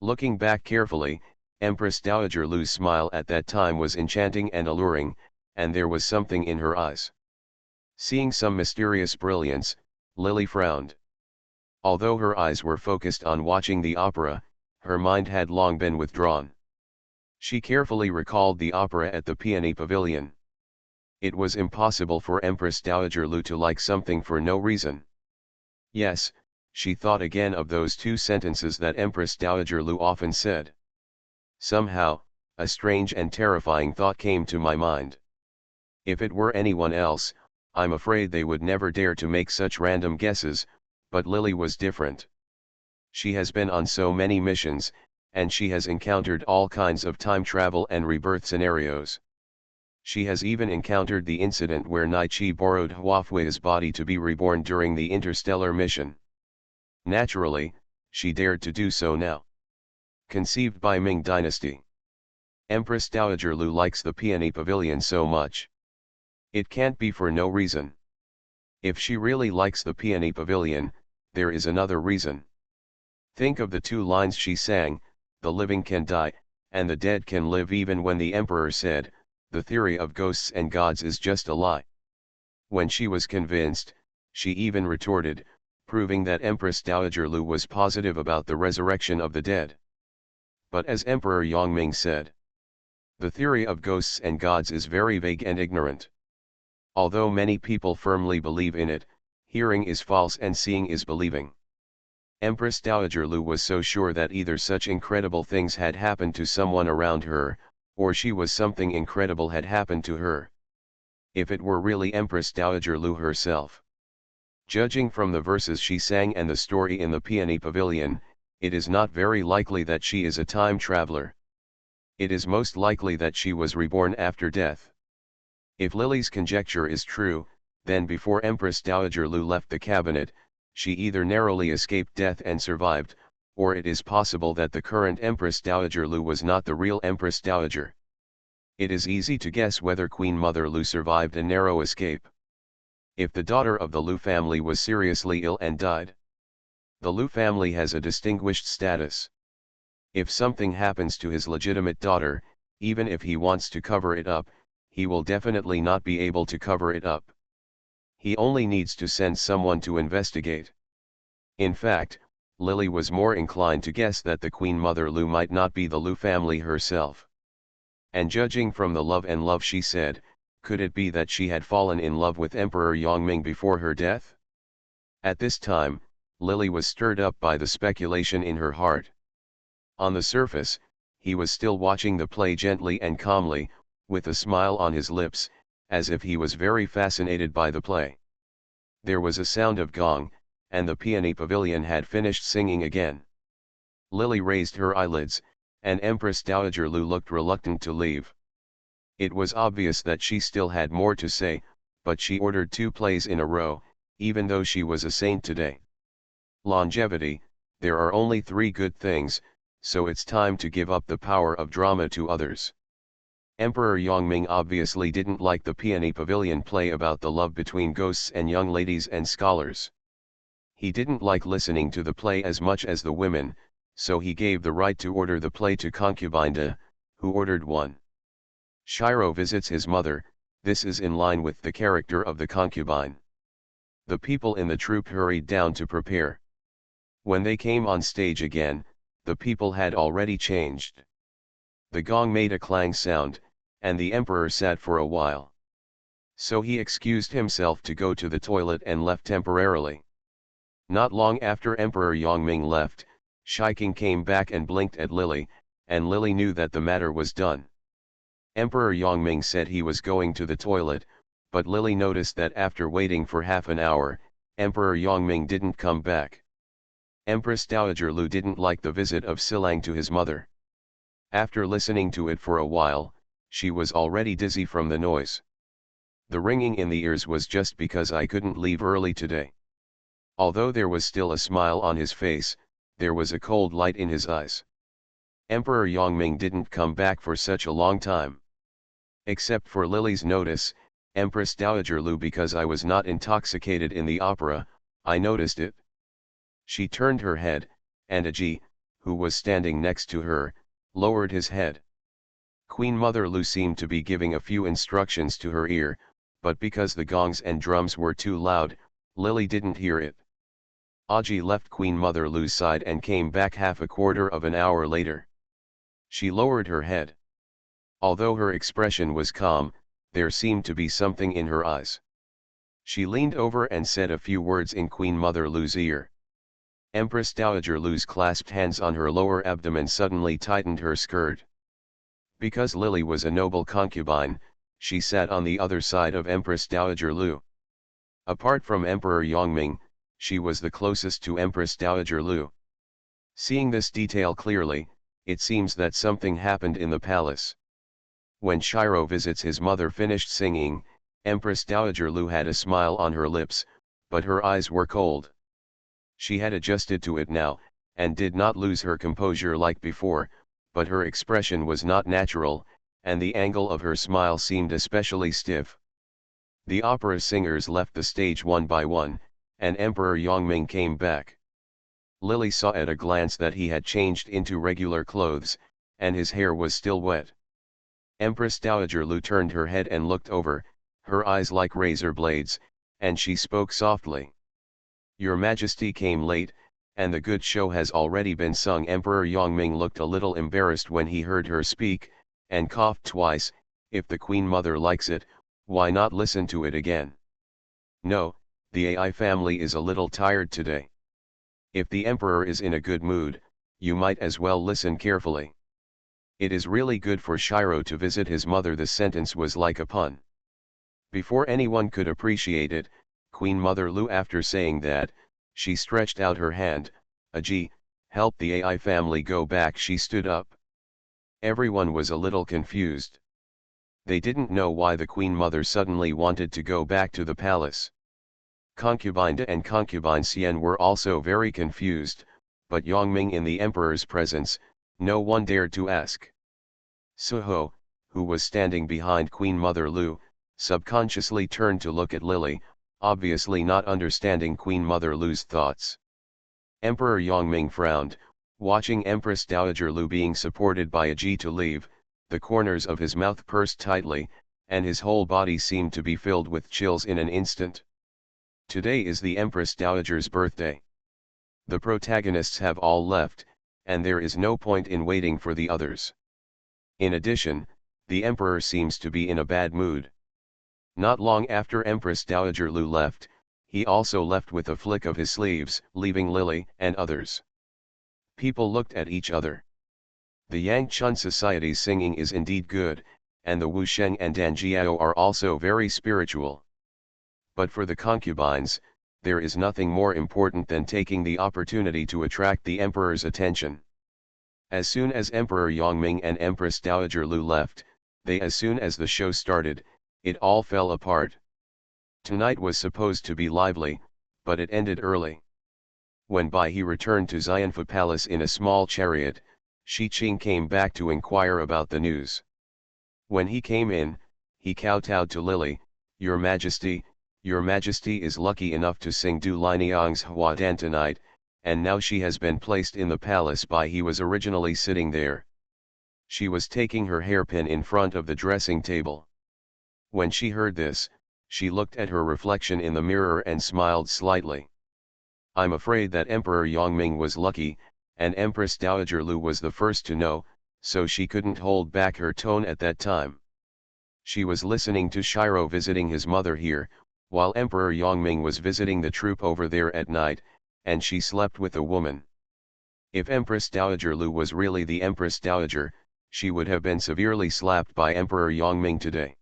Looking back carefully, Empress Dowager Lu's smile at that time was enchanting and alluring, and there was something in her eyes. Seeing some mysterious brilliance, Lily frowned. Although her eyes were focused on watching the opera, her mind had long been withdrawn. She carefully recalled the opera at the Peony Pavilion. It was impossible for Empress Dowager Lu to like something for no reason. Yes, she thought again of those two sentences that Empress Dowager Lu often said. Somehow, a strange and terrifying thought came to my mind. If it were anyone else, I'm afraid they would never dare to make such random guesses, but Lily was different. She has been on so many missions, and she has encountered all kinds of time travel and rebirth scenarios. She has even encountered the incident where Naichi borrowed Huafui's body to be reborn during the interstellar mission. Naturally, she dared to do so now. Conceived by Ming Dynasty. Empress Dowager Lu likes the Peony Pavilion so much. It can't be for no reason. If she really likes the Peony Pavilion, there is another reason. Think of the two lines she sang: "The living can die, and the dead can live," even when the emperor said, "The theory of ghosts and gods is just a lie." When she was convinced, she even retorted, proving that Empress Dowager Lu was positive about the resurrection of the dead. But as Emperor Yongming said, the theory of ghosts and gods is very vague and ignorant. Although many people firmly believe in it, hearing is false and seeing is believing. Empress Dowager Lu was so sure that either such incredible things had happened to someone around her, or she was something incredible had happened to her. If it were really Empress Dowager Lu herself. Judging from the verses she sang and the story in the Peony Pavilion, it is not very likely that she is a time traveler. It is most likely that she was reborn after death. If Lily's conjecture is true, then before Empress Dowager Lu left the cabinet, she either narrowly escaped death and survived, or it is possible that the current Empress Dowager Lu was not the real Empress Dowager. It is easy to guess whether Queen Mother Lu survived a narrow escape. If the daughter of the Lu family was seriously ill and died, the Lu family has a distinguished status. If something happens to his legitimate daughter, even if he wants to cover it up, he will definitely not be able to cover it up. He only needs to send someone to investigate. In fact, Lily was more inclined to guess that the Queen Mother Lu might not be the Lu family herself. And judging from the love she said, could it be that she had fallen in love with Emperor Yongming before her death? At this time, Lily was stirred up by the speculation in her heart. On the surface, he was still watching the play gently and calmly, with a smile on his lips, as if he was very fascinated by the play. There was a sound of gong, and the Peony Pavilion had finished singing again. Lily raised her eyelids, and Empress Dowager Lu looked reluctant to leave. It was obvious that she still had more to say, but she ordered 2 plays in a row, even though she was a saint today. Longevity: there are only 3 good things, so it's time to give up the power of drama to others. Emperor Yongming obviously didn't like the Peony Pavilion play about the love between ghosts and young ladies and scholars. He didn't like listening to the play as much as the women, so he gave the right to order the play to concubine De, who ordered one. Shiro visits his mother. This is in line with the character of the concubine. The people in the troupe hurried down to prepare. When they came on stage again, the people had already changed. The gong made a clang sound, and the emperor sat for a while. So he excused himself to go to the toilet and left temporarily. Not long after Emperor Yongming left, Shiking came back and blinked at Lily, and Lily knew that the matter was done. Emperor Yongming said he was going to the toilet, but Lily noticed that after waiting for half an hour, Emperor Yongming didn't come back. Empress Dowager Lu didn't like the visit of Silang to his mother. After listening to it for a while, she was already dizzy from the noise. The ringing in the ears was just because I couldn't leave early today. Although there was still a smile on his face, there was a cold light in his eyes. Emperor Yongming didn't come back for such a long time. Except for Lily's notice, Empress Dowager Lu, because I was not intoxicated in the opera, I noticed it. She turned her head, and Aji, who was standing next to her, lowered his head. Queen Mother Lu seemed to be giving a few instructions to her ear, but because the gongs and drums were too loud, Lily didn't hear it. Aji left Queen Mother Lu's side and came back half a quarter of an hour later. She lowered her head. Although her expression was calm, there seemed to be something in her eyes. She leaned over and said a few words in Queen Mother Lu's ear. Empress Dowager Lu's clasped hands on her lower abdomen suddenly tightened her skirt. Because Lily was a noble concubine, she sat on the other side of Empress Dowager Lu. Apart from Emperor Yongming, she was the closest to Empress Dowager Lu. Seeing this detail clearly, it seems that something happened in the palace. When Shiro visits his mother finished singing, Empress Dowager Lu had a smile on her lips, but her eyes were cold. She had adjusted to it now, and did not lose her composure like before, but her expression was not natural, and the angle of her smile seemed especially stiff. The opera singers left the stage one by one, and Emperor Yongming came back. Lily saw at a glance that he had changed into regular clothes, and his hair was still wet. Empress Dowager Lu turned her head and looked over, her eyes like razor blades, and she spoke softly. "Your Majesty came late, and the good show has already been sung." Emperor Yongming looked a little embarrassed when he heard her speak, and coughed twice. If the Queen Mother likes it, why not listen to it again? No, the AI family is a little tired today. If the Emperor is in a good mood, you might as well listen carefully. It is really good for Shiro to visit his mother. The sentence was like a pun. Before anyone could appreciate it, Queen Mother Lu, after saying that, she stretched out her hand. "Aji, help the AI family go back." She stood up. Everyone was a little confused. They didn't know why the Queen Mother suddenly wanted to go back to the palace. Concubine Da and Concubine Xian were also very confused, but Yongming in the Emperor's presence, no one dared to ask. Suho, who was standing behind Queen Mother Lu, subconsciously turned to look at Lily, obviously not understanding Queen Mother Lu's thoughts. Emperor Yongming frowned, watching Empress Dowager Lu being supported by Aji to leave. The corners of his mouth pursed tightly, and his whole body seemed to be filled with chills in an instant. Today is the Empress Dowager's birthday. The protagonists have all left, and there is no point in waiting for the others. In addition, the Emperor seems to be in a bad mood. Not long after Empress Dowager Lu left, he also left with a flick of his sleeves, leaving Lily and others. People looked at each other. The Yangchun Society's singing is indeed good, and the Wusheng and Danjiao are also very spiritual. But for the concubines, there is nothing more important than taking the opportunity to attract the Emperor's attention. As soon as Emperor Yongming and Empress Dowager Lu left, as soon as the show started, it all fell apart. Tonight was supposed to be lively, but it ended early. When Bai He returned to Xianfa Palace in a small chariot, Shi Qing came back to inquire about the news. When he came in, he kowtowed to Lily. Your Majesty is lucky enough to sing Du Lianiang's Hua Dan tonight, and now she has been placed in the palace." Bai He was originally sitting there. She was taking her hairpin in front of the dressing table. When she heard this, she looked at her reflection in the mirror and smiled slightly. "I'm afraid that Emperor Yongming was lucky, and Empress Dowager Lu was the first to know, so she couldn't hold back her tone at that time. She was listening to Shiro visiting his mother here, while Emperor Yongming was visiting the troupe over there at night, and she slept with a woman. If Empress Dowager Lu was really the Empress Dowager, she would have been severely slapped by Emperor Yongming today.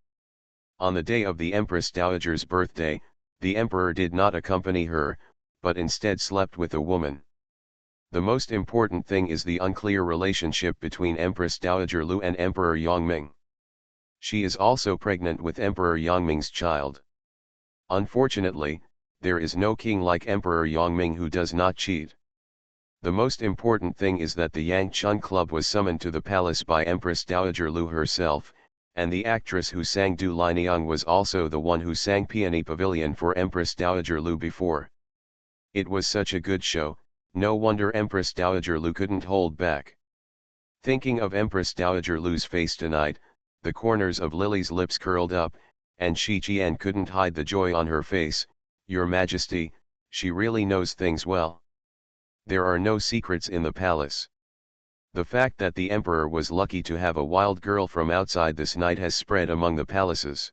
On the day of the Empress Dowager's birthday, the emperor did not accompany her, but instead slept with a woman. The most important thing is the unclear relationship between Empress Dowager Lu and Emperor Yongming. She is also pregnant with Emperor Yongming's child. Unfortunately, there is no king like Emperor Yongming who does not cheat. The most important thing is that the Yangchun Club was summoned to the palace by Empress Dowager Lu herself, and the actress who sang Du Lineang was also the one who sang Peony Pavilion for Empress Dowager Lu before. It was such a good show, no wonder Empress Dowager Lu couldn't hold back. Thinking of Empress Dowager Lu's face tonight, the corners of Lily's lips curled up, and Shi Qian couldn't hide the joy on her face. Your Majesty, she really knows things well. There are no secrets in the palace. The fact that the emperor was lucky to have a wild girl from outside this night has spread among the palaces.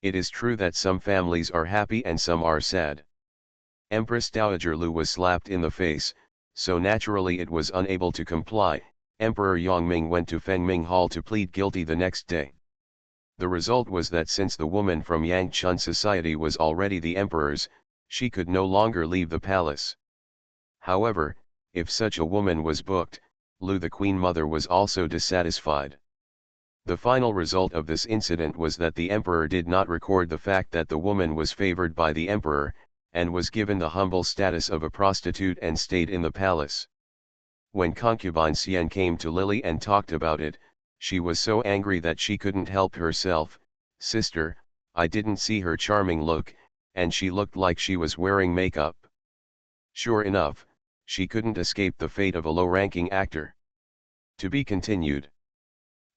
It is true that some families are happy and some are sad. Empress Dowager Lu was slapped in the face, so naturally it was unable to comply. Emperor Yongming went to Fengming Hall to plead guilty the next day. The result was that since the woman from Yangchun society was already the emperor's, she could no longer leave the palace. However, if such a woman was booked, Lu the Queen Mother was also dissatisfied. The final result of this incident was that the emperor did not record the fact that the woman was favored by the emperor, and was given the humble status of a prostitute and stayed in the palace. When concubine Xian came to Lily and talked about it, she was so angry that she couldn't help herself. Sister, I didn't see her charming look, and she looked like she was wearing makeup. Sure enough, she couldn't escape the fate of a low-ranking actor. To be continued.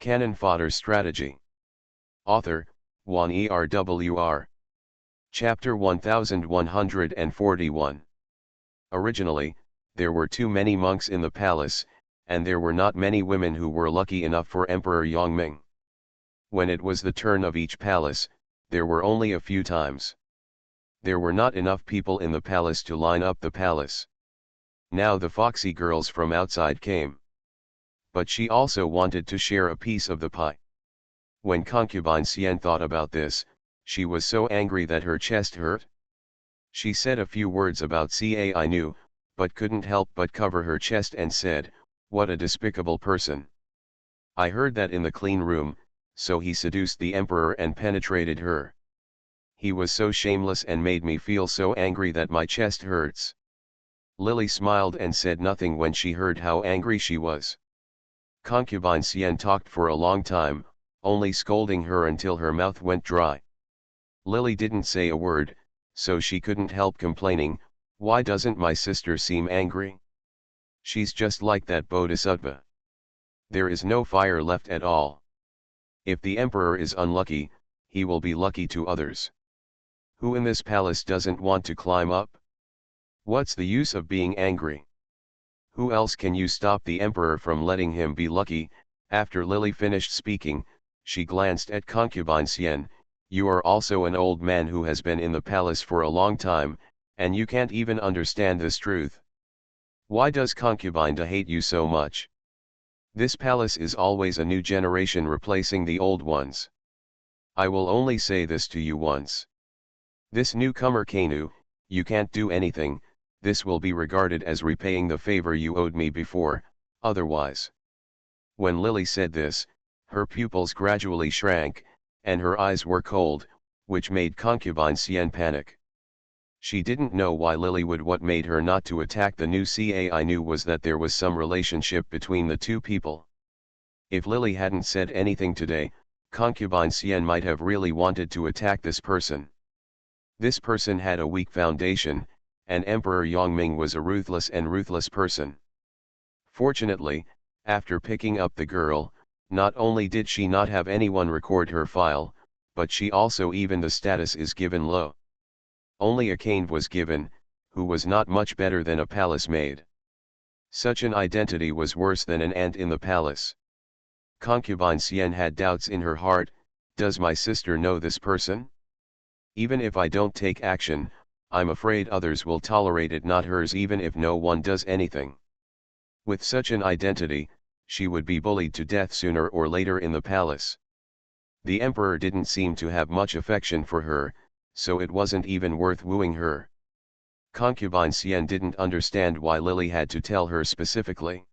Canon Fodder Strategy. Author, Juan ERWR. Chapter 1141. Originally, there were too many monks in the palace, and there were not many women who were lucky enough for Emperor Yongming. When it was the turn of each palace, there were only a few times. There were not enough people in the palace to line up the palace. Now the foxy girls from outside came. But she also wanted to share a piece of the pie. When concubine Xian thought about this, she was so angry that her chest hurt. She said a few words about Cai Nu, but couldn't help but cover her chest and said, "What a despicable person. I heard that in the clean room, so he seduced the emperor and penetrated her. He was so shameless and made me feel so angry that my chest hurts." Lily smiled and said nothing when she heard how angry she was. Concubine Xian talked for a long time, only scolding her until her mouth went dry. Lily didn't say a word, so she couldn't help complaining, "Why doesn't my sister seem angry? She's just like that bodhisattva. There is no fire left at all. If the emperor is unlucky, he will be lucky to others. Who in this palace doesn't want to climb up? What's the use of being angry? Who else can you stop the emperor from letting him be lucky?" After Lily finished speaking, she glanced at concubine Xian. "You are also an old man who has been in the palace for a long time, and you can't even understand this truth. Why does concubine Da hate you so much? This palace is always a new generation replacing the old ones. I will only say this to you once. This newcomer Kanu, you can't do anything. This will be regarded as repaying the favor you owed me before, otherwise." When Lily said this, her pupils gradually shrank, and her eyes were cold, which made concubine Xian panic. She didn't know why Lily would. What made her not to attack the new Cai knew was that there was some relationship between the two people. If Lily hadn't said anything today, concubine Xian might have really wanted to attack this person. This person had a weak foundation, and Emperor Yongming was a ruthless person. Fortunately, after picking up the girl, not only did she not have anyone record her file, but she also even the status is given low. Only a Cain was given, who was not much better than a palace maid. Such an identity was worse than an ant in the palace. Concubine Xian had doubts in her heart. Does my sister know this person? Even if I don't take action, I'm afraid others will tolerate it, not hers, even if no one does anything. With such an identity, she would be bullied to death sooner or later in the palace. The emperor didn't seem to have much affection for her, so it wasn't even worth wooing her. Concubine Xian didn't understand why Lily had to tell her specifically.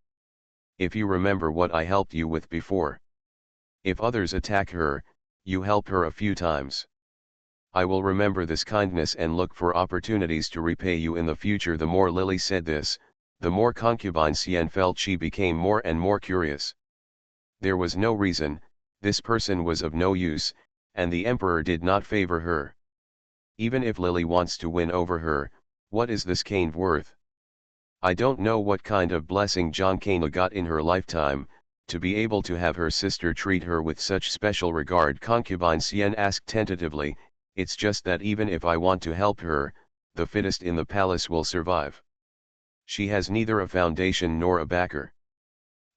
If you remember what I helped you with before. If others attack her, you help her a few times. I will remember this kindness and look for opportunities to repay you in the future. The more Lily said this, the more Concubine Xian felt she became more and more curious. There was no reason, this person was of no use, and the emperor did not favor her. Even if Lily wants to win over her, what is this cane worth? I don't know what kind of blessing John Cana got in her lifetime, to be able to have her sister treat her with such special regard. Concubine Xian asked tentatively, it's just that even if I want to help her, the fittest in the palace will survive. She has neither a foundation nor a backer.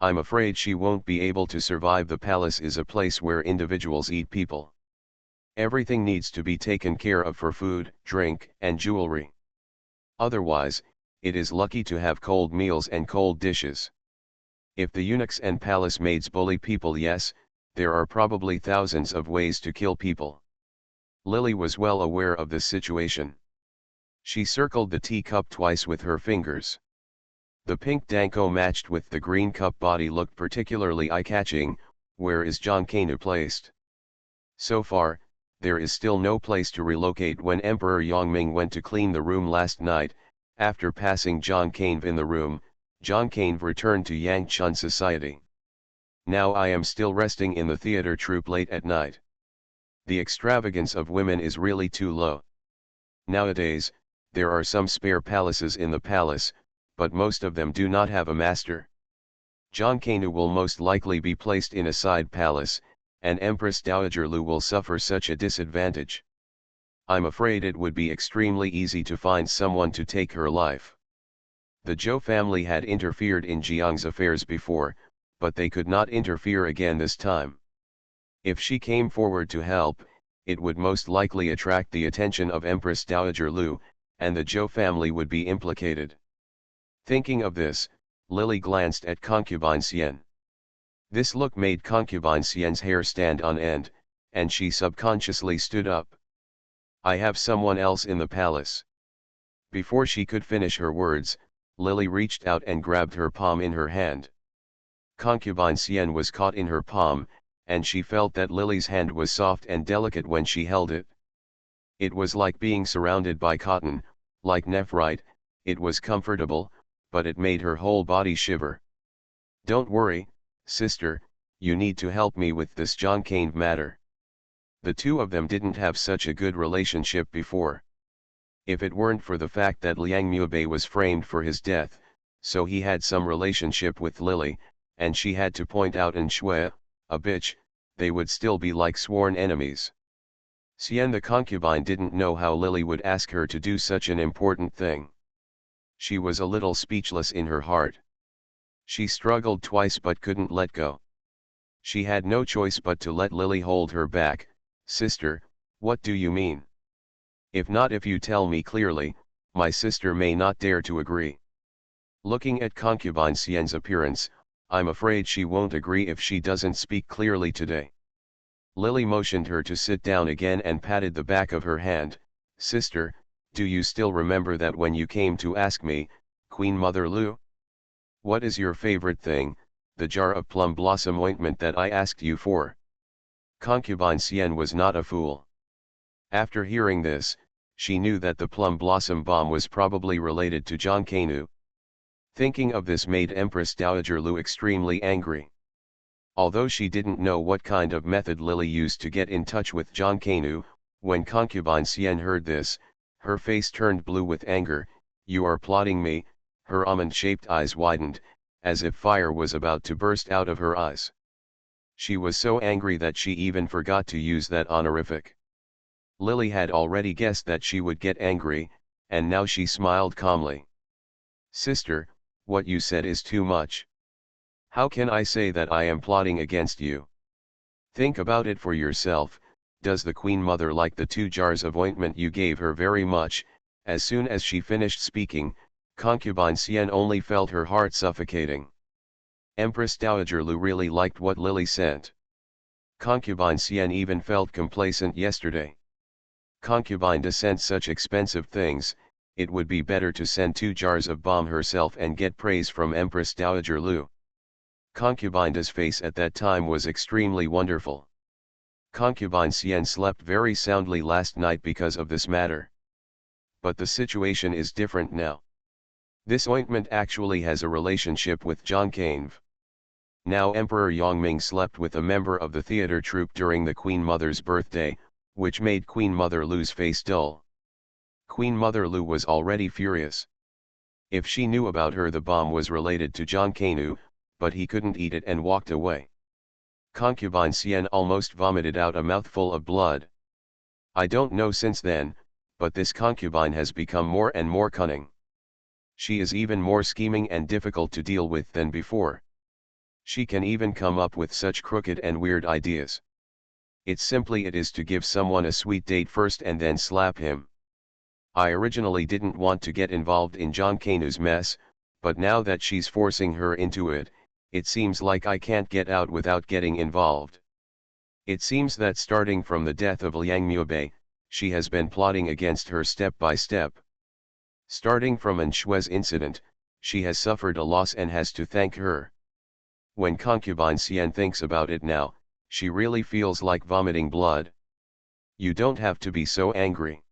I'm afraid she won't be able to survive. The palace is a place where individuals eat people. Everything needs to be taken care of for food, drink, and jewelry. Otherwise, it is lucky to have cold meals and cold dishes. If the eunuchs and palace maids bully people, yes, there are probably thousands of ways to kill people. Lily was well aware of this situation. She circled the teacup twice with her fingers. The pink danko matched with the green cup body looked particularly eye-catching. Where is John Cana placed? So far, there is still no place to relocate. When Emperor Yongming went to clean the room last night, after passing John Cave in the room, John Cave returned to Yangchun society. Now I am still resting in the theater troupe late at night. The extravagance of women is really too low. Nowadays, there are some spare palaces in the palace, but most of them do not have a master. John Cana will most likely be placed in a side palace, and Empress Dowager Lu will suffer such a disadvantage. I'm afraid it would be extremely easy to find someone to take her life. The Zhou family had interfered in Jiang's affairs before, but they could not interfere again this time. If she came forward to help, it would most likely attract the attention of Empress Dowager Lu, and the Zhou family would be implicated. Thinking of this, Lily glanced at Concubine Xian. This look made Concubine Xian's hair stand on end, and she subconsciously stood up. I have someone else in the palace. Before she could finish her words, Lily reached out and grabbed her palm in her hand. Concubine Xian was caught in her palm, and she felt that Lily's hand was soft and delicate when she held it. It was like being surrounded by cotton, like nephrite. It was comfortable, but it made her whole body shiver. Don't worry, sister, you need to help me with this John Cave matter. The two of them didn't have such a good relationship before. If it weren't for the fact that Liang Muibei was framed for his death, so he had some relationship with Lily, and she had to point out in Shui, a bitch, they would still be like sworn enemies. Xian the concubine didn't know how Lily would ask her to do such an important thing. She was a little speechless in her heart. She struggled twice but couldn't let go. She had no choice but to let Lily hold her back. Sister, what do you mean? If you tell me clearly, my sister may not dare to agree. Looking at concubine Xian's appearance, I'm afraid she won't agree if she doesn't speak clearly today. Lily motioned her to sit down again and patted the back of her hand. Sister, do you still remember that when you came to ask me, Queen Mother Lu? What is your favorite thing, the jar of plum blossom ointment that I asked you for? Concubine Xian was not a fool. After hearing this, she knew that the plum blossom bomb was probably related to John Canu. Thinking of this made Empress Dowager Lu extremely angry. Although she didn't know what kind of method Lily used to get in touch with John Canu, when Concubine Xian heard this, her face turned blue with anger. You are plotting me. Her almond-shaped eyes widened, as if fire was about to burst out of her eyes. She was so angry that she even forgot to use that honorific. Lily had already guessed that she would get angry, and now she smiled calmly. Sister, what you said is too much. How can I say that I am plotting against you? Think about it for yourself. Does the Queen Mother like the 2 jars of ointment you gave her very much? As soon as she finished speaking, Concubine Xian only felt her heart suffocating. Empress Dowager Lu really liked what Lily sent. Concubine Xian even felt complacent yesterday. Concubine to send such expensive things, it would be better to send 2 jars of balm herself and get praise from Empress Dowager Lu. Concubine's face at that time was extremely wonderful. Concubine Xian slept very soundly last night because of this matter. But the situation is different now. This ointment actually has a relationship with John Caneve. Now Emperor Yongming slept with a member of the theater troupe during the Queen Mother's birthday, which made Queen Mother Lu's face dull. Queen Mother Lu was already furious. If she knew about her, the bomb was related to John Canu, but he couldn't eat it and walked away. Concubine Xian almost vomited out a mouthful of blood. I don't know since then, but this concubine has become more and more cunning. She is even more scheming and difficult to deal with than before. She can even come up with such crooked and weird ideas. It is to give someone a sweet date first and then slap him. I originally didn't want to get involved in John Canu's mess, but now that she's forcing her into it, it seems like I can't get out without getting involved. It seems that starting from the death of Liang Muobei, she has been plotting against her step by step. Starting from An Shui's incident, she has suffered a loss and has to thank her. When concubine Xian thinks about it now, she really feels like vomiting blood. You don't have to be so angry.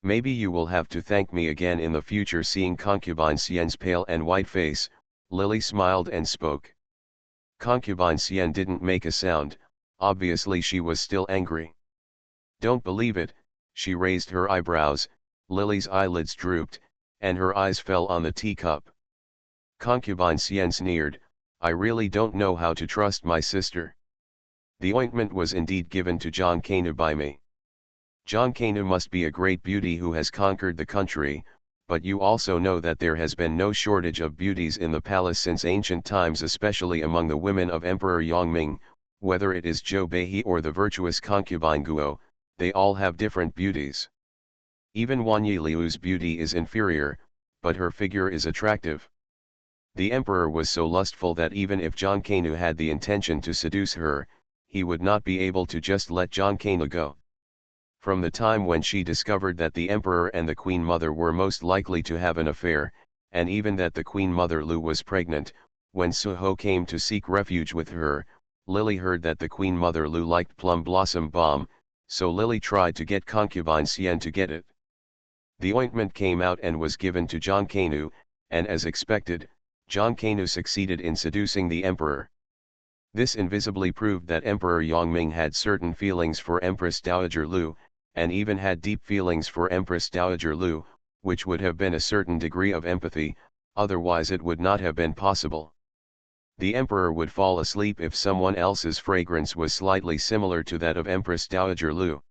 Maybe you will have to thank me again in the future. Seeing concubine Xian's pale and white face, Lily smiled and spoke. Concubine Xian didn't make a sound, obviously she was still angry. Don't believe it, she raised her eyebrows, Lily's eyelids drooped, and her eyes fell on the teacup. Concubine Xian sneered, I really don't know how to trust my sister. The ointment was indeed given to John Canu by me. John Canu must be a great beauty who has conquered the country, but you also know that there has been no shortage of beauties in the palace since ancient times, especially among the women of Emperor Yongming, whether it is Zhou Beihe or the virtuous concubine Guo, they all have different beauties. Even Wanyi Liu's beauty is inferior, but her figure is attractive. The emperor was so lustful that even if John Canu had the intention to seduce her, he would not be able to just let John Canu go. From the time when she discovered that the emperor and the queen mother were most likely to have an affair, and even that the queen mother Lu was pregnant, when Suho came to seek refuge with her, Lily heard that the queen mother Lu liked plum blossom balm, so Lily tried to get concubine Xian to get it. The ointment came out and was given to John Canu, and as expected, John Canu succeeded in seducing the emperor. This invisibly proved that Emperor Yongming had certain feelings for Empress Dowager Lu, and even had deep feelings for Empress Dowager Lu, which would have been a certain degree of empathy, otherwise it would not have been possible. The emperor would fall asleep if someone else's fragrance was slightly similar to that of Empress Dowager Lu.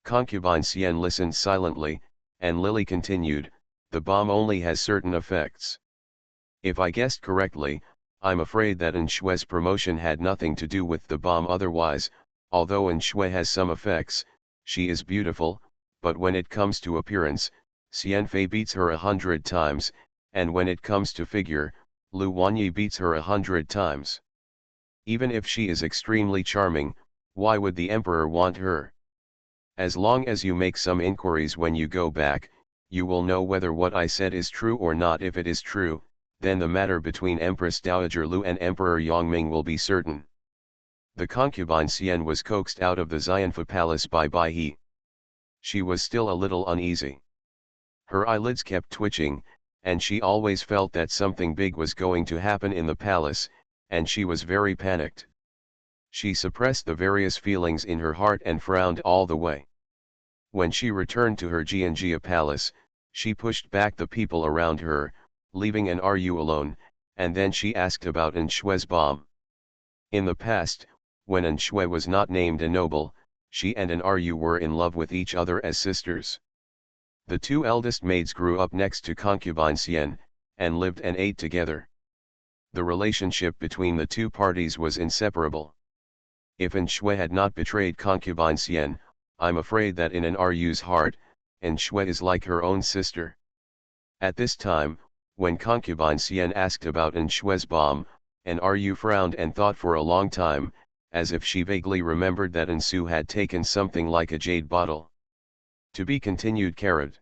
Concubine Xian listened silently, and Lily continued, the balm only has certain effects. If I guessed correctly, I'm afraid that An Shui's promotion had nothing to do with the balm. Otherwise, although An Shui has some effects, she is beautiful, but when it comes to appearance, Xian Fei beats her 100 times, and when it comes to figure, Lu Wanyi beats her 100 times. Even if she is extremely charming, why would the emperor want her? As long as you make some inquiries when you go back, you will know whether what I said is true or not. If it is true, then the matter between Empress Dowager Lu and Emperor Yongming will be certain. The concubine Xian was coaxed out of the Xianfa palace by Baihe. She was still a little uneasy. Her eyelids kept twitching, and she always felt that something big was going to happen in the palace, and she was very panicked. She suppressed the various feelings in her heart and frowned all the way. When she returned to her Jianjia palace, she pushed back the people around her, leaving An Ru alone, and then she asked about An Shui's bomb. In the past, when An Shui was not named a noble, she and An Ru were in love with each other as sisters. The 2 eldest maids grew up next to concubine Xian, and lived and ate together. The relationship between the 2 parties was inseparable. If An Shui had not betrayed concubine Xian, I'm afraid that in An Ru's heart, An Shui is like her own sister. At this time, when concubine Xian asked about An Shui's bomb, and Ryu frowned and thought for a long time, as if she vaguely remembered that Ansu had taken something like a jade bottle. To be continued. Carrot.